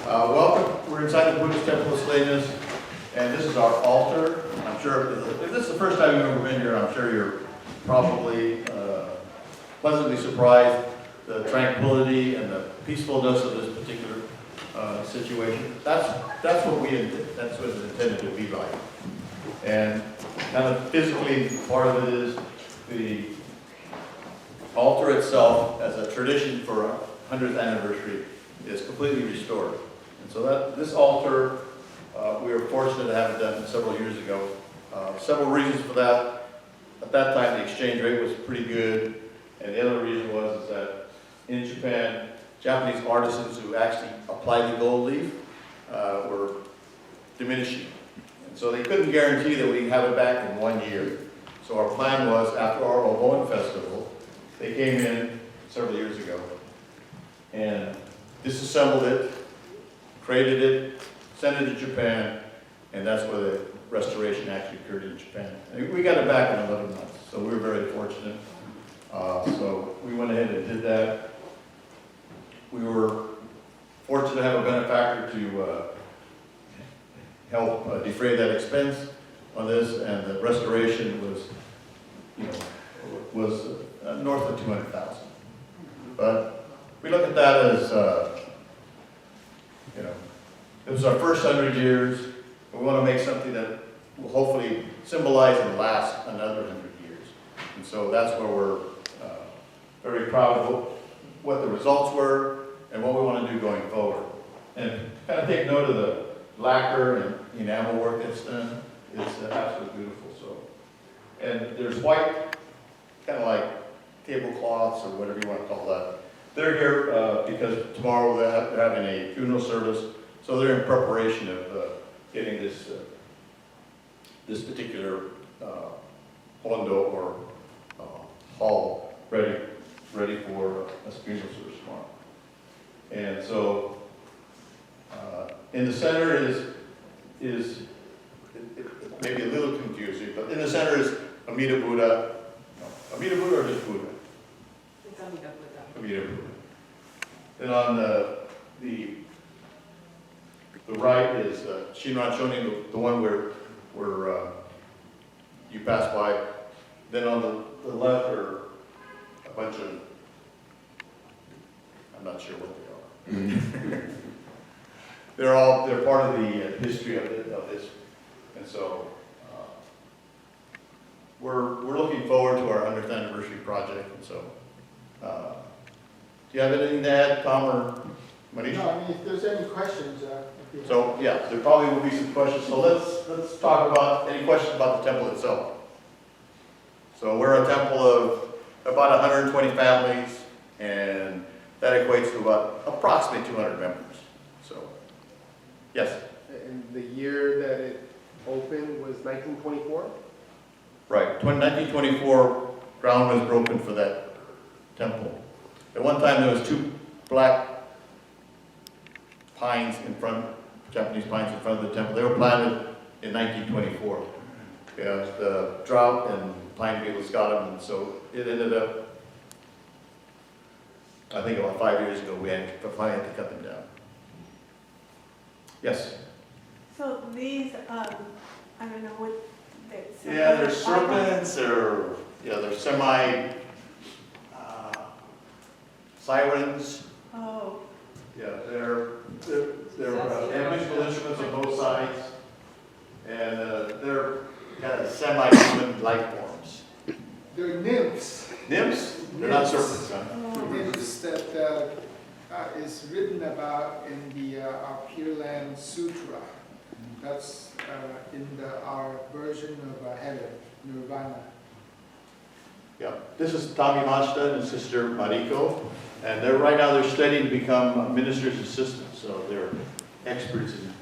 Welcome. We're inside the Buddhist Temple of Salinas, and this is our altar. I'm sure if this is the first time you've ever been here, I'm sure you're probably pleasantly surprised the tranquility and the peacefulness of this particular situation. That's what that's what it's intended to be like. And kind of physically, part of it is the altar itself, as a tradition for our 100th anniversary, is completely restored. And so this altar, we were fortunate to have it done several years ago. Several reasons for that. At that time, the exchange rate was pretty good, and the other reason was that in Japan, Japanese artisans who actually applied the gold leaf were diminishing. And so they couldn't guarantee that we have it back in 1 year. So our plan was, after our Obon Festival, they came in several years ago and disassembled it, created it, sent it to Japan, and that's where the restoration actually occurred in Japan. And we got it back in 11 months, so we were very fortunate. So we went ahead and did that. We were fortunate to have a benefactor to help defray that expense on this, and the restoration was north of $200,000. But we look at that as it was our first 100 years. We want to make something that will hopefully symbolize and last another 100 years. And so that's where we're very proud of what the results were and what we want to do going forward. And kind of take note of the lacquer and enamel work that's done. It's absolutely beautiful. So, and there's white, kind of like tablecloths or whatever you want to call that. They're here because tomorrow they're having a funeral service, so they're in preparation of getting this this particular hondo or hall ready for a funeral service tomorrow. And so in the center is maybe a little confusing, but in the center is Amida Buddha. No, Amida Buddha or just Buddha? It's Amida Buddha. Amida Buddha. Then on the right is Shinran Shonin, the one where you pass by. Then on the left are a bunch of, I'm not sure what they are. They're part of the history of this, and so we're looking forward to our 100th anniversary project. And so, do you have anything to add, Tom or Manisha? No, I mean, if there's any questions. So yeah, there probably will be some questions. So let's talk about any questions about the temple itself. So we're a temple of about 120 families, and that equates to about approximately 200 members. So, yes? And the year that it opened was 1924? Right, 1924, ground was broken for that temple. At one time there was 2 black pines in front, Japanese pines in front of the temple. They were planted in 1924. The drought and pine beetles got them, and so it ended up, I think about 5 years ago, we finally had to cut them down. Yes? So these, I don't know what they're. Yeah, they're serpents, they're semi sirens. Oh. Yeah, they're musical instruments on both sides, and they're kind of semi-human life forms. They're nymphs. Nymphs? They're not serpents, huh? Nymphs that is written about in the Pure Land Sutra. That's in our version of heaven, Nirvana. Yeah, this is Tommy Machta and his sister Mariko, and right now they're studying to become minister's assistants, so they're experts in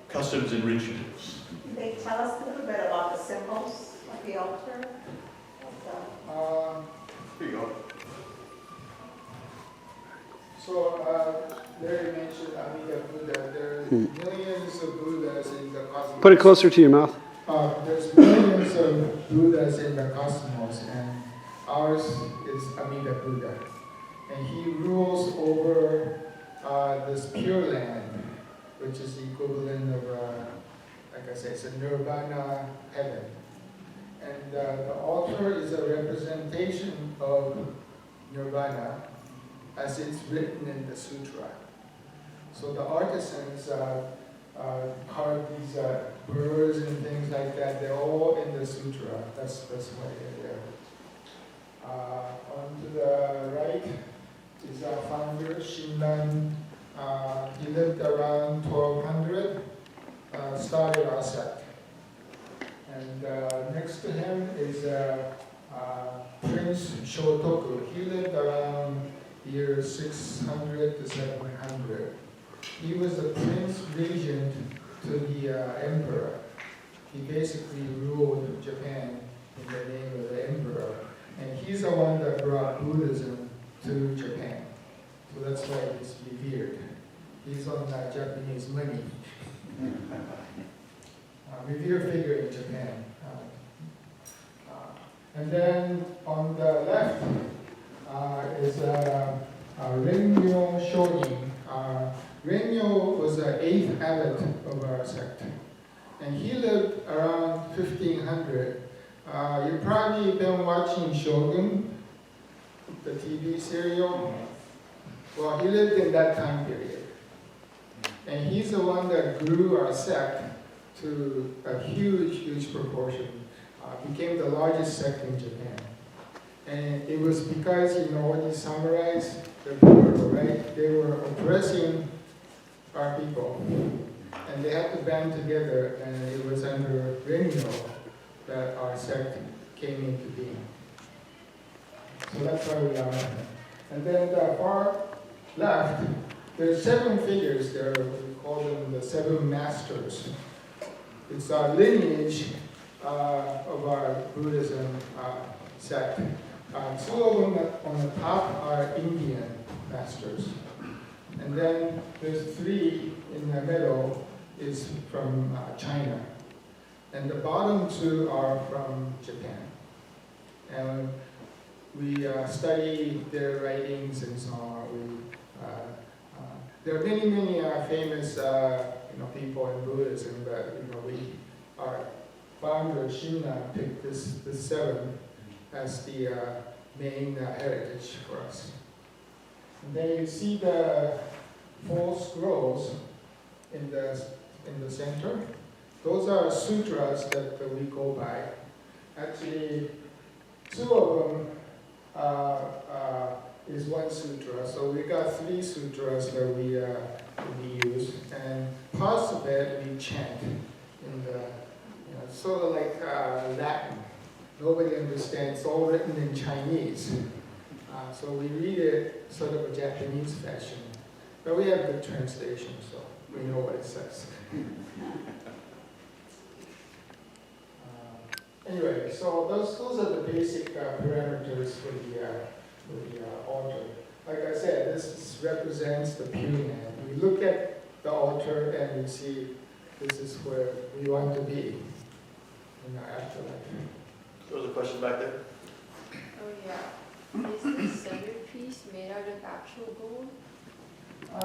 customs and rituals. Can they tell us a little bit about the symbols of the altar? Here you go. So, Larry mentioned Amida Buddha. There are millions of Buddhas in the cosmos. Put it closer to your mouth. There's millions of Buddhas in the cosmos, and ours is Amida Buddha. And he rules over this Pure Land, which is the equivalent of, like I said, it's a nirvana heaven. And the altar is a representation of nirvana as it's written in the sutra. So the artisans carve these birds and things like that. They're all in the sutra. That's why they're there. On to the right is our founder, Shinran. He lived around 1200, started our sect. And next to him is Prince Shotoku. He lived around year 600 to 700. He was the prince regent to the emperor. he basically ruled Japan in the name of the emperor. And he's the one that brought Buddhism to Japan. So that's why he's revered. He's on Japanese money. Revered figure in Japan. And then on the left is Renmyo Shonin. Renmyo was the 8th abbot of our sect. And he lived around 1500. You've probably been watching Shogun, the TV serial. Well, he lived in that time period. And he's the one that grew our sect to a huge, huge proportion. Became the largest sect in Japan. And it was because, when you summarize the Buddha, right, they were oppressing our people. And they had to band together, and it was under Renmyo that our sect came into being. So that's why we are. And then the far left, there's 7 figures there. We call them the 7 masters. It's our lineage of our Buddhism sect. 2 of them on the top are Indian masters. And then there's 3 in the middle is from China. And the bottom 2 are from Japan. And we study their writings and so on. There are many, many famous people in Buddhism, but our founder Shinna picked this 7 as the main heritage for us. And then you see the 4 scrolls in the center. Those are sutras that we go by. Actually, 2 of them is 1 sutra. So we got 3 sutras that we use, and parts of it we chant in the sort of like Latin. Nobody understands. It's all written in Chinese. So we read it sort of a Japanese fashion. But we have good translation, so we know what it says. Anyway, so those are the basic parameters for the altar. Like I said, this represents the Pure Land. We look at the altar and we see this is where we want to be in our afterlife. There was a question back there. Oh yeah. Is the centerpiece made out of actual gold?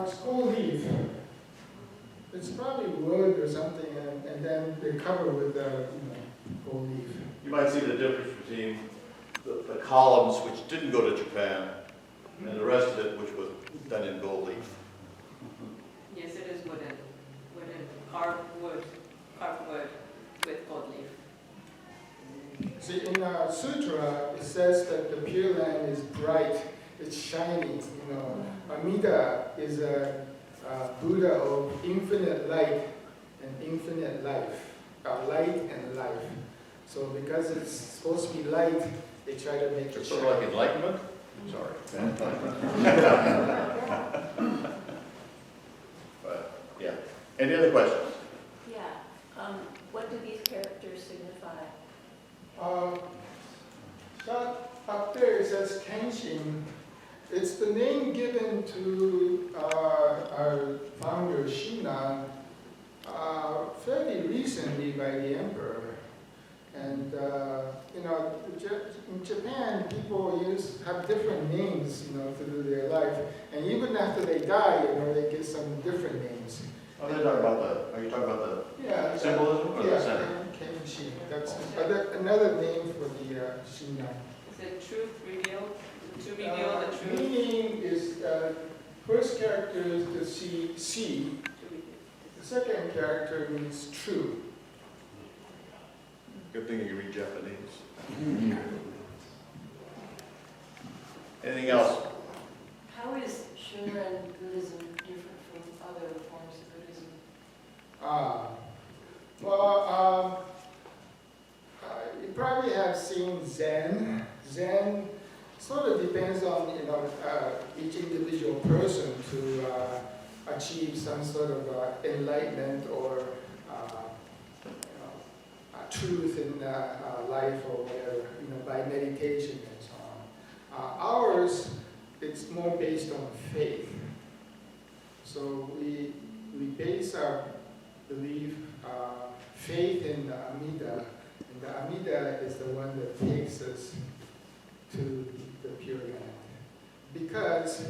It's gold leaf. It's probably wood or something, and then they cover with gold leaf. You might see the difference between the columns, which didn't go to Japan, and the rest of it, which was done in gold leaf. Yes, it is wooden. Carved wood with gold leaf. See, in Sutra, it says that the Pure Land is bright, it's shiny. Amida is a Buddha of infinite light and infinite life, light and life. So because it's supposed to be light, they try to make it sort of like enlightenment? Sorry. But, yeah. Any other questions? Yeah. What do these characters signify? Up there it says Kenshin. It's the name given to our founder Shinna fairly recently by the emperor. And in Japan, people have different names, through their life. And even after they die, they get some different names. Are you talking about the symbolism or the center? Kenshin. That's another name for the Shinna. Is it truth revealed? To reveal the truth? Meaning is, first character is to see. The second character means true. Good thing you read Japanese. Anything else? How is Shinran Buddhism different from other forms of Buddhism? You probably have seen Zen. Zen sort of depends on each individual person to achieve some sort of enlightenment or truth in life or whatever, by meditation and so on. Ours, it's more based on faith. So we base our belief, faith in the Amida, and the Amida is the one that takes us to the Pure Land. Because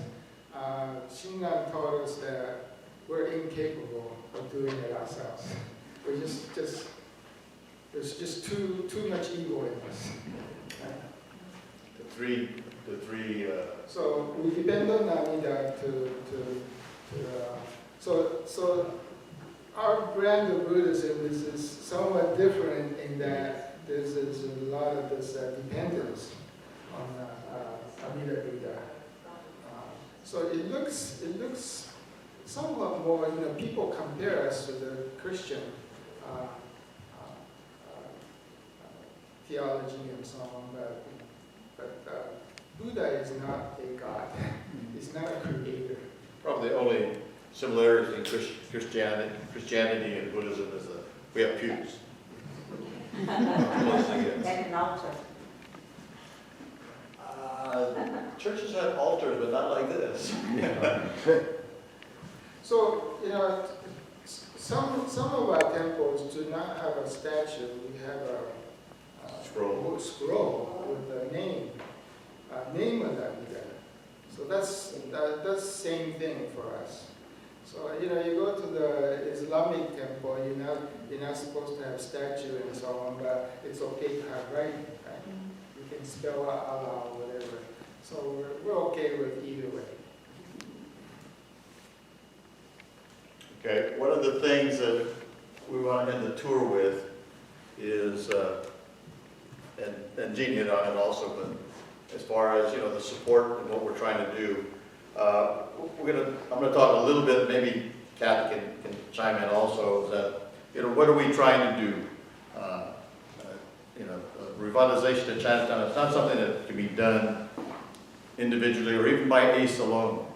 Shinran taught us that we're incapable of doing it ourselves. We're there's just too much ego in us. So we depend on Amida so our brand of Buddhism is somewhat different in that there's a lot of this dependence on Amida Buddha. So it looks somewhat more, people compare us to the Christian theology and so on, but Buddha is not a god. He's not a creator. Probably the only similarities in Christianity and Buddhism is that we have pews. And an altar. Churches have altars, but not like this. So, some of our temples do not have a statue. We have a scroll with the name of the Amida. So that's the same thing for us. So, you go to the Islamic temple, you're not supposed to have a statue and so on, but it's okay to have writing, right? You can spell out Allah or whatever. So we're okay with either way. Okay, one of the things that we want to end the tour with is, and Jean hit on it also, but as far as the support and what we're trying to do, I'm going to talk a little bit. Maybe Kathy can chime in also. Is that what are we trying to do? Revitalization of Chinatown. It's not something that can be done individually or even by ACE alone.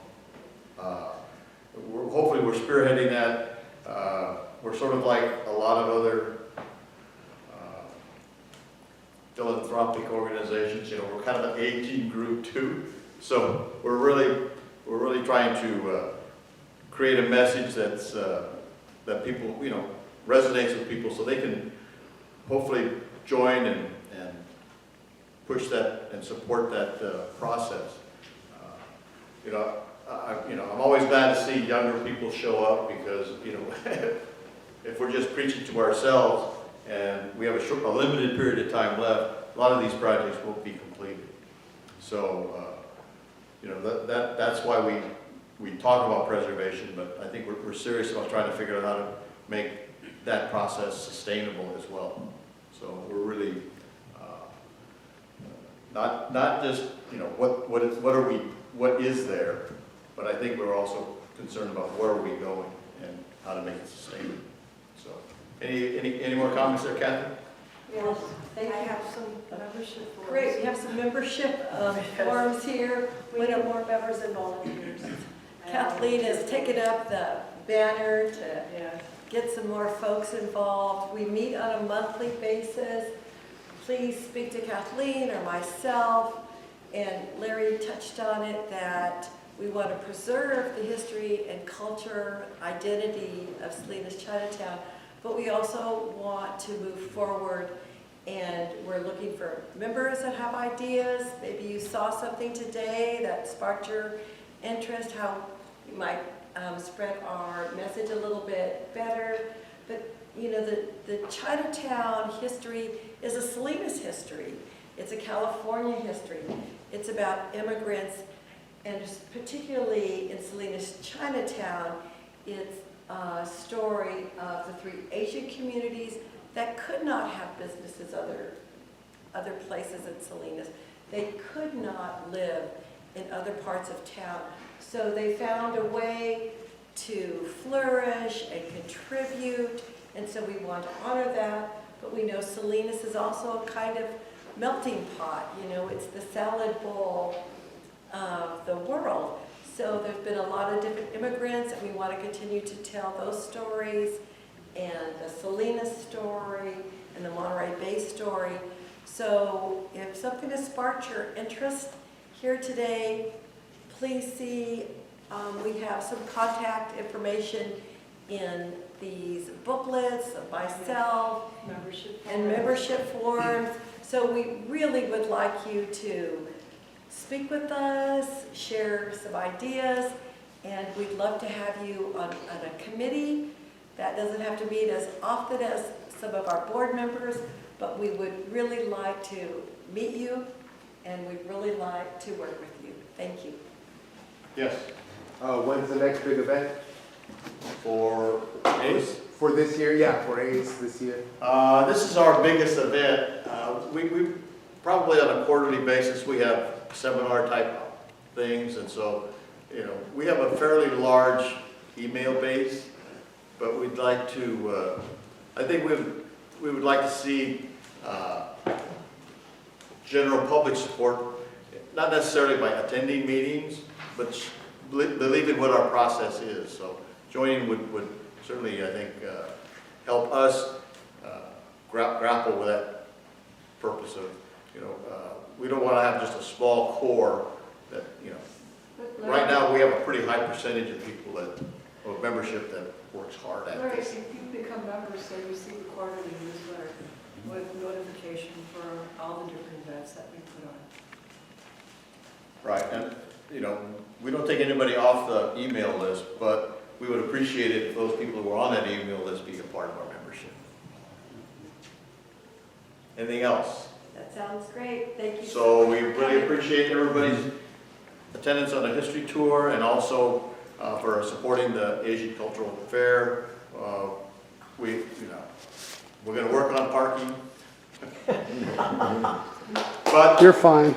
Hopefully we're spearheading that. We're sort of like a lot of other philanthropic organizations. We're kind of an aging group too. So we're really trying to create a message that's that people resonates with people, so they can hopefully join and push that and support that process. I'm always glad to see younger people show up because if we're just preaching to ourselves and we have a limited period of time left, a lot of these projects won't be completed. So that's why we talk about preservation, but I think we're serious about trying to figure out how to make that process sustainable as well. So we're really not just what is there, but I think we're also concerned about where are we going and how to make it sustainable. So any more comments there, Kathy? Yes, I have some membership forms. Great, we have some membership forms here. We need more members and volunteers. Kathleen has taken up the banner to get some more folks involved. We meet on a monthly basis. Please speak to Kathleen or myself. And Larry touched on it, that we want to preserve the history and culture, identity of Salinas Chinatown, but we also want to move forward, and we're looking for members that have ideas. Maybe you saw something today that sparked your interest, how you might spread our message a little bit better. But the Chinatown history is a Salinas history. It's a California history. It's about immigrants, and particularly in Salinas Chinatown, it's a story of the 3 Asian communities that could not have businesses other places in Salinas. They could not live in other parts of town. So they found a way to flourish and contribute, and so we want to honor that. But we know Salinas is also a kind of melting pot. It's the salad bowl of the world. So there's been a lot of different immigrants, and we want to continue to tell those stories, and the Salinas story, and in the Monterey Bay story. So if something has sparked your interest here today, please see we have some contact information in these booklets of myself and membership forms. So we really would like you to speak with us, share some ideas, and we'd love to have you on a committee. That doesn't have to meet as often as some of our board members, but we would really like to meet you, and we'd really like to work with you. Thank you. Yes. When's the next big event? For ACE? For this year, yeah, for ACE this year. This is our biggest event. We probably on a quarterly basis, we have seminar type things, and so, you know, we have a fairly large email base, but we'd like to, I think we would like to see general public support, not necessarily by attending meetings, but believing what our process is. So joining would certainly, I think, help us grapple with that purpose of, you know, we don't want to have just a small core that, you know, right now we have a pretty high percentage of people of membership that works hard at Larry, this. if you become members, they receive a quarterly newsletter with notification for all the different events that we put on. Right, and, you know, we don't take anybody off the email list, but we would appreciate it if those people who are on that email list be a part of our membership. Anything else? That sounds great. Thank you So much we for really coming. appreciate everybody's attendance on the history tour, and also for supporting the Asian Cultural Fair. We're going to work on parking. But You're fine.